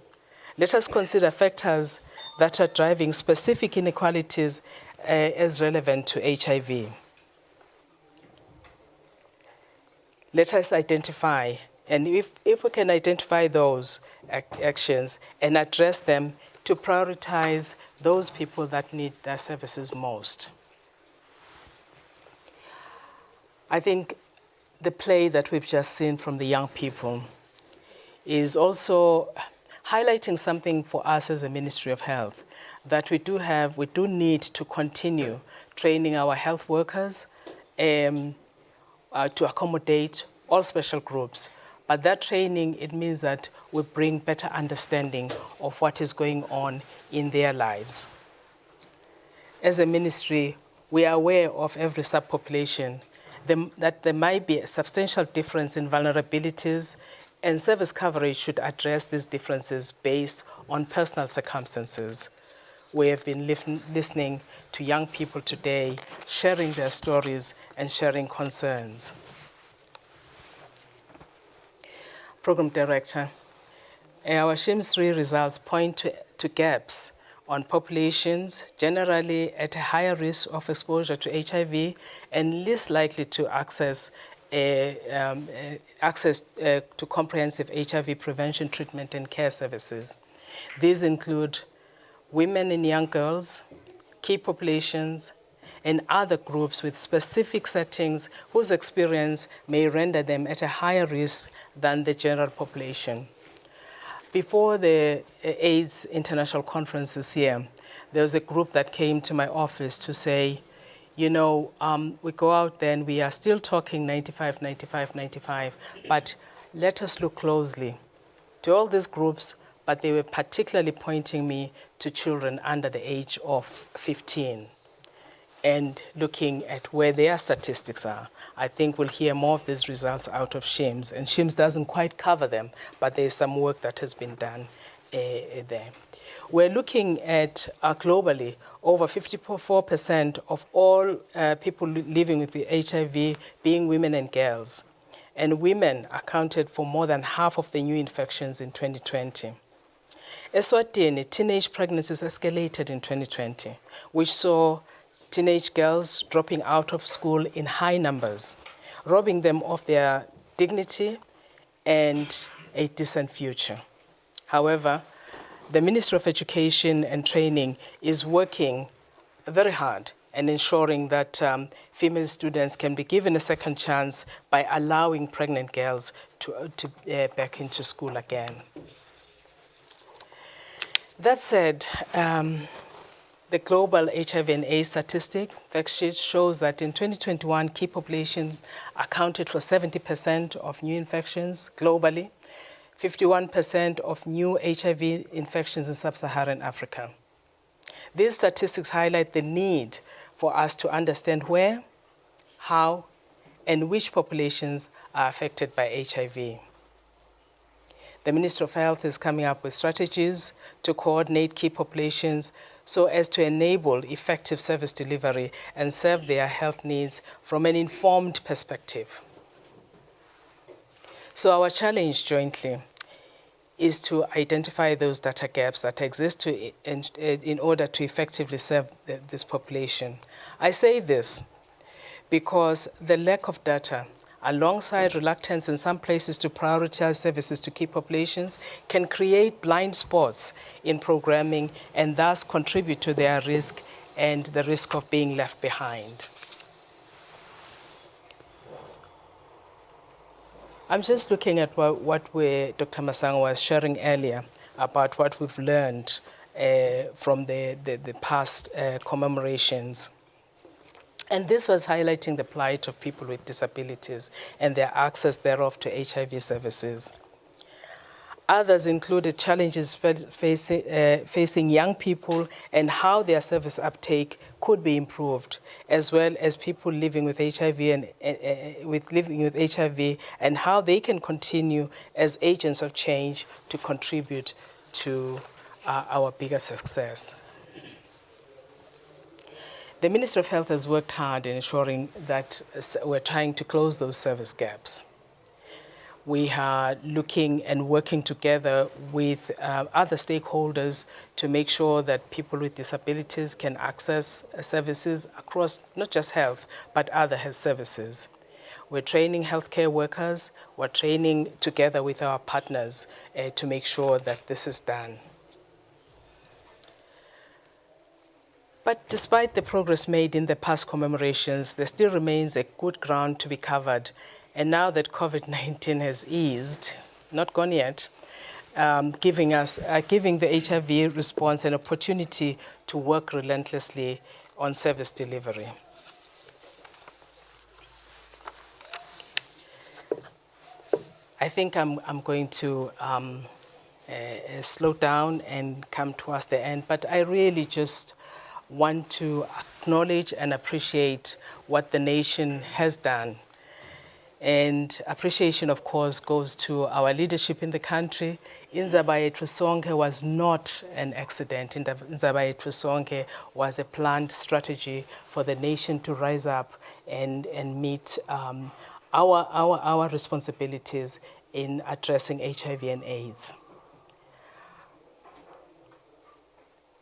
Let us consider factors that are driving specific inequalities as relevant to HIV. Let us identify, and if we can identify those actions and address them, to prioritize those people that need their services most. I think the play that we've just seen from the young people is also highlighting something for us as a Ministry of Health, that we do need to continue training our health workers to accommodate all special groups. But that training, it means that we bring better understanding of what is going on in their lives. As a ministry, we are aware of every subpopulation, that there might be a substantial difference in vulnerabilities, and service coverage should address these differences based on personal circumstances. We have been listening to young people today, sharing their stories and sharing concerns. Program Director, our SHIMS 3 results point to gaps on populations generally at a higher risk of exposure to HIV and least likely to access to comprehensive HIV prevention, treatment, and care services. These include women and young girls, key populations, and other groups with specific settings whose experience may render them at a higher risk than the general population. Before the AIDS International Conference this year, there was a group that came to my office to say, you know, we go out there and we are still talking 95, 95, 95, but let us look closely to all these groups, but they were particularly pointing me to children under the age of 15 and looking at where their statistics are. I think we'll hear more of these results out of SHIMS, and SHIMS doesn't quite cover them, but there's some work that has been done there. We're looking at globally, over 54% of all people living with the HIV being women and girls. And women accounted for more than half of the new infections in 2020. Eswatini, teenage pregnancies escalated in 2020, which saw teenage girls dropping out of school in high numbers, robbing them of their dignity and a decent future. However, the Ministry of Education and Training is working very hard and ensuring that female students can be given a second chance by allowing pregnant girls to back into school again. That said, the global HIV and AIDS statistic fact sheet shows that in 2021, key populations accounted for 70% of new infections globally, 51% of new HIV infections in sub-Saharan Africa. These statistics highlight the need for us to understand where, how, and which populations are affected by HIV. The Ministry of Health is coming up with strategies to coordinate key populations so as to enable effective service delivery and serve their health needs from an informed perspective. So our challenge jointly is to identify those data gaps that exist in order to effectively serve this population. I say this because the lack of data, alongside reluctance in some places to prioritize services to key populations, can create blind spots in programming and thus contribute to their risk and the risk of being left behind. I'm just looking at what Dr. Masango was sharing earlier about what we've learned from the past commemorations. And this was highlighting the plight of people with disabilities and their access thereof to HIV services. Others included challenges facing young people and how their service uptake could be improved, as well as people living with HIV and how they can continue as agents of change to contribute to our bigger success. The Ministry of Health has worked hard in ensuring that we're trying to close those service gaps. We are looking and working together with other stakeholders to make sure that people with disabilities can access services across not just health, but other health services. We're training healthcare workers. We're training together with our partners to make sure that this is done. But despite the progress made in the past commemorations, there still remains a good ground to be covered. And now that COVID-19 has eased, not gone yet, giving the HIV response an opportunity to work relentlessly on service delivery. I think I'm going to slow down and come towards the end, but I really just want to acknowledge and appreciate what the nation has done. And appreciation, of course, goes to our leadership in the country. Inzaba Yethu Sonke was not an accident. Inzaba Yethu Sonke was a planned strategy for the nation to rise up and meet our responsibilities in addressing HIV and AIDS.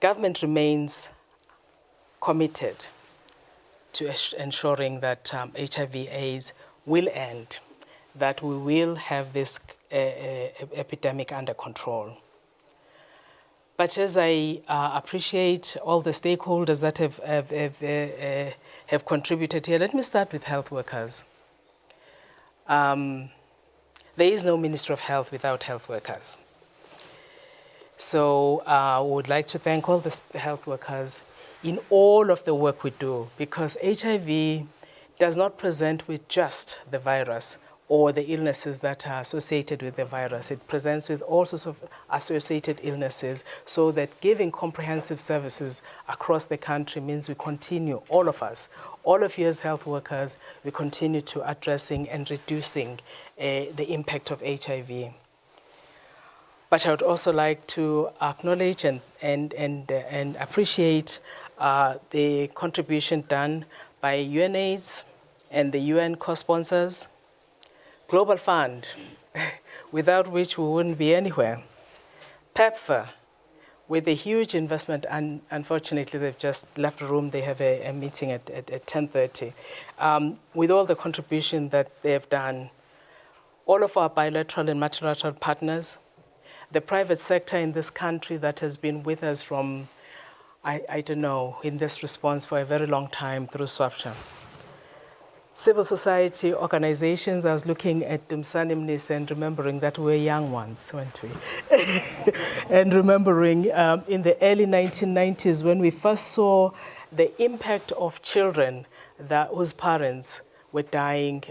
Government remains committed to ensuring that HIV/AIDS will end, that we will have this epidemic under control. But as I appreciate all the stakeholders that have contributed here, let me start with health workers. There is no Ministry of Health without health workers. So I would like to thank all the health workers in all of the work we do, because HIV does not present with just the virus or the illnesses that are associated with the virus. It presents with all sorts of associated illnesses, so that giving comprehensive services across the country means we continue, all of us, all of you as health workers, we continue to addressing and reducing the impact of HIV. But I would also like to acknowledge and appreciate the contribution done by UNAIDS and the UN co-sponsors, Global Fund, without which we wouldn't be anywhere, PEPFAR, with a huge investment, and unfortunately they've just left the room, they have a meeting at 10:30, with all the contribution that they've done, all of our bilateral and multilateral partners, the private sector in this country that has been with us from I don't know, in this response for a very long time through SWAPCHA. Civil society organizations, I was looking at Msanimnis and remembering that we were young ones, weren't we? And remembering in the early 1990s when we first saw the impact of children whose parents were dying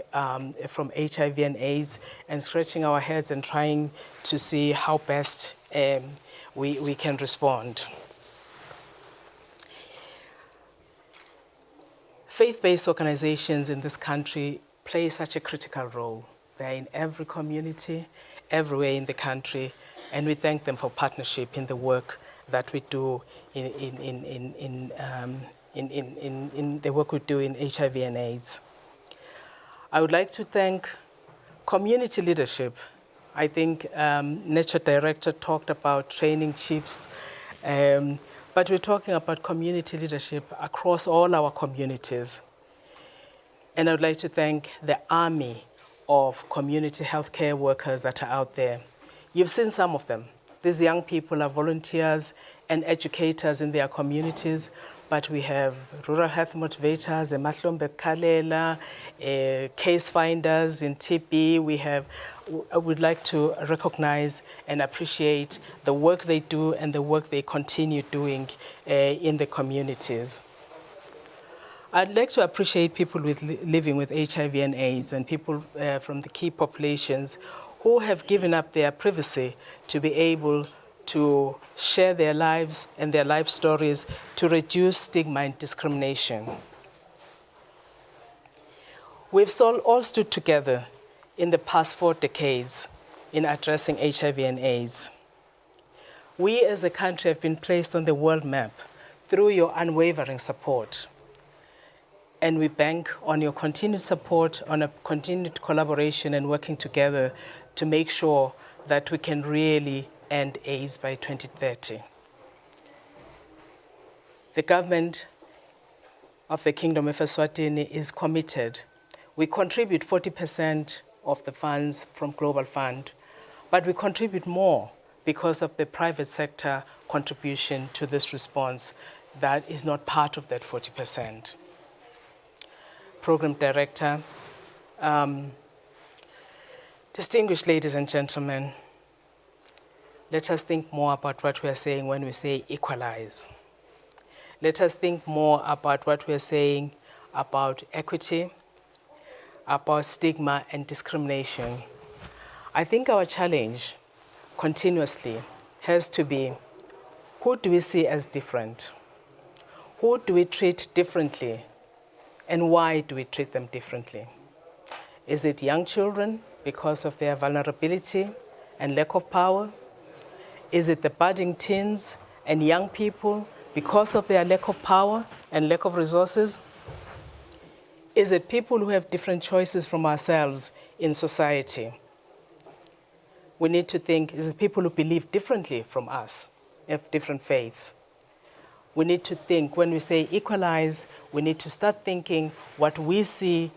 from HIV and AIDS, and scratching our heads and trying to see how best we can respond. Faith-based organizations in this country play such a critical role. They're in every community, everywhere in the country, and we thank them for partnership in the work that we do in the work we do in HIV and AIDS. I would like to thank community leadership. I think Nature Director talked about training chiefs, but we're talking about community leadership across all our communities. And I would like to thank the army of community healthcare workers that are out there. You've seen some of them. These young people are volunteers and educators in their communities, but we have rural health motivators, Emahlombe Kalela, case finders in TB. I would like to recognize and appreciate the work they do and the work they continue doing in the communities. I'd like to appreciate people living with HIV and AIDS and people from the key populations who have given up their privacy to be able to share their lives and their life stories to reduce stigma and discrimination. We've all stood together in the past 4 decades in addressing HIV and AIDS. We as a country have been placed on the world map through your unwavering support. And we bank on your continued support, on a continued collaboration and working together to make sure that we can really end AIDS by 2030. The government of the Kingdom of Eswatini is committed. We contribute 40% of the funds from Global Fund, but we contribute more because of the private sector contribution to this response that is not part of that 40%. Program Director, distinguished ladies and gentlemen, let us think more about what we are saying when we say equalize. Let us think more about what we are saying about equity, about stigma and discrimination. I think our challenge continuously has to be, who do we see as different? Who do we treat differently? And why do we treat them differently? Is it young children because of their vulnerability and lack of power? Is it the budding teens and young people because of their lack of power and lack of resources? Is it people who have different choices from ourselves in society? We need to think, is it people who believe differently from us, have different faiths? We need to think, when we say equalize, we need to start thinking what we see,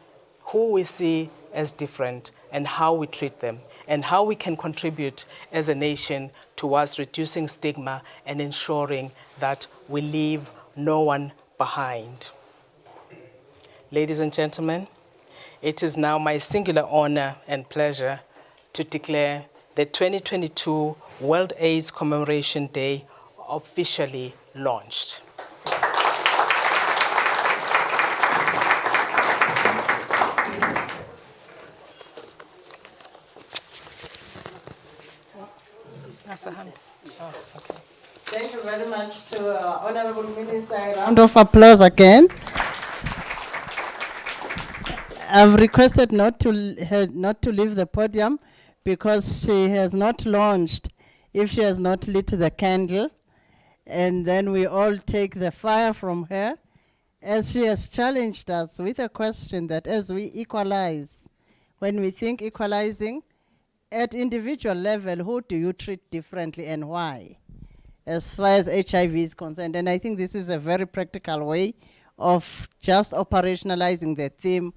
who we see as different, and how we treat them, and how we can contribute as a nation towards reducing stigma and ensuring that we leave no one behind. Ladies and gentlemen, it is now my singular honor and pleasure to declare the 2022 World AIDS Commemoration Day officially launched. Thank you very much to Honorable Minister. A round of applause again. I've requested not to leave the podium because she has not launched if she has not lit the candle. And then we all take the fire from her, as she has challenged us with a question that as we equalize, when we think equalizing, at individual level, who do you treat differently and why, as far as HIV is concerned? And I think this is a very practical way of just operationalizing the theme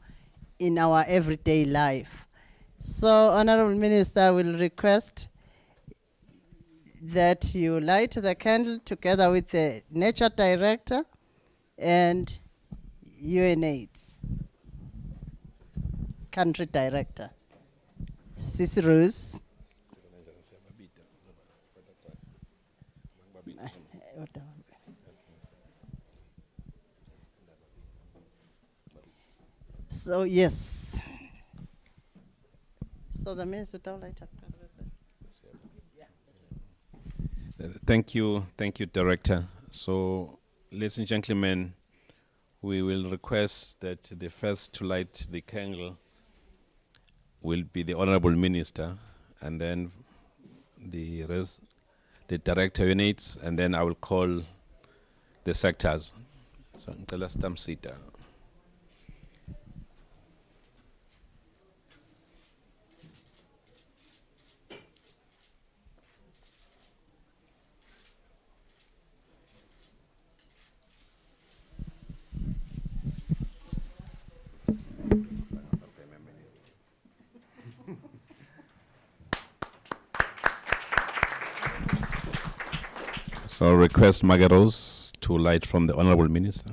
in our everyday life. So, Honorable Minister, I will request that you light the candle together with the nature director and UNAIDS country director. Sisi Rose. So yes. So the minister will light up. Thank you, Director. So, ladies and gentlemen, we will request that the first to light the candle will be the Honorable Minister, and then the Director units, and then I will call the sectors. So, ngicela sitamsita. So I request Margaros to light from the Honorable Minister.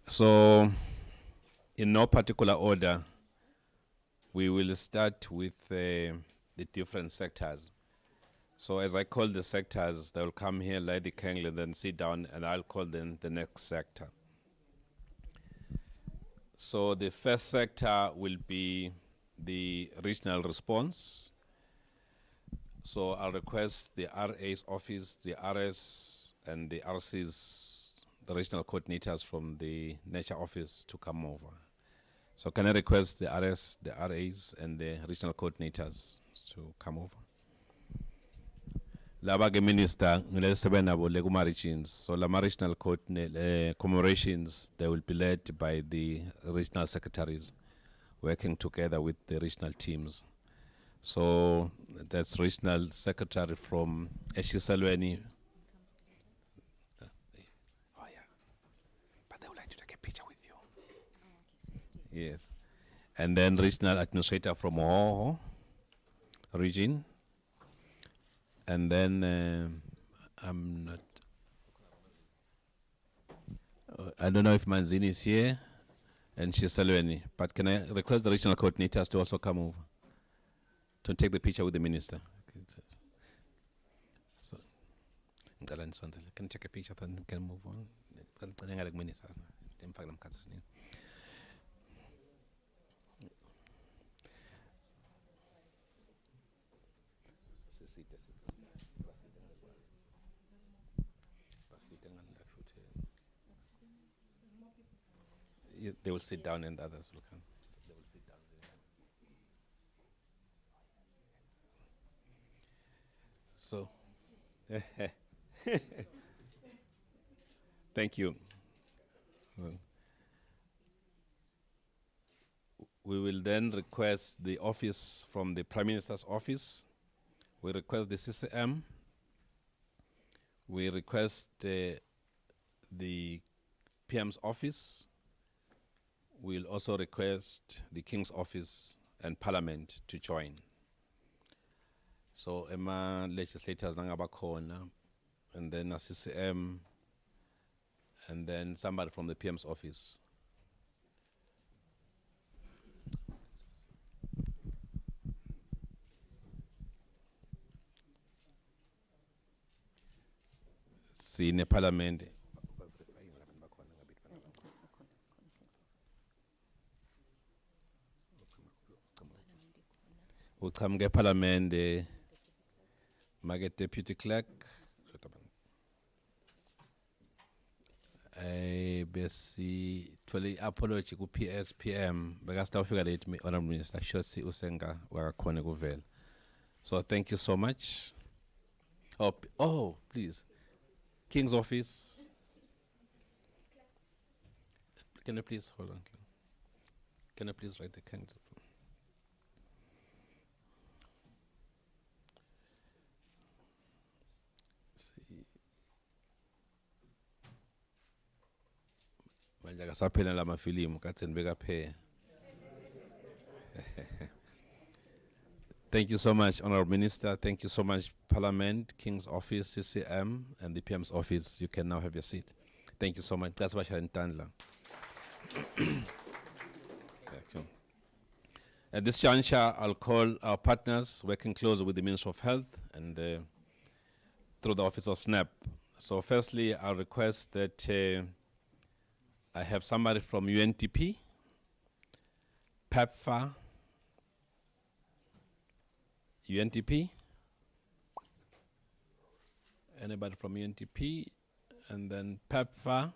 So, in no particular order, we will start with the different sectors. So as I call the sectors, they will come here, light the candle, and then sit down, and I'll call them the next sector. So the first sector will be the regional response. So I'll request the RA's office, the RS, and the RC's, the regional coordinators from the nature office to come over. So can I request the RS, the RAs, and the regional coordinators to come over? Laba ke minister ngile sebenza bo le kuma regions. So la regional commemorations, they will be led by the regional secretaries working together with the regional teams. So that's regional secretary from Eshisalweni. Oh yeah. But they would like to take a picture with you. Yes. And then regional administrator from Oho region. And then I'm not. I don't know if Manzini is here, and she's Salweni. But can I request the regional coordinators to also come over to take the picture with the minister? So, can you take a picture? Then we can move on. They will sit down and others will come. They will sit down. So, thank you. We will then request the office from the Prime Minister's office. We request the CCM. We request the PM's office. We'll also request the King's office and Parliament to join. So Emma legislators nangabakhona, and then a CCM, and then somebody from the PM's office. See in the Parliament. We'll come get Parliament, Margaret Deputy Clerk. Besi twali apology ku PS PM because stawufika late me Honorable Minister Shotsi Usenga wakakhona kuvela. So thank you so much. Oh please. King's office. Can you please hold on? Can you please write the candidate? manje akasaphela la mafilimu katheni bekaphela. Thank you so much, Honorable Minister. Thank you so much, Parliament, King's Office, CCM, and the PM's office. You can now have your seat. Thank you so much. That's why I'm Tandla. At this juncture, I'll call our partners working closely with the Ministry of Health and through the Office of SNAP. So firstly, I'll request that I have somebody from UNDP, PEPFAR, UNDP, anybody from UNDP, and then PEPFAR,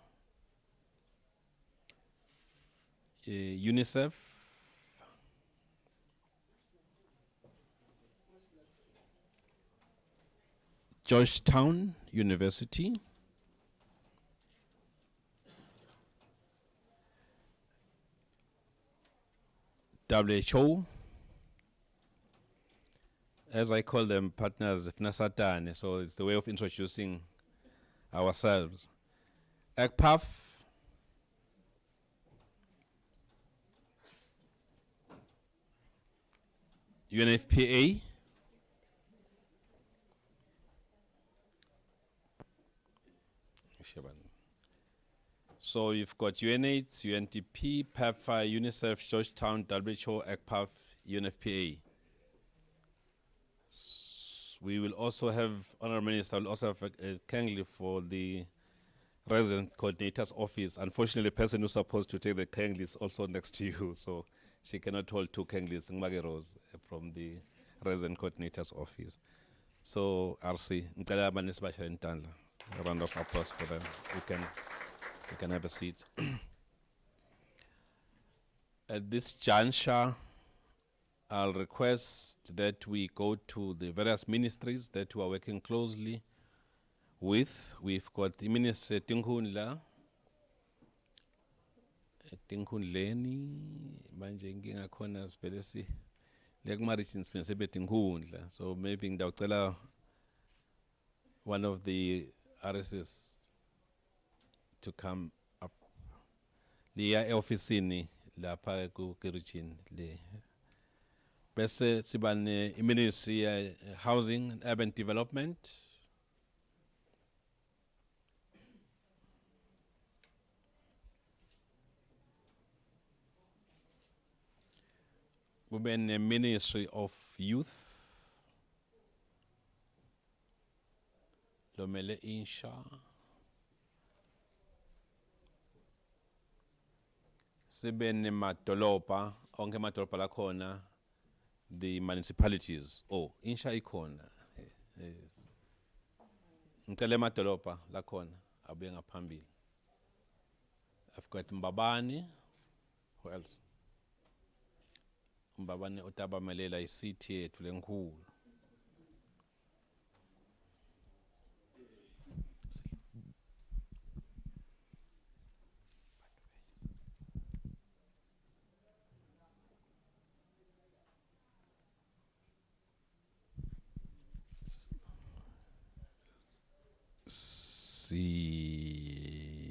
UNICEF, Georgetown University, WHO, as I call them, partners, Fnasatane, so it's the way of introducing ourselves. ECPAF, UNFPA, so you've got UNAIDS, UNDP, PEPFAR, UNICEF, Georgetown, WHO, ECPAF, UNFPA. We will also have, Honourable Minister, will also have a Kangli for the Resident Coordinator's Office. Unfortunately, the person who's supposed to take the Kangli is also next to you, so she cannot hold two Kanglis, Ngmageros, from the Resident Coordinator's Office. So, RC, a round of applause for them. You can have a seat. At this juncture, I'll request that we go to the various ministries that we are working closely with. We've got the Minister Tinkhundla, Tinkhundleni, manje nginga khona sivele si lekumarithi nisebenzise Tinkhundla. So maybe ngidawucela one of the RSS to come up. Liya officeini lapha ku Kiruchin le. Bese sibane Ministry Housing and Urban Development. Women Ministry of Youth. Lomele Insha. Sibene madolopa, onke madolopa lakhona, the municipalities. Oh, Insha ikona. Yes. Ngicela madolopa lakhona abuye ngaphambili. I've got Mbabane. Who else? Mbabane utabamelela isiti yethu lenkulu.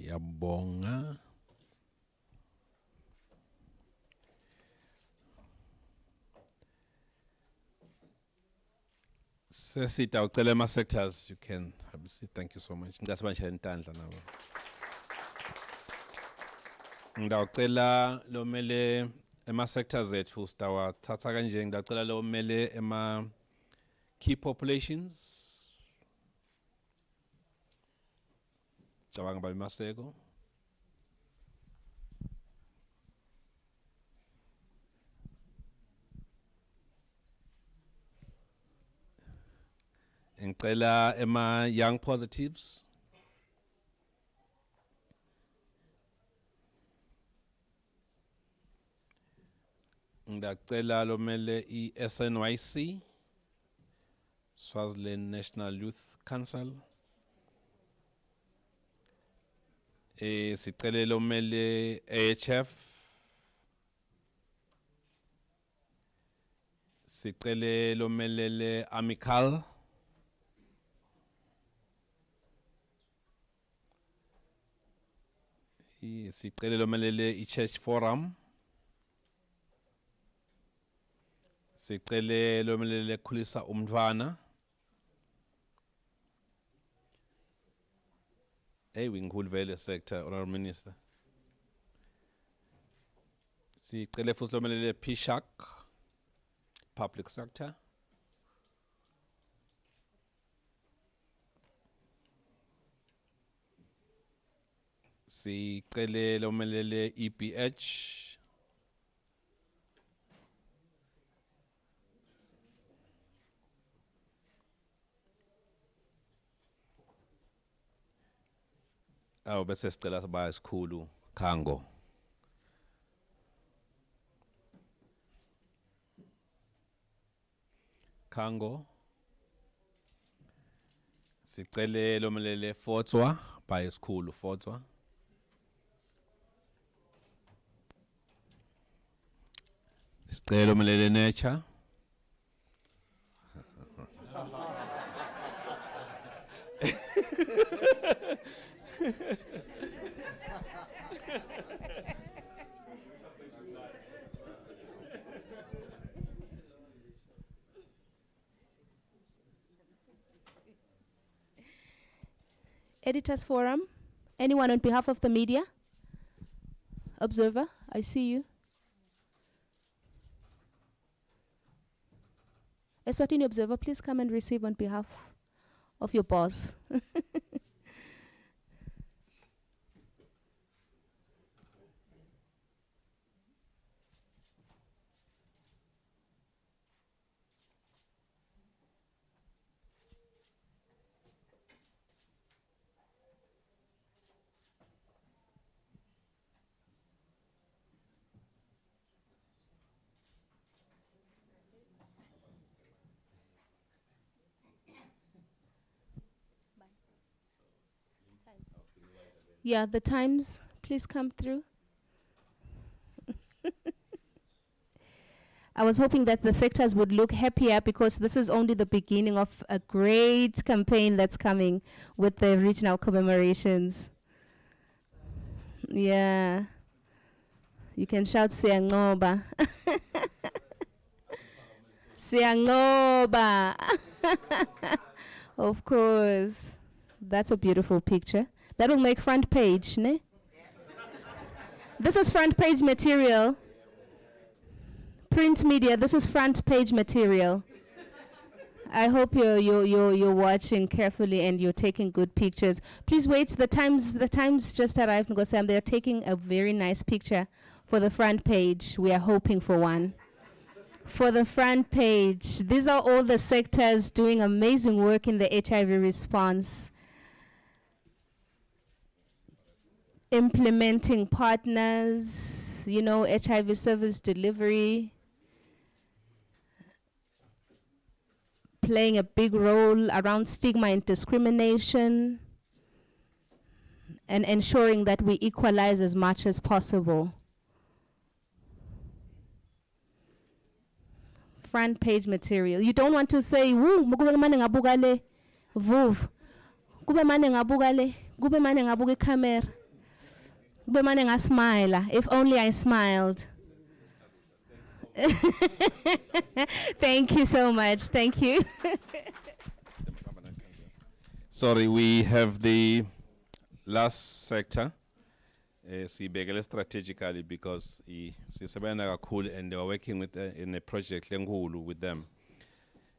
Siyabonga. Sesita ucela ama sectors, you can have a seat. Thank you so much. Ngasibanje intandla nabo. Ngidawucela lo mele ema sectors ethu sitawathatha kanje, ngidawucela lo mele ema key populations. Cabanga babimaseko. Ngicela ema young positives. Ngicela lo mele i-SNYC, Swaziland National Youth Council. Sicele lo mele AHF. Sicele lo mele le Amical. Sicele lomelele i-church forum. Sicele lomelele khulisa umntwana. Hey, we ngikhulu vele sector, Honorable Minister. Sicele futhi lomelele PSHAK, public sector. Sicele lomelele EPH. Awu bese sicela sabaya isikhulu Khango. Khango. Sicele lomelele Fotswa by isikhulu Fotswa. Sicele lomelele Nature. Editors Forum. Anyone on behalf of the media? Observer, I see you. Eswatini Observer, please come and receive on behalf of your boss. Yeah, the times, please come through. I was hoping that the sectors would look happier because this is only the beginning of a great campaign that's coming with the regional commemorations. Yeah. You can shout Siyangoba. Siyangoba. Of course. That's a beautiful picture. That will make front page, ne? This is front page material. Print media, this is front page material. I hope you're watching carefully and you're taking good pictures. Please wait, the times just arrived, Ngosam. They're taking a very nice picture for the front page. We are hoping for one. For the front page, these are all the sectors doing amazing work in the HIV response. Implementing partners, HIV service delivery, playing a big role around stigma and discrimination, and ensuring that we equalize as much as possible. Front page material. You don't want to say, woo, mukube mane ngabukale, vuv, kube mane ngabukale, kube mane ngabuke camera. Smile. If only I smiled. Thank you so much. Thank you. Sorry, we have the last sector. Sibekele strategically because sisebenza kakhulu and they were working with in a project lenkulu with them.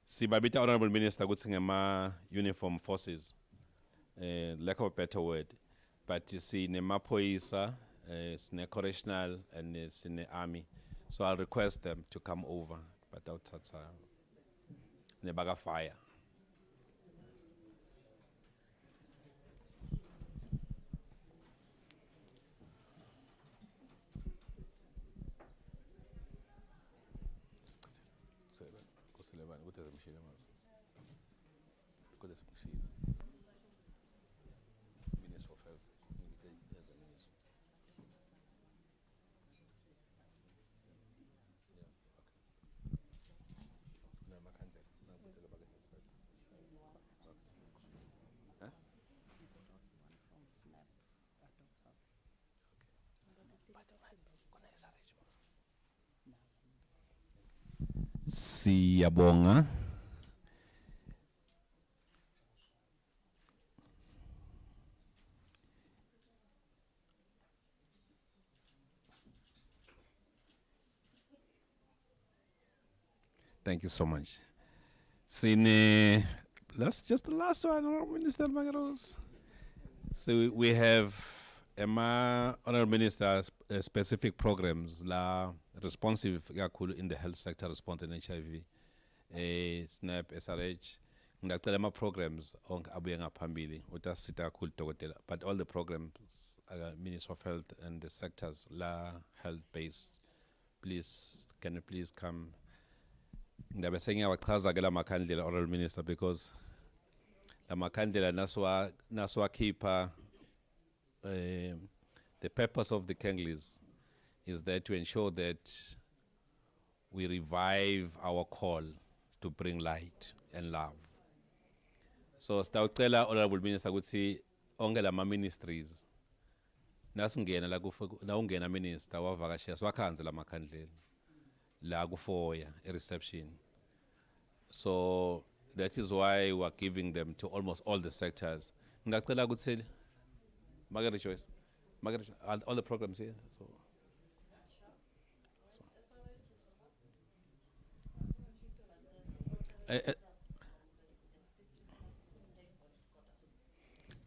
Sibabita Honorable Minister ukuthi ngema uniform forces. Lack of a better word. But sine maphoyisa, sine correctional and sine army. So I'll request them to come over, but outside nebaga fire. Siyabonga. Thank you so much. Sine, that's just the last one, Honorable Minister Magaros. So we have Honorable Minister specific programs la responsive kakhulu in the health sector response in HIV, SNAP, SRH. Ngicela ama programs onke abuye ngaphambili utasita kakhulu dokotela, but all the programs Minister of Health and the sectors la health based, please can you please come. Ndabe sengiyawachaza ke la makhandlela, Honorable Minister, because la makhandlela naswa keeper the purpose of the Kenglis is there to ensure that we revive our call to bring light and love. So stawucela Honorable Minister ukuthi onke lama ministries nasingena la ungena minister wavakashela swakhanze la makhandlela la kufoya a reception. So that is why we are giving them to almost all the sectors. Ngicela ukuthi Margaret Joyce, all the programs here. So.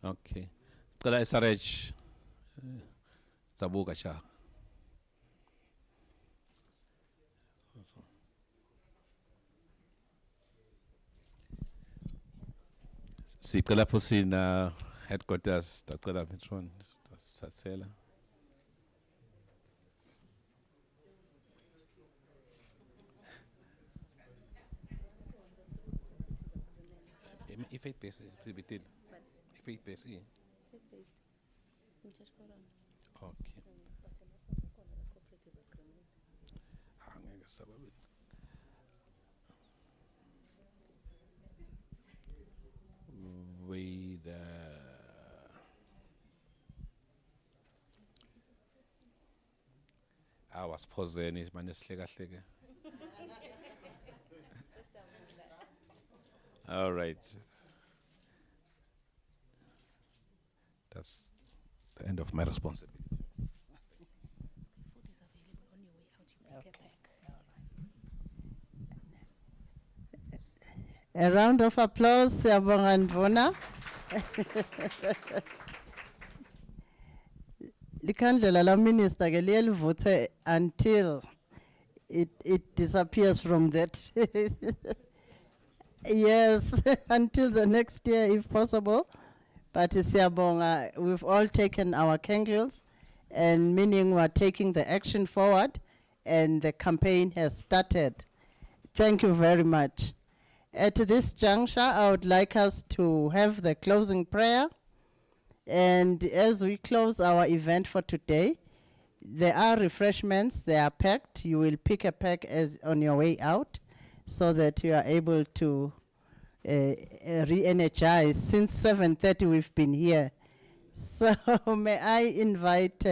Okay. Ngicela SRH Zabuka cha. Sicela phosina headquarters tacela metron satsela. If it pays bitil. If it pays. Okay. Angeke sababu. With I was posing it manesleka. All right. That's the end of my responsibility. A round of applause, Siyabonga Ndvuna. Likhandlela la minister ke liyelivuthe until it disappears from that. Yes, until the next year if possible. But Siyabonga, we've all taken our candles, and meaning we're taking the action forward, and the campaign has started. Thank you very much. At this juncture, I would like us to have the closing prayer. And as we close our event for today, there are refreshments, they are packed. You will pick a pack as on your way out so that you are able to re-energize. Since 7:30 we've been here. So may I invite